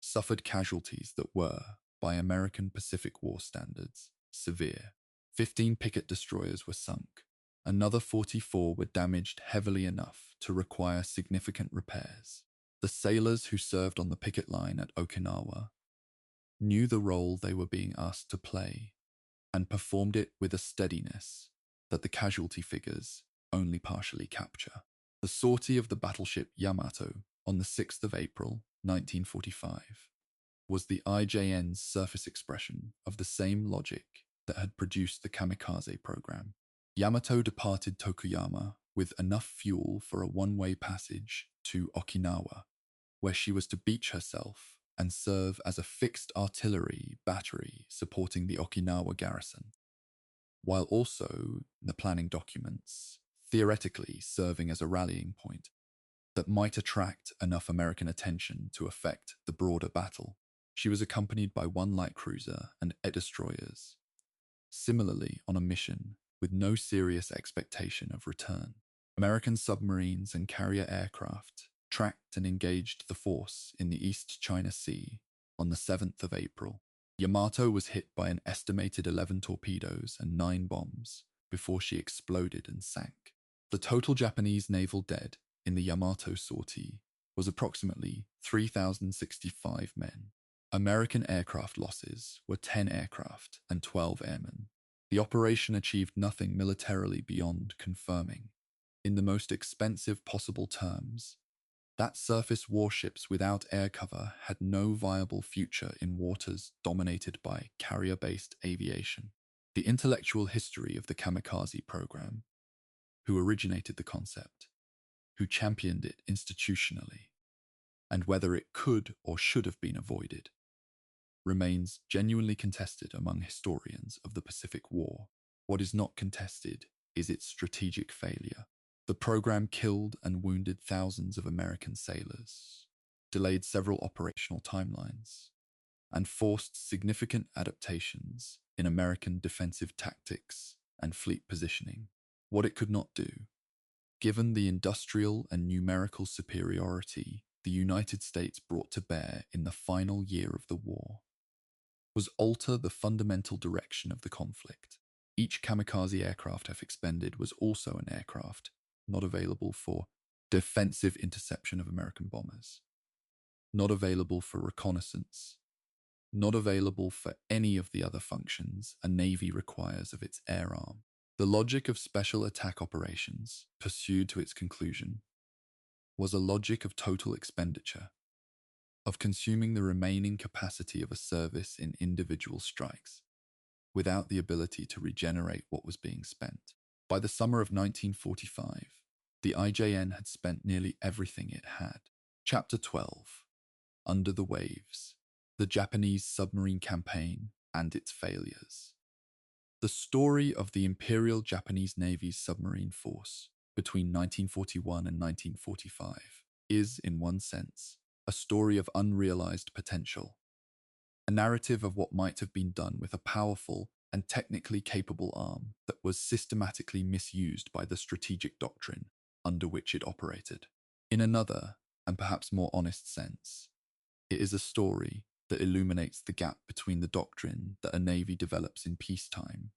suffered casualties that were, by American Pacific War standards, severe. 15 picket destroyers were sunk. Another 44 were damaged heavily enough to require significant repairs. The sailors who served on the picket line at Okinawa knew the role they were being asked to play and performed it with a steadiness that the casualty figures only partially capture. The sortie of the battleship Yamato on the 6th of April, 1945, was the IJN's surface expression of the same logic that had produced the kamikaze program. Yamato departed Tokuyama with enough fuel for a one-way passage to Okinawa, where she was to beach herself and serve as a fixed artillery battery supporting the Okinawa garrison, while also, in the planning documents, theoretically serving as a rallying point that might attract enough American attention to affect the broader battle. She was accompanied by one light cruiser and 8 destroyers, similarly on a mission with no serious expectation of return. American submarines and carrier aircraft tracked and engaged the force in the East China Sea on the 7th of April. Yamato was hit by an estimated 11 torpedoes and 9 bombs before she exploded and sank. The total Japanese naval dead in the Yamato sortie was approximately 3,065 men. American aircraft losses were 10 aircraft and 12 airmen. The operation achieved nothing militarily beyond confirming, in the most expensive possible terms, that surface warships without air cover had no viable future in waters dominated by carrier-based aviation. The intellectual history of the kamikaze program, who originated the concept, who championed it institutionally, and whether it could or should have been avoided, remains genuinely contested among historians of the Pacific War. What is not contested is its strategic failure. The program killed and wounded thousands of American sailors, delayed several operational timelines, and forced significant adaptations in American defensive tactics and fleet positioning. What it could not do, given the industrial and numerical superiority the United States brought to bear in the final year of the war, was alter the fundamental direction of the conflict. Each kamikaze aircraft F expended was also an aircraft not available for defensive interception of American bombers, not available for reconnaissance, not available for any of the other functions a navy requires of its air arm. The logic of special attack operations, pursued to its conclusion, was a logic of total expenditure, of consuming the remaining capacity of a service in individual strikes, without the ability to regenerate what was being spent. By the summer of 1945, the IJN had spent nearly everything it had. Chapter 12, Under the Waves, the Japanese Submarine Campaign and its Failures. The story of the Imperial Japanese Navy's submarine force between 1941 and 1945 is, in one sense, a story of unrealized potential, a narrative of what might have been done with a powerful and technically capable arm that was systematically misused by the strategic doctrine under which it operated. In another, and perhaps more honest sense, it is a story that illuminates the gap between the doctrine that a navy develops in peacetime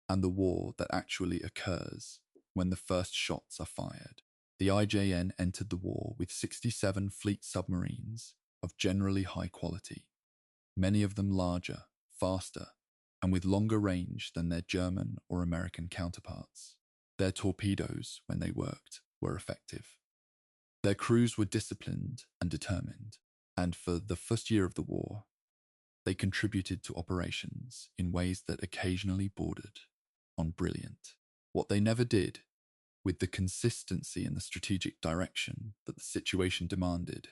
and the war that actually occurs when the first shots are fired. The IJN entered the war with 67 fleet submarines of generally high quality, many of them larger, faster, and with longer range than their German or American counterparts. Their torpedoes, when they worked, were effective. Their crews were disciplined and determined, and for the first year of the war, they contributed to operations in ways that occasionally bordered on brilliant. What they never did, with the consistency and the strategic direction that the situation demanded,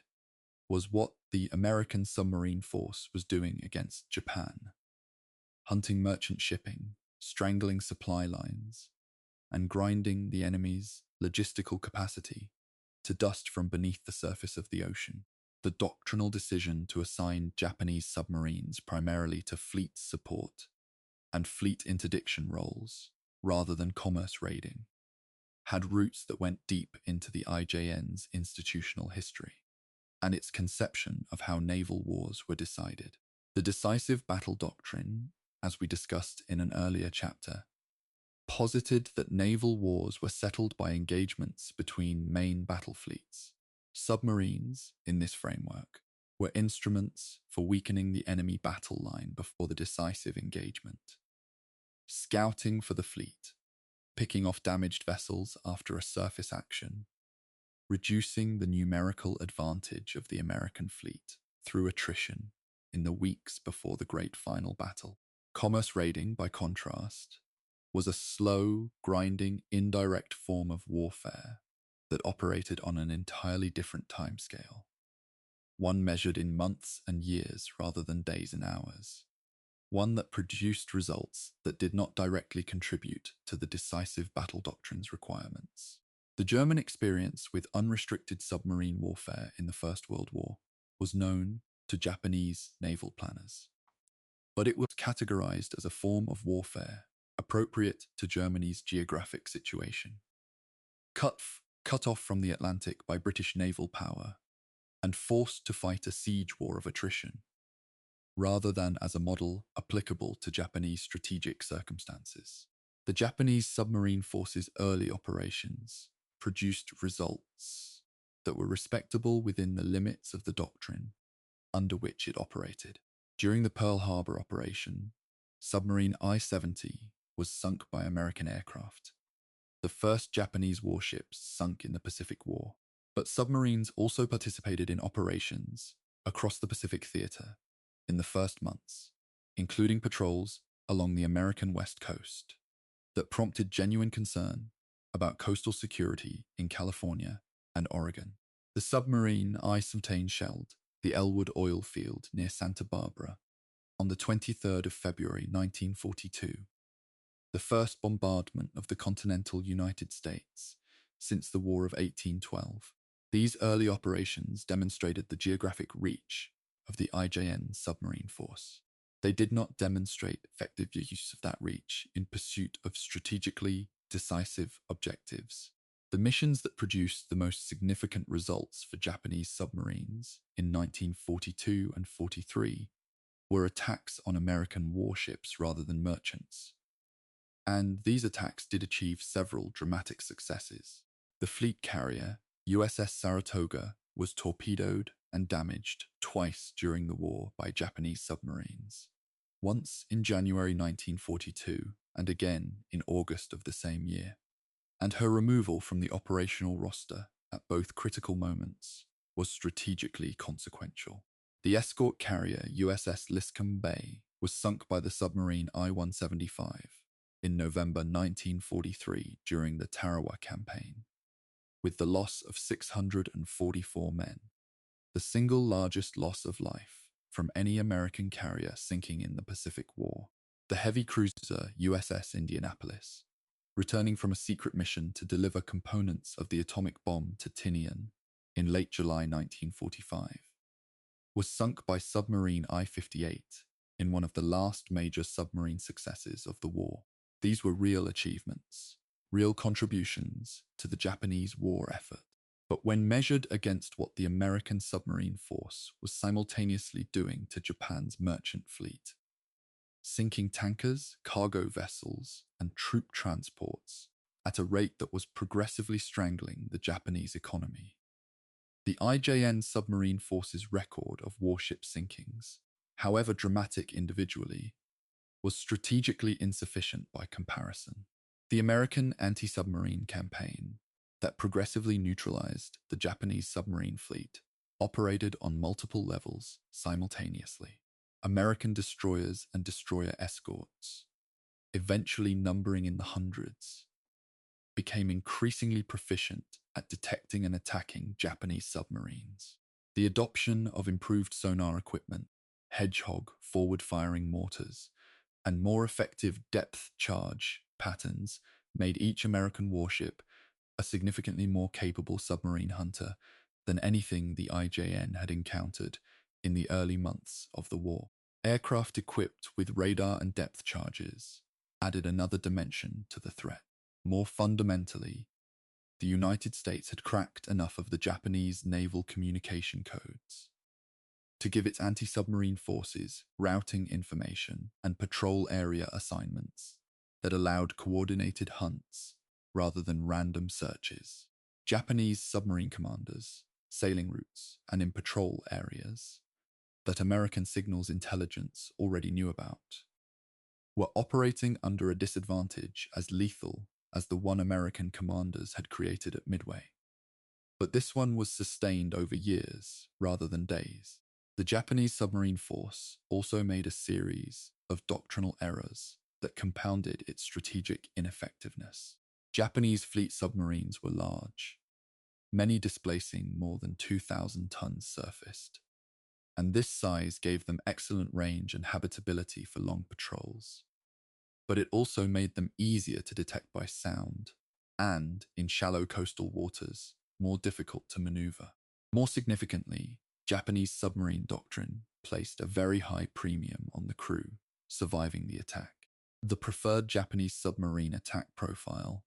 was what the American submarine force was doing against Japan, hunting merchant shipping, strangling supply lines, and grinding the enemy's logistical capacity to dust from beneath the surface of the ocean. The doctrinal decision to assign Japanese submarines primarily to fleet support and fleet interdiction roles, rather than commerce raiding, had roots that went deep into the IJN's institutional history and its conception of how naval wars were decided. The decisive battle doctrine, as we discussed in an earlier chapter, posited that naval wars were settled by engagements between main battle fleets. Submarines, in this framework, were instruments for weakening the enemy battle line before the decisive engagement. Scouting for the fleet, picking off damaged vessels after a surface action, reducing the numerical advantage of the American fleet through attrition in the weeks before the great final battle. Commerce raiding, by contrast, was a slow, grinding, indirect form of warfare that operated on an entirely different timescale, one measured in months and years rather than days and hours, one that produced results that did not directly contribute to the decisive battle doctrine's requirements. The German experience with unrestricted submarine warfare in the First World War was known to Japanese naval planners, but it was categorized as a form of warfare appropriate to Germany's geographic situation. Cut off from the Atlantic by British naval power and forced to fight a siege war of attrition, rather than as a model applicable to Japanese strategic circumstances. The Japanese submarine force's early operations produced results that were respectable within the limits of the doctrine under which it operated. During the Pearl Harbor operation, submarine I-70 was sunk by American aircraft, the first Japanese warships sunk in the Pacific War. But submarines also participated in operations across the Pacific Theater in the first months, including patrols along the American West Coast, that prompted genuine concern about coastal security in California and Oregon. The submarine I-17 shelled the Elwood oil field near Santa Barbara on the 23rd of February 1942, the first bombardment of the continental United States since the War of 1812. These early operations demonstrated the geographic reach of the IJN submarine force. They did not demonstrate effective use of that reach in pursuit of strategically decisive objectives. The missions that produced the most significant results for Japanese submarines in 1942 and 43 were attacks on American warships rather than merchants. And these attacks did achieve several dramatic successes. The fleet carrier, USS Saratoga, was torpedoed and damaged twice during the war by Japanese submarines, once in January 1942 and again in August of the same year. And her removal from the operational roster at both critical moments was strategically consequential. The escort carrier USS Liscombe Bay was sunk by the submarine I-175 in November 1943 during the Tarawa campaign, with the loss of 644 men, the single largest loss of life from any American carrier sinking in the Pacific War. The heavy cruiser USS Indianapolis, returning from a secret mission to deliver components of the atomic bomb to Tinian in late July 1945, was sunk by submarine I-58 in one of the last major submarine successes of the war. These were real achievements, real contributions to the Japanese war effort. But when measured against what the American submarine force was simultaneously doing to Japan's merchant fleet, sinking tankers, cargo vessels, and troop transports at a rate that was progressively strangling the Japanese economy, the IJN submarine force's record of warship sinkings, however dramatic individually, was strategically insufficient by comparison. The American anti-submarine campaign that progressively neutralized the Japanese submarine fleet operated on multiple levels simultaneously. American destroyers and destroyer escorts, eventually numbering in the hundreds, became increasingly proficient at detecting and attacking Japanese submarines. The adoption of improved sonar equipment, Hedgehog forward-firing mortars, and more effective depth charge patterns made each American warship a significantly more capable submarine hunter than anything the IJN had encountered in the early months of the war. Aircraft equipped with radar and depth charges added another dimension to the threat. More fundamentally, the United States had cracked enough of the Japanese naval communication codes to give its anti-submarine forces routing information and patrol area assignments that allowed coordinated hunts rather than random searches. Japanese submarine commanders, sailing routes, and in patrol areas that American signals intelligence already knew about were operating under a disadvantage as lethal as the one American commanders had created at Midway. But this one was sustained over years rather than days. The Japanese submarine force also made a series of doctrinal errors that compounded its strategic ineffectiveness. Japanese fleet submarines were large, many displacing more than 2,000 tons surfaced, and this size gave them excellent range and habitability for long patrols. But it also made them easier to detect by sound, and, in shallow coastal waters, more difficult to maneuver. More significantly, Japanese submarine doctrine placed a very high premium on the crew surviving the attack. The preferred Japanese submarine attack profile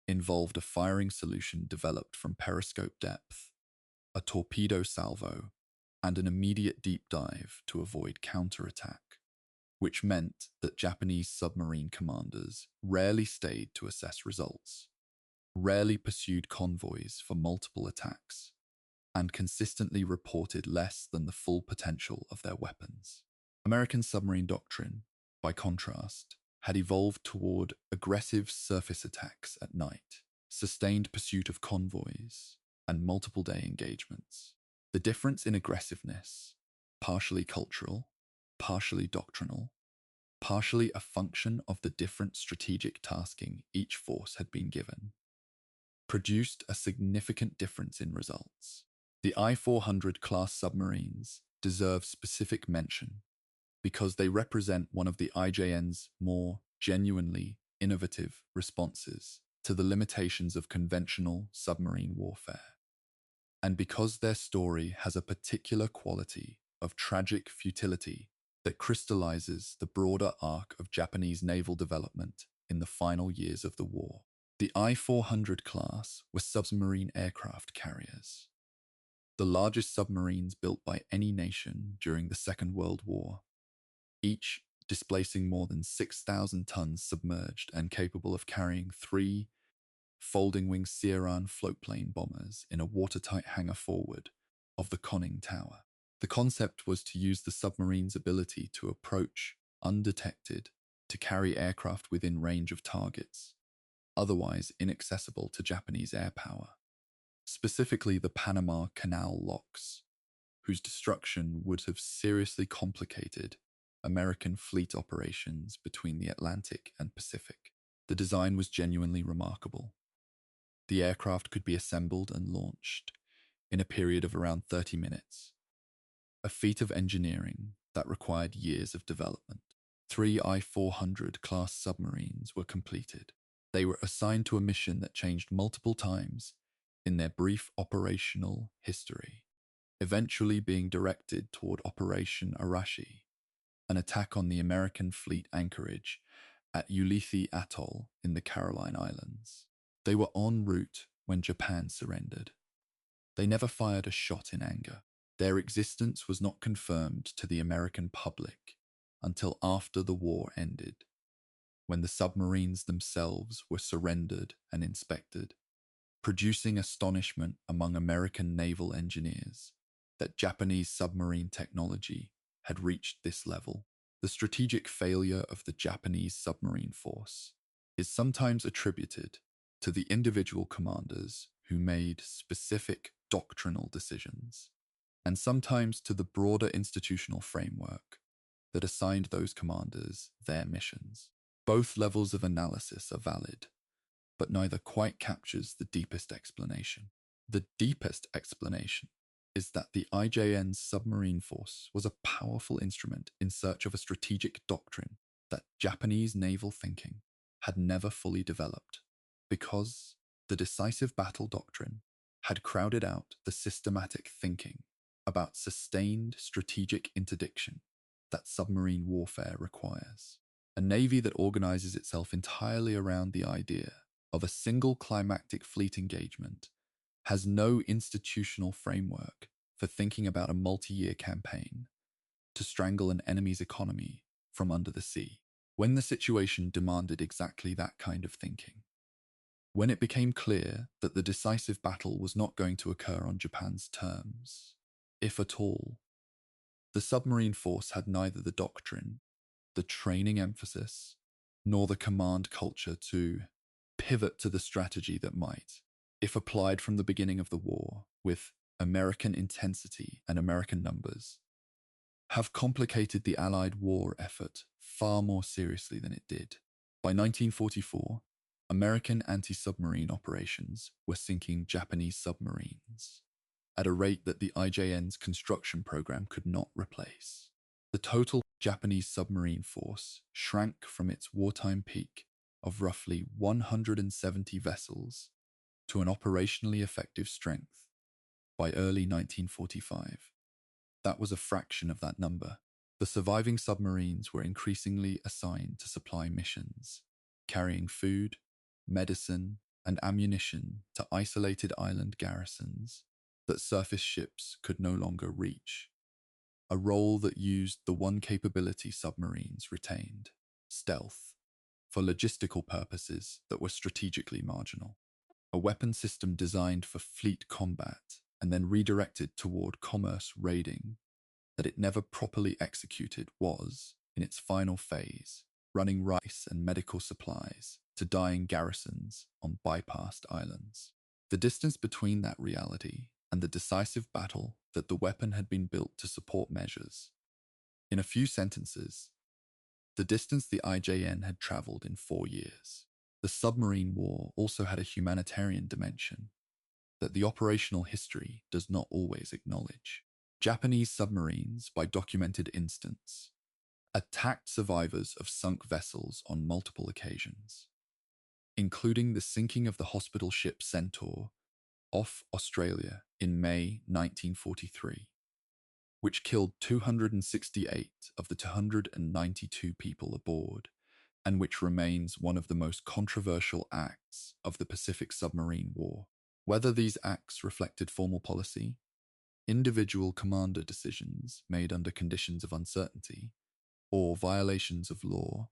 involved a firing solution developed from periscope depth, a torpedo salvo, and an immediate deep dive to avoid counterattack, which meant that Japanese submarine commanders rarely stayed to assess results, rarely pursued convoys for multiple attacks, and consistently reported less than the full potential of their weapons. American submarine doctrine, by contrast, had evolved toward aggressive surface attacks at night, sustained pursuit of convoys, and multiple-day engagements. The difference in aggressiveness, partially cultural, partially doctrinal, partially a function of the different strategic tasking each force had been given, produced a significant difference in results. The I-400 class submarines deserve specific mention because they represent one of the IJN's more genuinely innovative responses to the limitations of conventional submarine warfare, and because their story has a particular quality of tragic futility that crystallizes the broader arc of Japanese naval development in the final years of the war. The I-400 class were submarine aircraft carriers, the largest submarines built by any nation during the Second World War, each displacing more than 6,000 tons submerged and capable of carrying 3 folding-wing Sierran floatplane bombers in a watertight hangar forward of the conning tower. The concept was to use the submarine's ability to approach undetected to carry aircraft within range of targets, otherwise inaccessible to Japanese air power, specifically the Panama Canal locks, whose destruction would have seriously complicated American fleet operations between the Atlantic and Pacific. The design was genuinely remarkable. The aircraft could be assembled and launched in a period of around 30 minutes, a feat of engineering that required years of development. 3 I-400 class submarines were completed. They were assigned to a mission that changed multiple times in their brief operational history, eventually being directed toward Operation Arashi, an attack on the American fleet anchorage at Ulithi Atoll in the Caroline Islands. They were en route when Japan surrendered. They never fired a shot in anger. Their existence was not confirmed to the American public until after the war ended, when the submarines themselves were surrendered and inspected, producing astonishment among American naval engineers that Japanese submarine technology had reached this level. The strategic failure of the Japanese submarine force is sometimes attributed to the individual commanders who made specific doctrinal decisions, and sometimes to the broader institutional framework that assigned those commanders their missions. Both levels of analysis are valid, but neither quite captures the deepest explanation. The deepest explanation is that the IJN's submarine force was a powerful instrument in search of a strategic doctrine that Japanese naval thinking had never fully developed, because the decisive battle doctrine had crowded out the systematic thinking about sustained strategic interdiction that submarine warfare requires. A navy that organizes itself entirely around the idea of a single climactic fleet engagement has no institutional framework for thinking about a multi-year campaign to strangle an enemy's economy from under the sea. When the situation demanded exactly that kind of thinking, when it became clear that the decisive battle was not going to occur on Japan's terms, if at all, the submarine force had neither the doctrine, the training emphasis, nor the command culture to pivot to the strategy that might, if applied from the beginning of the war with American intensity and American numbers, have complicated the Allied war effort far more seriously than it did. By 1944, American anti-submarine operations were sinking Japanese submarines, at a rate that the IJN's construction program could not replace. The total Japanese submarine force shrank from its wartime peak of roughly 170 vessels to an operationally effective strength by early 1945. That was a fraction of that number. The surviving submarines were increasingly assigned to supply missions, carrying food, medicine, and ammunition to isolated island garrisons that surface ships could no longer reach, a role that used the one capability submarines retained, stealth, for logistical purposes that were strategically marginal. A weapon system designed for fleet combat and then redirected toward commerce raiding that it never properly executed was, in its final phase, running rice and medical supplies to dying garrisons on bypassed islands. The distance between that reality and the decisive battle that the weapon had been built to support measures. In a few sentences, the distance the IJN had traveled in 4 years. The submarine war also had a humanitarian dimension that the operational history does not always acknowledge. Japanese submarines, by documented instance, attacked survivors of sunk vessels on multiple occasions, including the sinking of the hospital ship Centaur off Australia in May 1943, which killed 268 of the 292 people aboard, and which remains one of the most controversial acts of the Pacific Submarine War. Whether these acts reflected formal policy, individual commander decisions made under conditions of uncertainty, or violations of law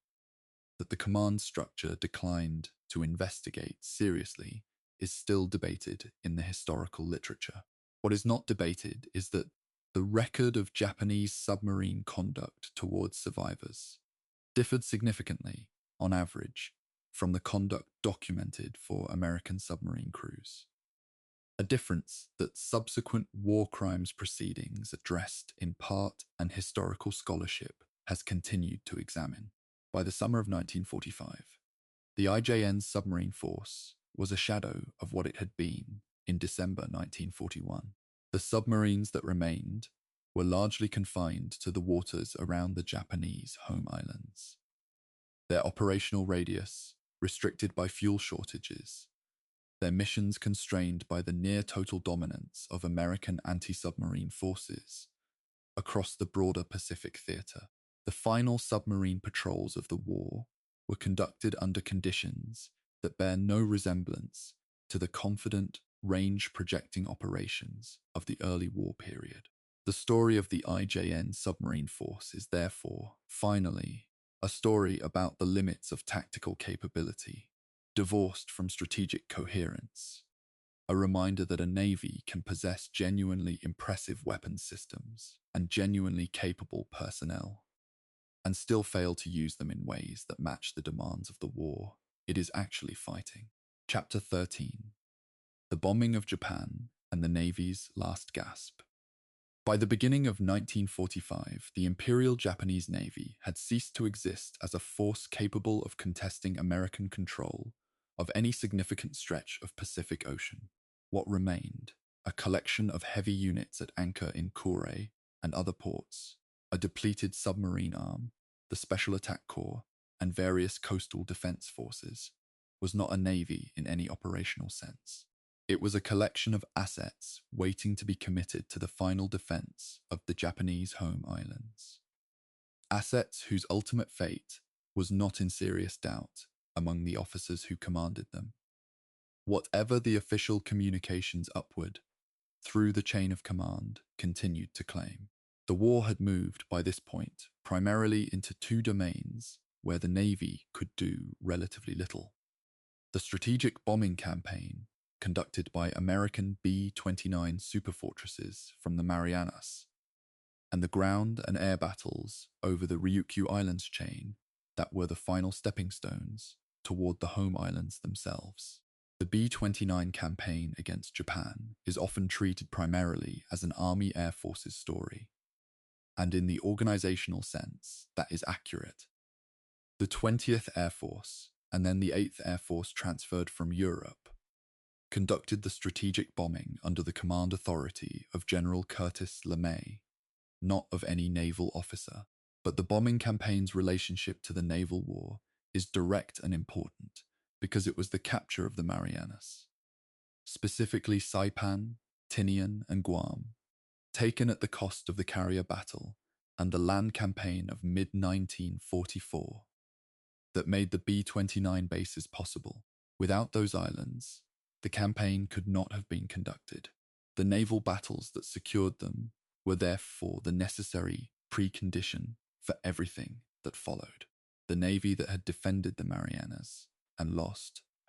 that the command structure declined to investigate seriously is still debated in the historical literature. What is not debated is that the record of Japanese submarine conduct towards survivors differed significantly, on average, from the conduct documented for American submarine crews. A difference that subsequent war crimes proceedings addressed in part and historical scholarship has continued to examine. By the summer of 1945, the IJN's submarine force was a shadow of what it had been in December 1941. The submarines that remained were largely confined to the waters around the Japanese home islands. Their operational radius restricted by fuel shortages, their missions constrained by the near-total dominance of American anti-submarine forces across the broader Pacific theater. The final submarine patrols of the war were conducted under conditions that bear no resemblance to the confident, range-projecting operations of the early war period. The story of the IJN submarine force is therefore, finally, a story about the limits of tactical capability, divorced from strategic coherence, a reminder that a navy can possess genuinely impressive weapons systems and genuinely capable personnel, and still fail to use them in ways that match the demands of the war it is actually fighting. Chapter 13. The Bombing of Japan and the Navy's Last Gasp. By the beginning of 1945, the Imperial Japanese Navy had ceased to exist as a force capable of contesting American control of any significant stretch of Pacific Ocean. What remained, a collection of heavy units at anchor in Kure and other ports, a depleted submarine arm, the Special Attack Corps, and various coastal defense forces, was not a navy in any operational sense. It was a collection of assets waiting to be committed to the final defense of the Japanese home islands. Assets whose ultimate fate was not in serious doubt among the officers who commanded them. Whatever the official communications upward, through the chain of command, continued to claim. The war had moved by this point primarily into two domains where the Navy could do relatively little. The strategic bombing campaign conducted by American B-29 superfortresses from the Marianas, and the ground and air battles over the Ryukyu Islands chain that were the final stepping stones toward the home islands themselves. The B-29 campaign against Japan is often treated primarily as an Army Air Forces story, and in the organizational sense, that is accurate. The 20th Air Force, and then the 8th Air Force transferred from Europe, conducted the strategic bombing under the command authority of General Curtis LeMay, not of any naval officer. But the bombing campaign's relationship to the naval war is direct and important because it was the capture of the Marianas, specifically Saipan, Tinian, and Guam, taken at the cost of the carrier battle and the land campaign of mid-1944 that made the B-29 bases possible. Without those islands, the campaign could not have been conducted. The naval battles that secured them were therefore the necessary precondition for everything that followed. The navy that had defended the Marianas and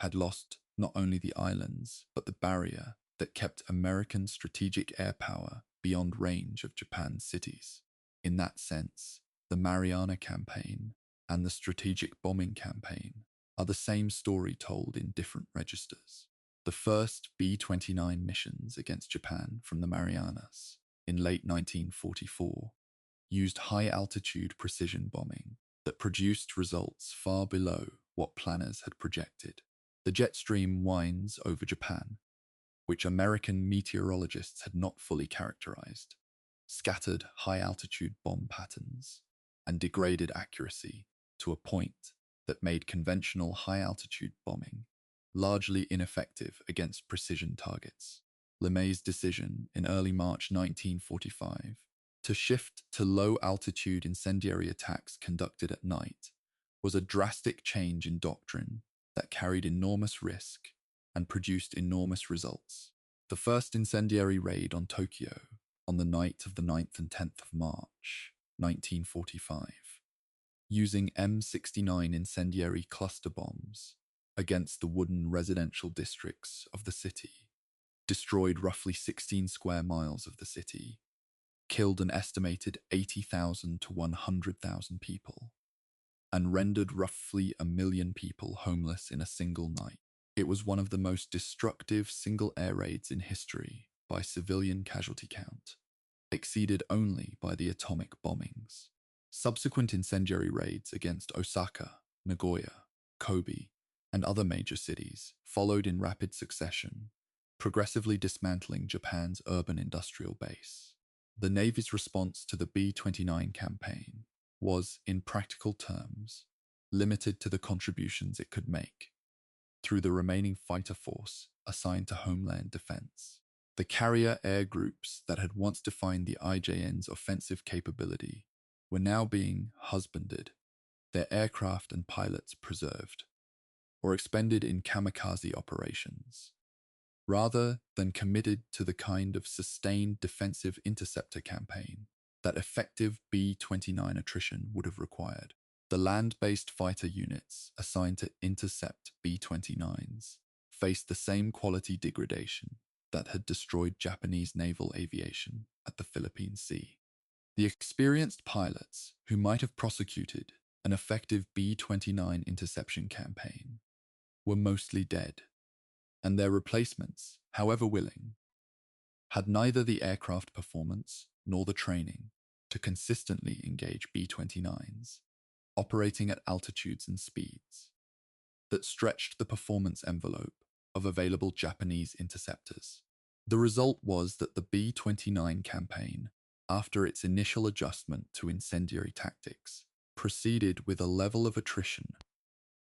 had lost not only the islands, but the barrier that kept American strategic air power beyond range of Japan's cities. In that sense, the Mariana Campaign and the strategic bombing campaign are the same story told in different registers. The first B-29 missions against Japan from the Marianas in late 1944 used high-altitude precision bombing that produced results far below what planners had projected. The jet stream winds over Japan, which American meteorologists had not fully characterized, scattered high-altitude bomb patterns, and degraded accuracy to a point that made conventional high-altitude bombing largely ineffective against precision targets. LeMay's decision in early March 1945 to shift to low-altitude incendiary attacks conducted at night was a drastic change in doctrine that carried enormous risk and produced enormous results. The first incendiary raid on Tokyo on the night of the 9th and 10th of March 1945, using M69 incendiary cluster bombs against the wooden residential districts of the city, destroyed roughly 16 square miles of the city, killed an estimated 80,000 to 100,000 people, and rendered roughly 1 million people homeless in a single night. It was one of the most destructive single air raids in history by civilian casualty count, exceeded only by the atomic bombings. Subsequent incendiary raids against Osaka, Nagoya, Kobe, and other major cities followed in rapid succession, progressively dismantling Japan's urban industrial base. The Navy's response to the B-29 campaign was, in practical terms, limited to the contributions it could make through the remaining fighter force assigned to homeland defense. The carrier air groups that had once defined the IJN's offensive capability were now being husbanded, their aircraft and pilots preserved, or expended in kamikaze operations, rather than committed to the kind of sustained defensive interceptor campaign that effective B-29 attrition would have required. The land-based fighter units assigned to intercept B-29s faced the same quality degradation that had destroyed Japanese naval aviation at the Philippine Sea. The experienced pilots who might have prosecuted an effective B-29 interception campaign were mostly dead, and their replacements, however willing, had neither the aircraft performance nor the training to consistently engage B-29s, operating at altitudes and speeds that stretched the performance envelope of available Japanese interceptors. The result was that the B-29 campaign, after its initial adjustment to incendiary tactics, proceeded with a level of attrition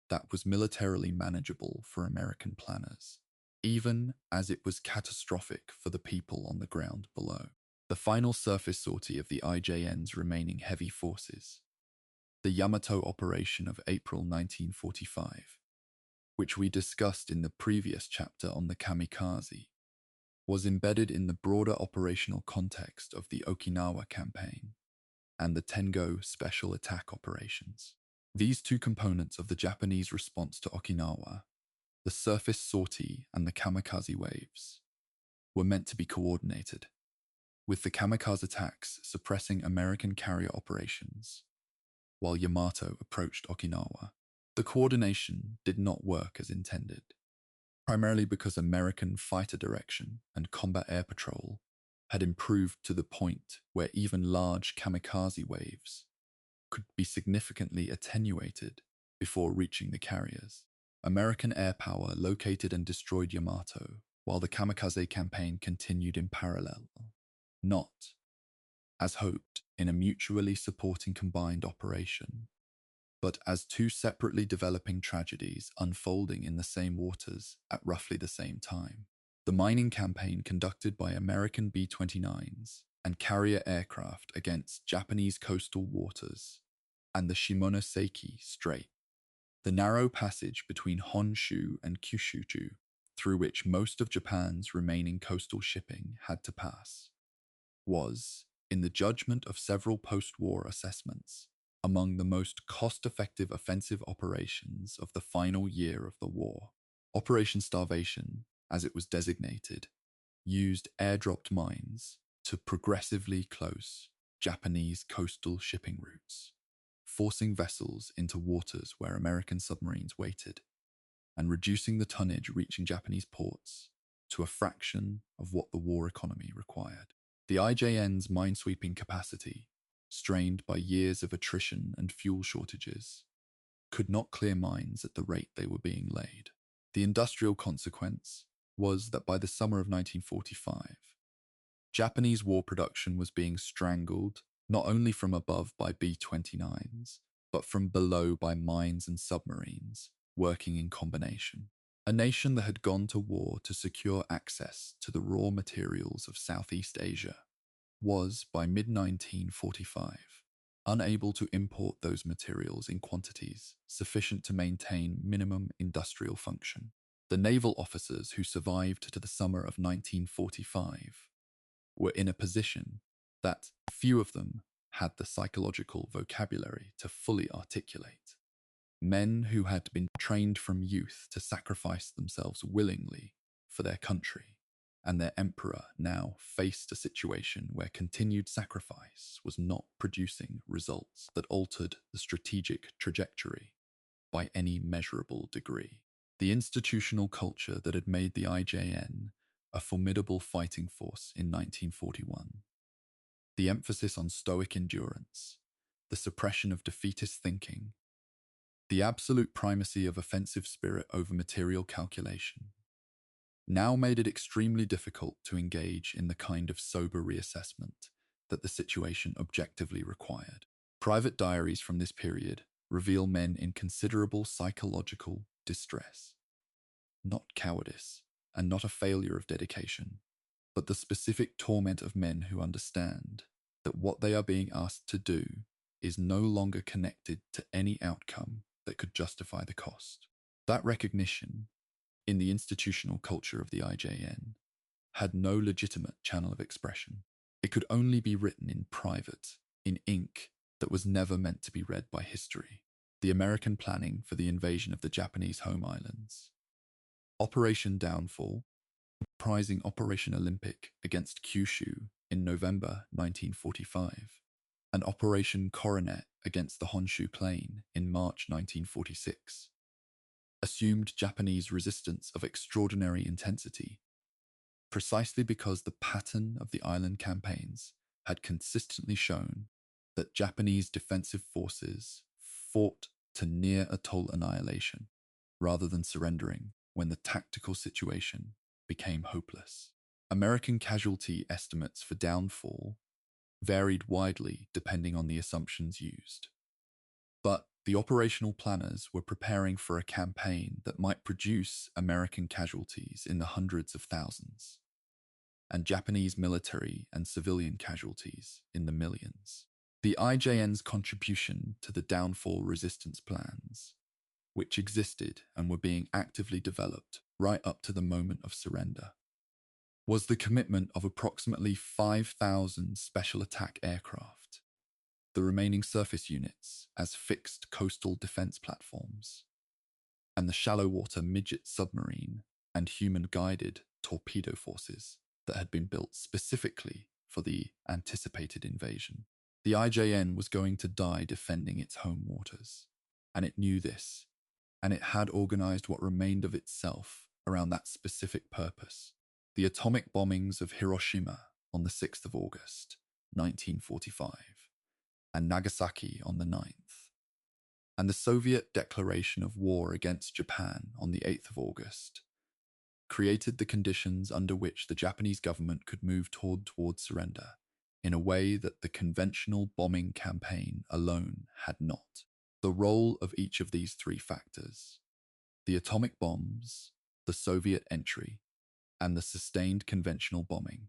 that was militarily manageable for American planners, even as it was catastrophic for the people on the ground below. The final surface sortie of the IJN's remaining heavy forces, the Yamato operation of April 1945, which we discussed in the previous chapter on the kamikaze, was embedded in the broader operational context of the Okinawa campaign and the Tengo special attack operations. These two components of the Japanese response to Okinawa, the surface sortie and the kamikaze waves, were meant to be coordinated, with the kamikaze attacks suppressing American carrier operations, while Yamato approached Okinawa. The coordination did not work as intended, primarily because American fighter direction and combat air patrol had improved to the point where even large kamikaze waves could be significantly attenuated before reaching the carriers. American air power located and destroyed Yamato while the kamikaze campaign continued in parallel, not, as hoped, in a mutually supporting combined operation, but as two separately developing tragedies unfolding in the same waters at roughly the same time. The mining campaign conducted by American B-29s and carrier aircraft against Japanese coastal waters, and the Shimonoseki Strait, the narrow passage between Honshu and Kyushu, through which most of Japan's remaining coastal shipping had to pass, was, in the judgment of several post-war assessments, among the most cost-effective offensive operations of the final year of the war. Operation Starvation, as it was designated, used airdropped mines to progressively close Japanese coastal shipping routes, forcing vessels into waters where American submarines waited, and reducing the tonnage reaching Japanese ports to a fraction of what the war economy required. The IJN's minesweeping capacity, strained by years of attrition and fuel shortages, could not clear mines at the rate they were being laid. The industrial consequence was that by the summer of 1945, Japanese war production was being strangled not only from above by B-29s, but from below by mines and submarines working in combination. A nation that had gone to war to secure access to the raw materials of Southeast Asia was, by mid-1945, unable to import those materials in quantities sufficient to maintain minimum industrial function. The naval officers who survived to the summer of 1945 were in a position that few of them had the psychological vocabulary to fully articulate. Men who had been trained from youth to sacrifice themselves willingly for their country, and their emperor now faced a situation where continued sacrifice was not producing results that altered the strategic trajectory by any measurable degree. The institutional culture that had made the IJN a formidable fighting force in 1941, the emphasis on stoic endurance, the suppression of defeatist thinking, the absolute primacy of offensive spirit over material calculation, now made it extremely difficult to engage in the kind of sober reassessment that the situation objectively required. Private diaries from this period reveal men in considerable psychological distress. Not cowardice, and not a failure of dedication, but the specific torment of men who understand that what they are being asked to do is no longer connected to any outcome that could justify the cost. That recognition, in the institutional culture of the IJN, had no legitimate channel of expression. It could only be written in private, in ink that was never meant to be read by history. The American planning for the invasion of the Japanese home islands. Operation Downfall, comprising Operation Olympic against Kyushu in November 1945, and Operation Coronet against the Honshu Plain in March 1946, assumed Japanese resistance of extraordinary intensity, precisely because the pattern of the island campaigns had consistently shown that Japanese defensive forces fought to near atoll annihilation, rather than surrendering when the tactical situation became hopeless. American casualty estimates for downfall varied widely depending on the assumptions used. But the operational planners were preparing for a campaign that might produce American casualties in the hundreds of thousands, and Japanese military and civilian casualties in the millions. The IJN's contribution to the downfall resistance plans, which existed and were being actively developed right up to the moment of surrender, was the commitment of approximately 5,000 special attack aircraft, the remaining surface units as fixed coastal defense platforms, and the shallow water midget submarine and human-guided torpedo forces that had been built specifically for the anticipated invasion. The IJN was going to die defending its home waters, and it knew this, and it had organized what remained of itself around that specific purpose. The atomic bombings of Hiroshima on the 6th of August, 1945, and Nagasaki on the 9th, and the Soviet declaration of war against Japan on the 8th of August, created the conditions under which the Japanese government could move towards surrender in a way that the conventional bombing campaign alone had not. The role of each of these three factors, the atomic bombs, the Soviet entry, and the sustained conventional bombing,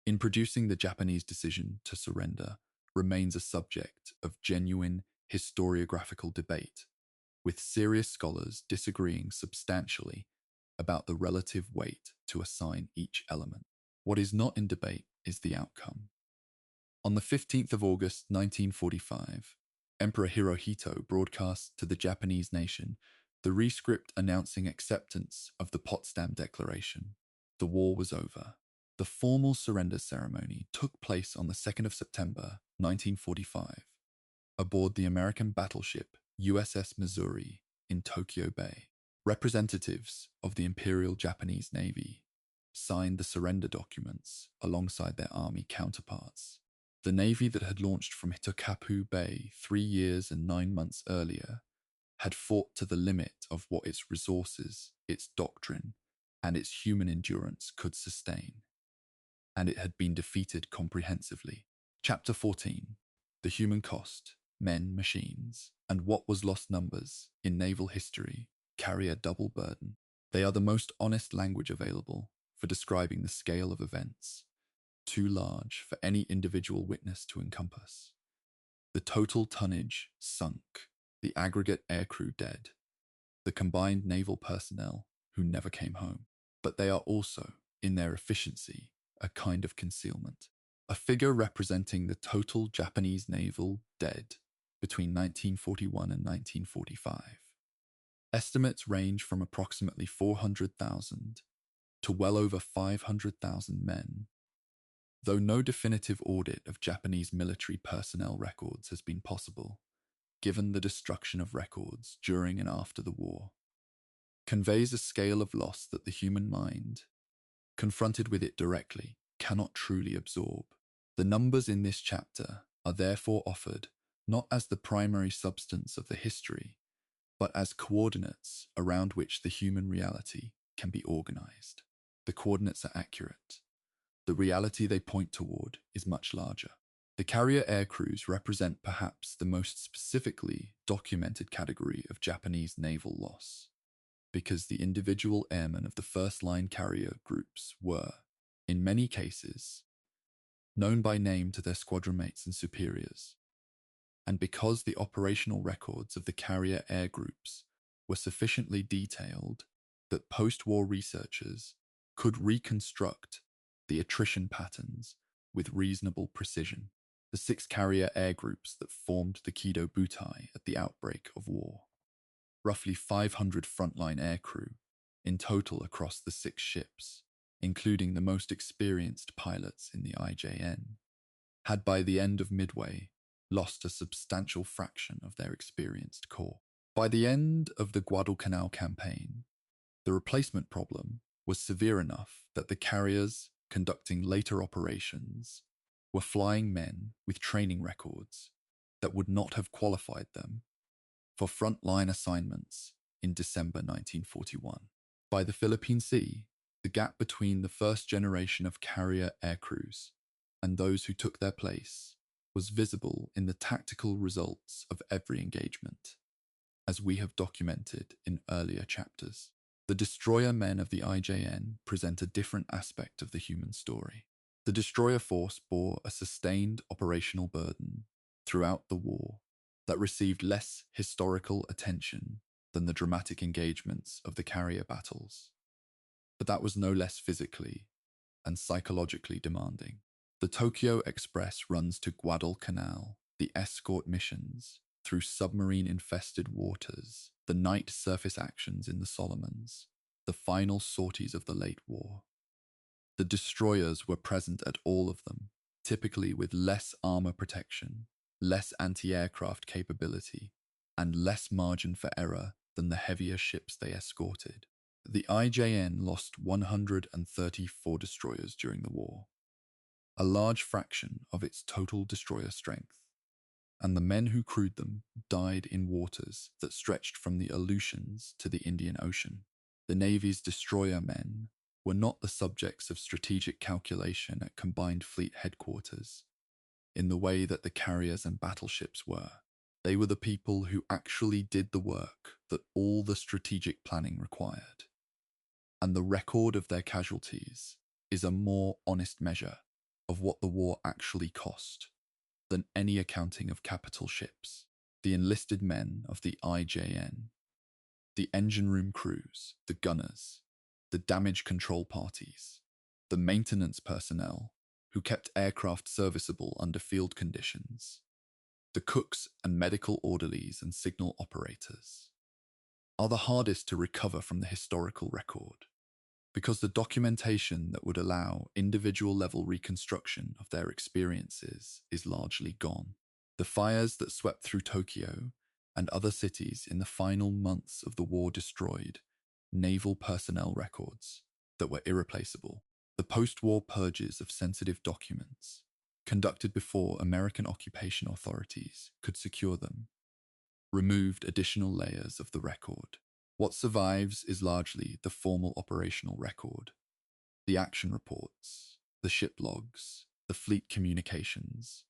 in producing the Japanese decision to surrender, remains a subject of genuine historiographical debate, with serious scholars disagreeing substantially about the relative weight to assign each element. What is not in debate is the outcome. On the 15th of August 1945, Emperor Hirohito broadcast to the Japanese nation the rescript announcing acceptance of the Potsdam Declaration. The war was over. The formal surrender ceremony took place on the 2nd of September 1945 aboard the American battleship USS Missouri in Tokyo Bay. Representatives of the Imperial Japanese Navy signed the surrender documents alongside their army counterparts. The navy that had launched from Hitokapu Bay 3 years and 9 months earlier had fought to the limit of what its resources, its doctrine, and its human endurance could sustain, and it had been defeated comprehensively. Chapter 14. The Human Cost, Men, Machines, and What Was Lost Numbers in Naval History carry a double burden. They are the most honest language available for describing the scale of events, too large for any individual witness to encompass. The total tonnage sunk, the aggregate aircrew dead, the combined naval personnel who never came home. But they are also, in their efficiency, a kind of concealment. A figure representing the total Japanese naval dead between 1941 and 1945. Estimates range from approximately 400,000 to well over 500,000 men. Though no definitive audit of Japanese military personnel records has been possible, given the destruction of records during and after the war, conveys a scale of loss that the human mind, confronted with it directly, cannot truly absorb. The numbers in this chapter are therefore offered not as the primary substance of the history, but as coordinates around which the human reality can be organized. The coordinates are accurate. The reality they point toward is much larger. The carrier aircrews represent perhaps the most specifically documented category of Japanese naval loss, because the individual airmen of the first-line carrier groups were, in many cases, known by name to their squadron mates and superiors, and because the operational records of the carrier air groups were sufficiently detailed that post-war researchers could reconstruct the attrition patterns with reasonable precision. The 6 carrier air groups that formed the Kido Butai at the outbreak of war, roughly 500 frontline aircrew in total across the 6 ships, including the most experienced pilots in the IJN, had by the end of Midway lost a substantial fraction of their experienced corps. By the end of the Guadalcanal campaign, the replacement problem was severe enough that the carriers conducting later operations were flying men with training records that would not have qualified them for frontline assignments in December 1941. By the Philippine Sea, the gap between the first generation of carrier aircrews and those who took their place was visible in the tactical results of every engagement, as we have documented in earlier chapters. The destroyer men of the IJN present a different aspect of the human story. The destroyer force bore a sustained operational burden throughout the war that received less historical attention than the dramatic engagements of the carrier battles. But that was no less physically and psychologically demanding. The Tokyo Express runs to Guadalcanal, the escort missions through submarine-infested waters, the night surface actions in the Solomons, the final sorties of the late war. The destroyers were present at all of them, typically with less armor protection, less anti-aircraft capability, and less margin for error than the heavier ships they escorted. The IJN lost 134 destroyers during the war, a large fraction of its total destroyer strength, and the men who crewed them died in waters that stretched from the Aleutians to the Indian Ocean. The Navy's destroyer men were not the subjects of strategic calculation at combined fleet headquarters, in the way that the carriers and battleships were. They were the people who actually did the work that all the strategic planning required. And the record of their casualties is a more honest measure of what the war actually cost than any accounting of capital ships. The enlisted men of the IJN, the engine room crews, the gunners, the damage control parties, the maintenance personnel who kept aircraft serviceable under field conditions, the cooks and medical orderlies and signal operators, are the hardest to recover from the historical record, because the documentation that would allow individual level reconstruction of their experiences is largely gone. The fires that swept through Tokyo and other cities in the final months of the war destroyed naval personnel records that were irreplaceable. The post-war purges of sensitive documents, conducted before American occupation authorities could secure them, removed additional layers of the record. What survives is largely the formal operational record, the action reports, the ship logs, the fleet communications,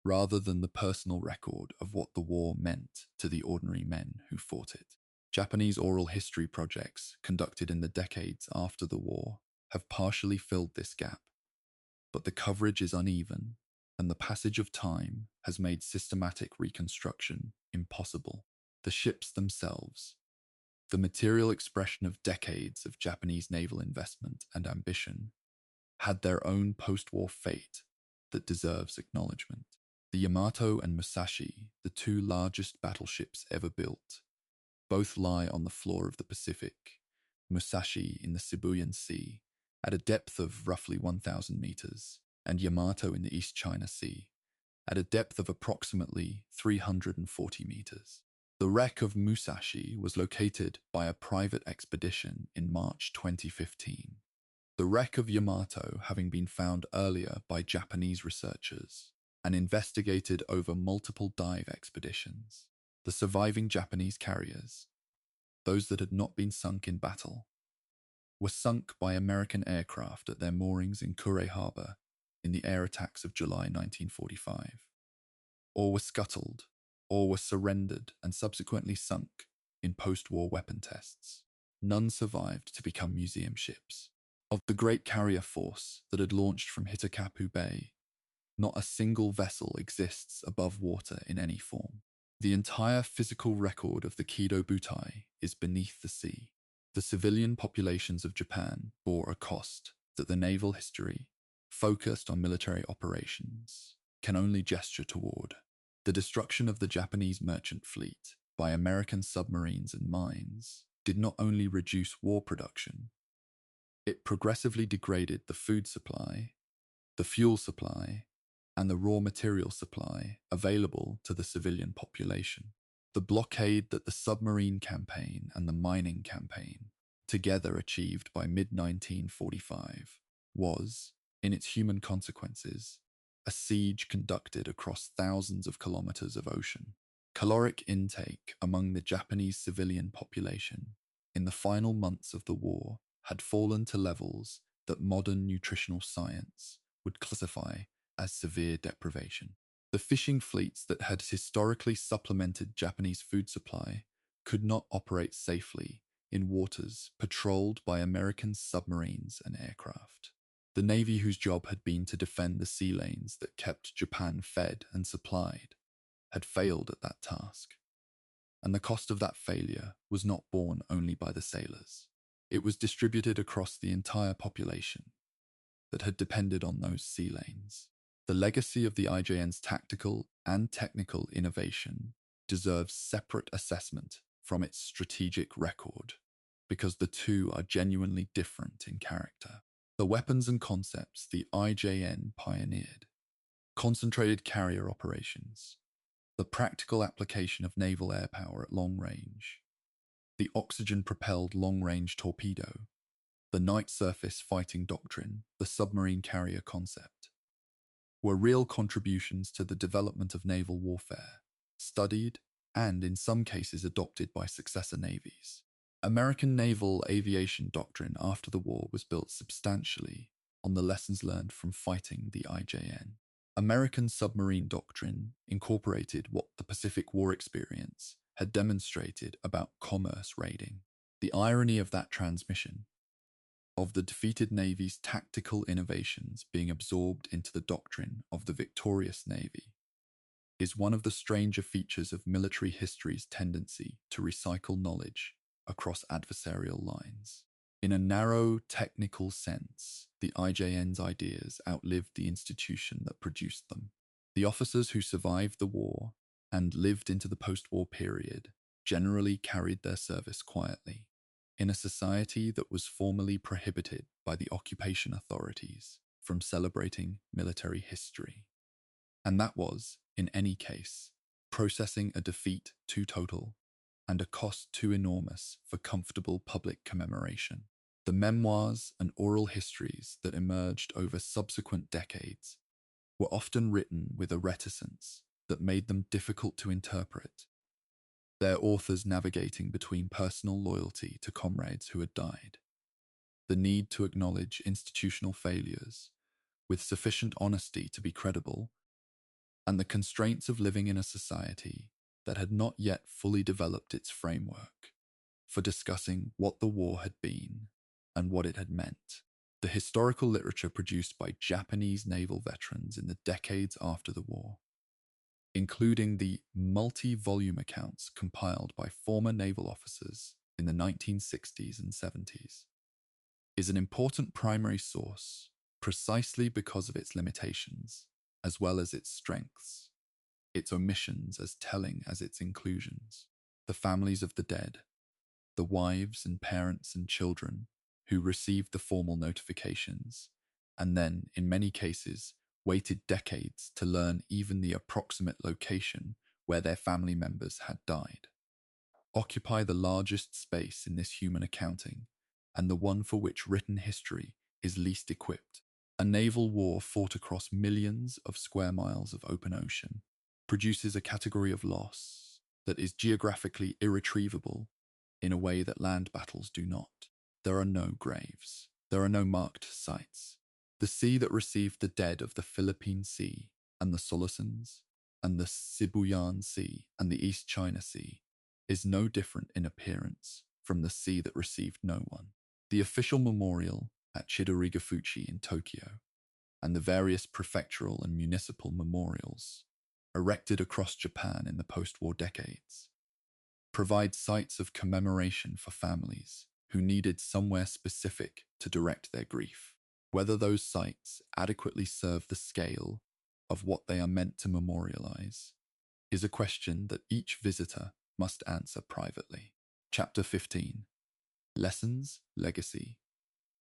rather than the personal record of what the war meant to the ordinary men who fought it. Japanese oral history projects conducted in the decades after the war have partially filled this gap, but the coverage is uneven, and the passage of time has made systematic reconstruction impossible. The ships themselves, the material expression of decades of Japanese naval investment and ambition, had their own post-war fate that deserves acknowledgement. The Yamato and Musashi, the two largest battleships ever built, both lie on the floor of the Pacific, Musashi in the Sibuyan Sea, at a depth of roughly 1,000 meters, and Yamato in the East China Sea, at a depth of approximately 340 meters. The wreck of Musashi was located by a private expedition in March 2015. The wreck of Yamato having been found earlier by Japanese researchers and investigated over multiple dive expeditions. The surviving Japanese carriers, those that had not been sunk in battle, were sunk by American aircraft at their moorings in Kure Harbor in the air attacks of July 1945, or were scuttled, or were surrendered and subsequently sunk in post-war weapon tests. None survived to become museum ships. Of the great carrier force that had launched from Hitakapu Bay, not a single vessel exists above water in any form. The entire physical record of the Kido Butai is beneath the sea. The civilian populations of Japan bore a cost that the naval history, focused on military operations, can only gesture toward. The destruction of the Japanese merchant fleet by American submarines and mines did not only reduce war production, it progressively degraded the food supply, the fuel supply, and the raw material supply available to the civilian population. The blockade that the submarine campaign and the mining campaign together achieved by mid-1945 was, in its human consequences, a siege conducted across thousands of kilometers of ocean. Caloric intake among the Japanese civilian population in the final months of the war had fallen to levels that modern nutritional science would classify as severe deprivation. The fishing fleets that had historically supplemented Japanese food supply could not operate safely in waters patrolled by American submarines and aircraft. The Navy, whose job had been to defend the sea lanes that kept Japan fed and supplied, had failed at that task. And the cost of that failure was not borne only by the sailors. It was distributed across the entire population that had depended on those sea lanes. The legacy of the IJN's tactical and technical innovation deserves separate assessment from its strategic record, because the two are genuinely different in character. The weapons and concepts the IJN pioneered, concentrated carrier operations, the practical application of naval air power at long range, the oxygen-propelled long-range torpedo, the night surface fighting doctrine, the submarine carrier concept, were real contributions to the development of naval warfare, studied and in some cases adopted by successor navies. American naval aviation doctrine after the war was built substantially on the lessons learned from fighting the IJN. American submarine doctrine incorporated what the Pacific War experience had demonstrated about commerce raiding. The irony of that transmission, of the defeated Navy's tactical innovations being absorbed into the doctrine of the victorious Navy, is one of the stranger features of military history's tendency to recycle knowledge across adversarial lines. In a narrow, technical sense, the IJN's ideas outlived the institution that produced them. The officers who survived the war and lived into the post-war period generally carried their service quietly, in a society that was formally prohibited by the occupation authorities from celebrating military history. And that was, in any case, processing a defeat too total and a cost too enormous for comfortable public commemoration. The memoirs and oral histories that emerged over subsequent decades were often written with a reticence that made them difficult to interpret, their authors navigating between personal loyalty to comrades who had died, the need to acknowledge institutional failures with sufficient honesty to be credible, and the constraints of living in a society that had not yet fully developed its framework for discussing what the war had been and what it had meant. The historical literature produced by Japanese naval veterans in the decades after the war, including the multi-volume accounts compiled by former naval officers in the 1960s and 70s, is an important primary source precisely because of its limitations, as well as its strengths, its omissions as telling as its inclusions. The families of the dead, the wives and parents and children who received the formal notifications, and then, in many cases, waited decades to learn even the approximate location where their family members had died, occupy the largest space in this human accounting, and the one for which written history is least equipped. A naval war fought across millions of square miles of open ocean produces a category of loss that is geographically irretrievable in a way that land battles do not. There are no graves. There are no marked sites. The sea that received the dead of the Philippine Sea and the Solosons and the Sibuyan Sea and the East China Sea is no different in appearance from the sea that received no one. The official memorial at Chidorigafuchi in Tokyo and the various prefectural and municipal memorials erected across Japan in the post-war decades provide sites of commemoration for families who needed somewhere specific to direct their grief. Whether those sites adequately serve the scale of what they are meant to memorialize is a question that each visitor must answer privately. Chapter 15: Lessons, Legacy,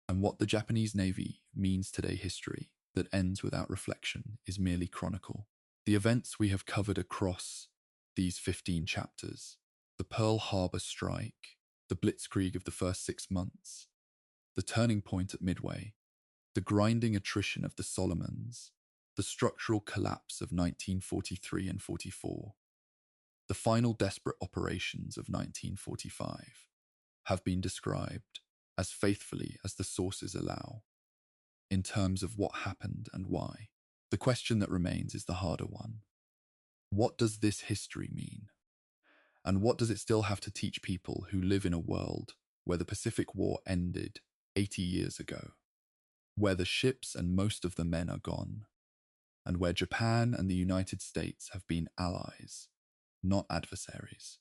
and what the Japanese Navy means today. History that ends without reflection is merely chronicle. The events we have covered across these 15 chapters, the Pearl Harbor strike, the blitzkrieg of the first 6 months, the turning point at Midway, the grinding attrition of the Solomons, the structural collapse of 1943 and 44, the final desperate operations of 1945, have been described as faithfully as the sources allow, in terms of what happened and why. The question that remains is the harder one. What does this history mean? And what does it still have to teach people who live in a world where the Pacific War ended 80 years ago, where the ships and most of the men are gone, and where Japan and the United States have been allies, not adversaries,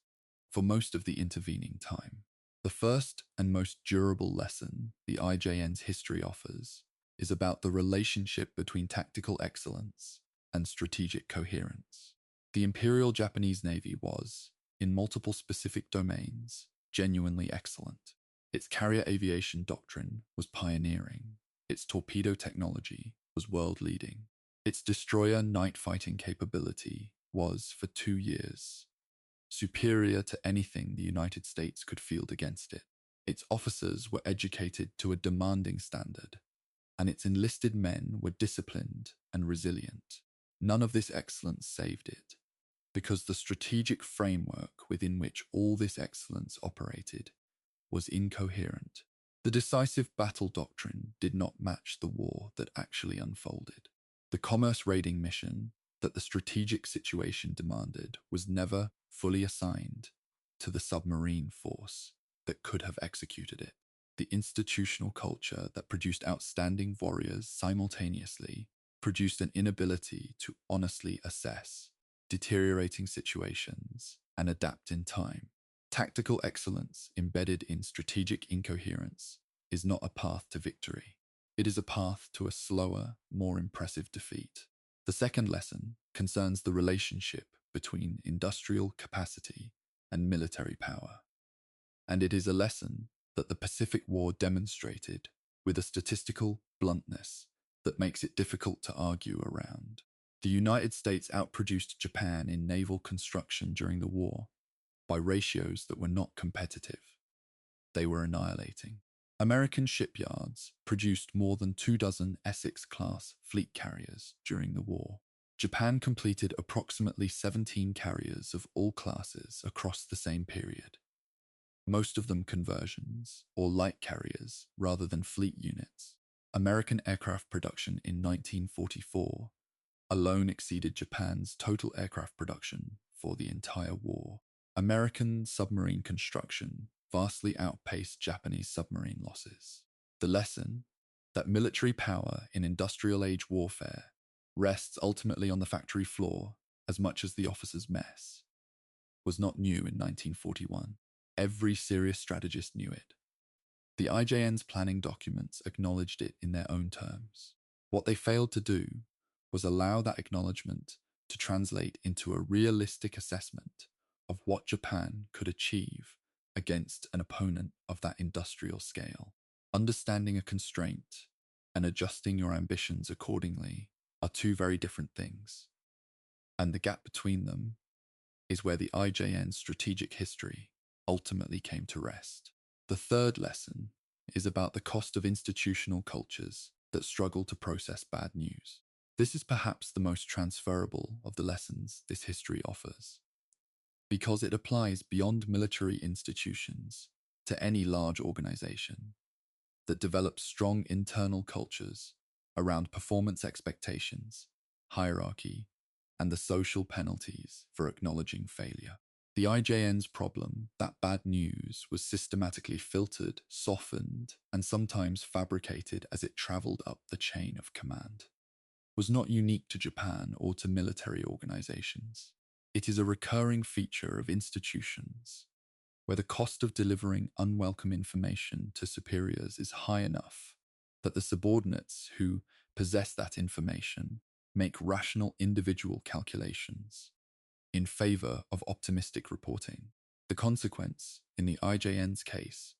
for most of the intervening time? The first and most durable lesson the IJN's history offers is about the relationship between tactical excellence and strategic coherence. The Imperial Japanese Navy was, in multiple specific domains, genuinely excellent. Its carrier aviation doctrine was pioneering. Its torpedo technology was world-leading. Its destroyer night fighting capability was, for 2 years, superior to anything the United States could field against it. Its officers were educated to a demanding standard, and its enlisted men were disciplined and resilient. None of this excellence saved it, because the strategic framework within which all this excellence operated was incoherent. The decisive battle doctrine did not match the war that actually unfolded. The commerce raiding mission that the strategic situation demanded was never fully assigned to the submarine force that could have executed it. The institutional culture that produced outstanding warriors simultaneously produced an inability to honestly assess deteriorating situations and adapt in time. Tactical excellence embedded in strategic incoherence is not a path to victory. It is a path to a slower, more impressive defeat. The second lesson concerns the relationship between industrial capacity and military power. And it is a lesson that the Pacific War demonstrated with a statistical bluntness that makes it difficult to argue around. The United States outproduced Japan in naval construction during the war by ratios that were not competitive. They were annihilating. American shipyards produced more than 24 Essex-class fleet carriers during the war. Japan completed approximately 17 carriers of all classes across the same period, most of them conversions or light carriers rather than fleet units. American aircraft production in 1944 alone exceeded Japan's total aircraft production for the entire war. American submarine construction vastly outpaced Japanese submarine losses. The lesson that military power in industrial age warfare rests ultimately on the factory floor as much as the officers' mess was not new in 1941. Every serious strategist knew it. The IJN's planning documents acknowledged it in their own terms. What they failed to do was allow that acknowledgement to translate into a realistic assessment of what Japan could achieve against an opponent of that industrial scale. Understanding a constraint and adjusting your ambitions accordingly are two very different things, and the gap between them is where the IJN's strategic history ultimately came to rest. The third lesson is about the cost of institutional cultures that struggle to process bad news. This is perhaps the most transferable of the lessons this history offers, because it applies beyond military institutions to any large organization that develops strong internal cultures around performance expectations, hierarchy, and the social penalties for acknowledging failure. The IJN's problem that bad news was systematically filtered, softened, and sometimes fabricated as it traveled up the chain of command was not unique to Japan or to military organizations. It is a recurring feature of institutions where the cost of delivering unwelcome information to superiors is high enough that the subordinates who possess that information make rational individual calculations in favor of optimistic reporting. The consequence, in the IJN's case,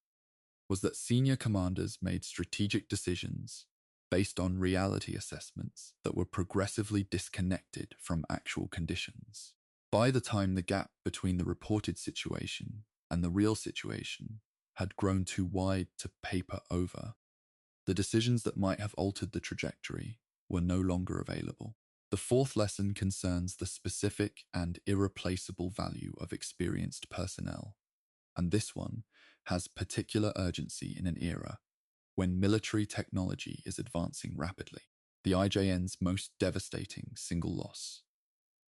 was that senior commanders made strategic decisions based on reality assessments that were progressively disconnected from actual conditions. By the time the gap between the reported situation and the real situation had grown too wide to paper over, the decisions that might have altered the trajectory were no longer available. The fourth lesson concerns the specific and irreplaceable value of experienced personnel, and this one has particular urgency in an era when military technology is advancing rapidly. The IJN's most devastating single loss,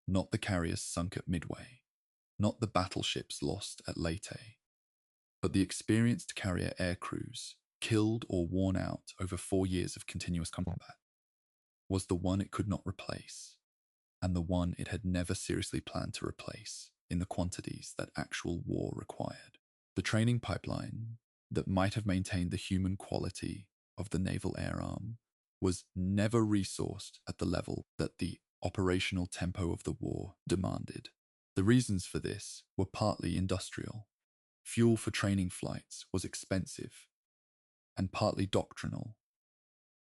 not the carriers sunk at Midway, not the battleships lost at Leyte, but the experienced carrier air crews killed or worn out over 4 years of continuous combat, was the one it could not replace, and the one it had never seriously planned to replace in the quantities that actual war required. The training pipeline that might have maintained the human quality of the naval air arm was never resourced at the level that the operational tempo of the war demanded. The reasons for this were partly industrial. Fuel for training flights was expensive, and partly doctrinal.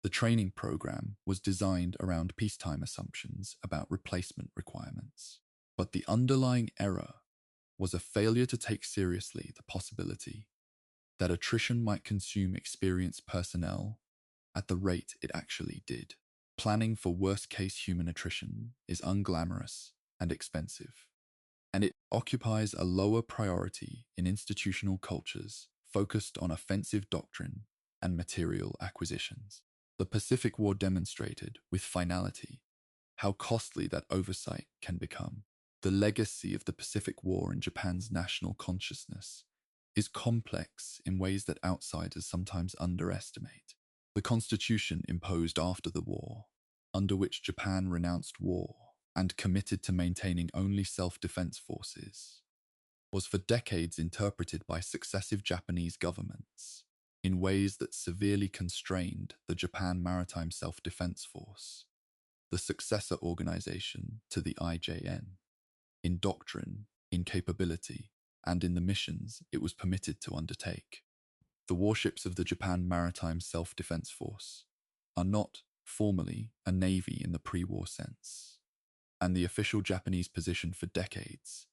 The training program was designed around peacetime assumptions about replacement requirements. But the underlying error was a failure to take seriously the possibility that attrition might consume experienced personnel at the rate it actually did. Planning for worst-case human attrition is unglamorous and expensive, and it occupies a lower priority in institutional cultures focused on offensive doctrine and material acquisitions. The Pacific War demonstrated, with finality, how costly that oversight can become. The legacy of the Pacific War in Japan's national consciousness is complex in ways that outsiders sometimes underestimate. The constitution imposed after the war, under which Japan renounced war and committed to maintaining only self-defense forces, was for decades interpreted by successive Japanese governments in ways that severely constrained the Japan Maritime Self-Defense Force, the successor organization to the IJN, in doctrine, in capability, and in the missions it was permitted to undertake. The warships of the Japan Maritime Self-Defense Force are not formally a navy in the pre-war sense, and the official Japanese position for decades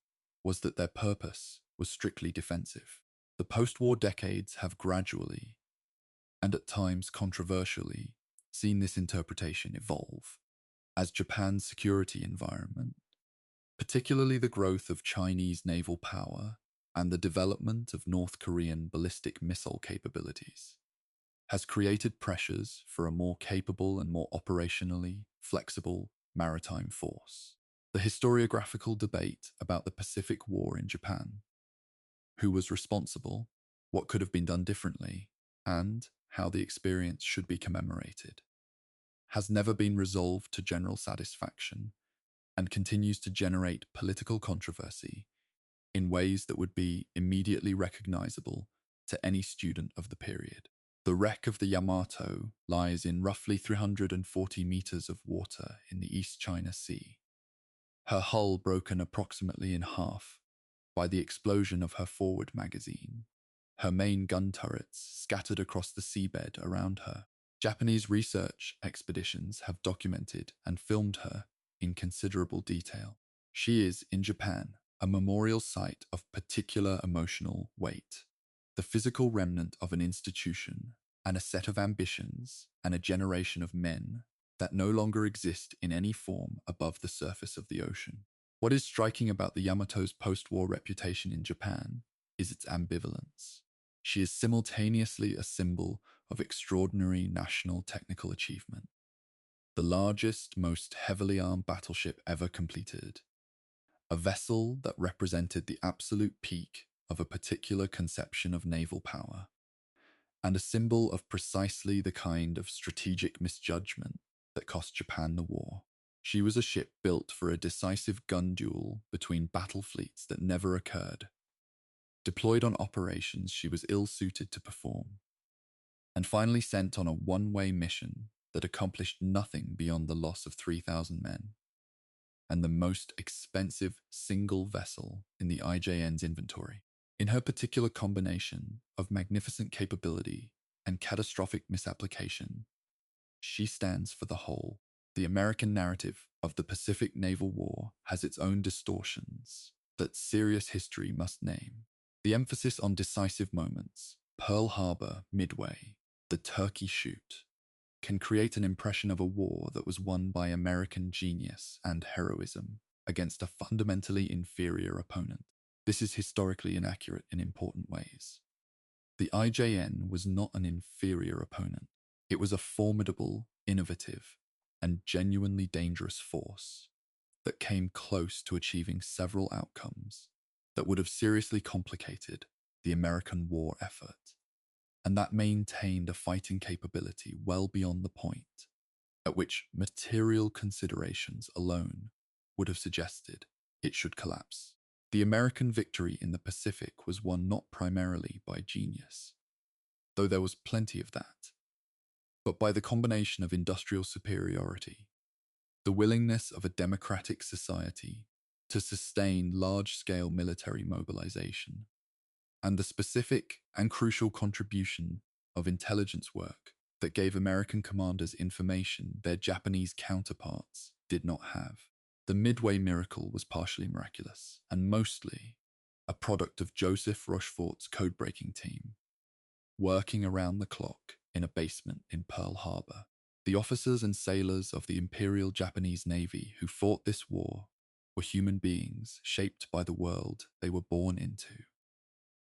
was that their purpose was strictly defensive. The post-war decades have gradually, and at times controversially, seen this interpretation evolve as Japan's security environment, particularly the growth of Chinese naval power and the development of North Korean ballistic missile capabilities, has created pressures for a more capable and more operationally flexible maritime force. The historiographical debate about the Pacific War in Japan, who was responsible, what could have been done differently, and how the experience should be commemorated, has never been resolved to general satisfaction and continues to generate political controversy in ways that would be immediately recognizable to any student of the period. The wreck of the Yamato lies in roughly 340 meters of water in the East China Sea, her hull broken approximately in half by the explosion of her forward magazine, her main gun turrets scattered across the seabed around her. Japanese research expeditions have documented and filmed her in considerable detail. She is, in Japan, a memorial site of particular emotional weight, the physical remnant of an institution and a set of ambitions and a generation of men that no longer exist in any form above the surface of the ocean. What is striking about the Yamato's post-war reputation in Japan is its ambivalence. She is simultaneously a symbol of extraordinary national technical achievement, the largest, most heavily armed battleship ever completed, a vessel that represented the absolute peak of a particular conception of naval power, and a symbol of precisely the kind of strategic misjudgment that cost Japan the war. She was a ship built for a decisive gun duel between battle fleets that never occurred. Deployed on operations she was ill-suited to perform, and finally sent on a one-way mission that accomplished nothing beyond the loss of 3,000 men, and the most expensive single vessel in the IJN's inventory. In her particular combination of magnificent capability and catastrophic misapplication, she stands for the whole. The American narrative of the Pacific Naval War has its own distortions that serious history must name. The emphasis on decisive moments, Pearl Harbor, Midway, the Turkey Shoot, can create an impression of a war that was won by American genius and heroism against a fundamentally inferior opponent. This is historically inaccurate in important ways. The IJN was not an inferior opponent. It was a formidable, innovative, and genuinely dangerous force that came close to achieving several outcomes that would have seriously complicated the American war effort, and that maintained a fighting capability well beyond the point at which material considerations alone would have suggested it should collapse. The American victory in the Pacific was won not primarily by genius, though there was plenty of that, but by the combination of industrial superiority, the willingness of a democratic society to sustain large-scale military mobilization, and the specific and crucial contribution of intelligence work that gave American commanders information their Japanese counterparts did not have. The Midway miracle was partially miraculous, and mostly a product of Joseph Rochefort's code-breaking team, working around the clock in a basement in Pearl Harbor. The officers and sailors of the Imperial Japanese Navy who fought this war were human beings shaped by the world they were born into,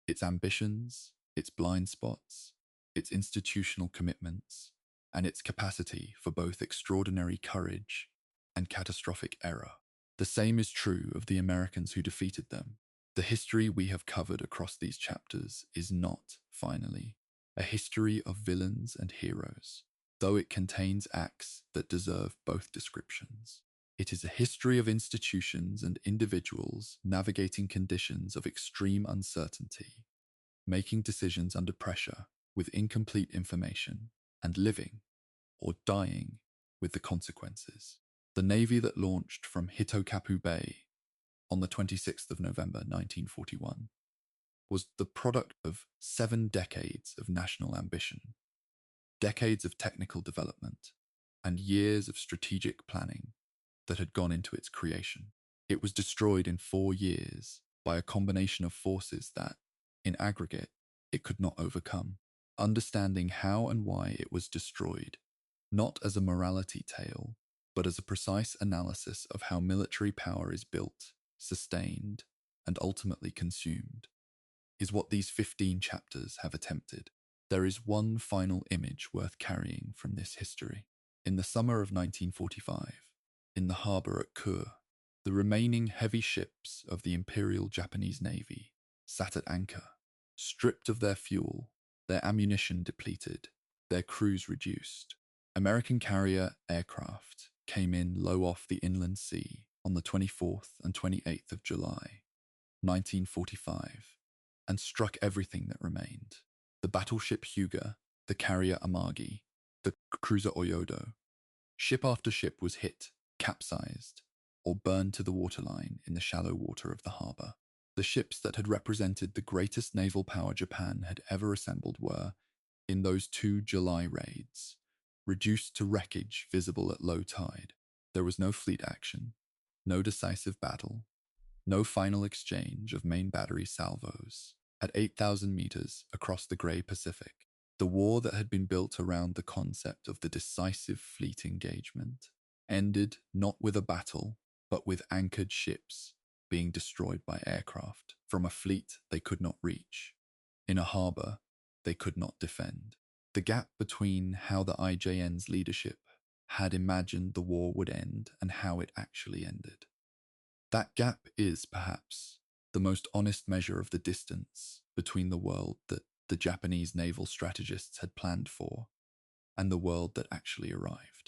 its ambitions its blind spots, its institutional commitments, and its capacity for both extraordinary courage and catastrophic error. The same is true of the Americans who defeated them. The history we have covered across these chapters is not, finally, a history of villains and heroes, though it contains acts that deserve both descriptions. It is a history of institutions and individuals navigating conditions of extreme uncertainty, making decisions under pressure with incomplete information, and living, or dying, with the consequences. The Navy that launched from Hitokapu Bay on the 26th of November 1941 was the product of 7 decades of national ambition, decades of technical development, and years of strategic planning that had gone into its creation. It was destroyed in 4 years by a combination of forces that, in aggregate, it could not overcome. Understanding how and why it was destroyed, not as a morality tale, but as a precise analysis of how military power is built, sustained, and ultimately consumed, is what these 15 chapters have attempted. There is one final image worth carrying from this history. In the summer of 1945, in the harbour at Kure, the remaining heavy ships of the Imperial Japanese Navy sat at anchor, stripped of their fuel, their ammunition depleted, their crews reduced. American carrier aircraft came in low off the inland sea on the 24th and 28th of July, 1945, and struck everything that remained. The battleship Hyuga, the carrier Amagi, the cruiser Oyodo. Ship after ship was hit, capsized, or burned to the waterline in the shallow water of the harbour. The ships that had represented the greatest naval power Japan had ever assembled were, in those 2 July raids, reduced to wreckage visible at low tide. There was no fleet action, no decisive battle, no final exchange of main battery salvos. At 8,000 meters across the grey Pacific, the war that had been built around the concept of the decisive fleet engagement ended not with a battle, but with anchored ships being destroyed by aircraft from a fleet they could not reach, in a harbour they could not defend. The gap between how the IJN's leadership had imagined the war would end and how it actually ended. That gap is, perhaps, the most honest measure of the distance between the world that the Japanese naval strategists had planned for and the world that actually arrived.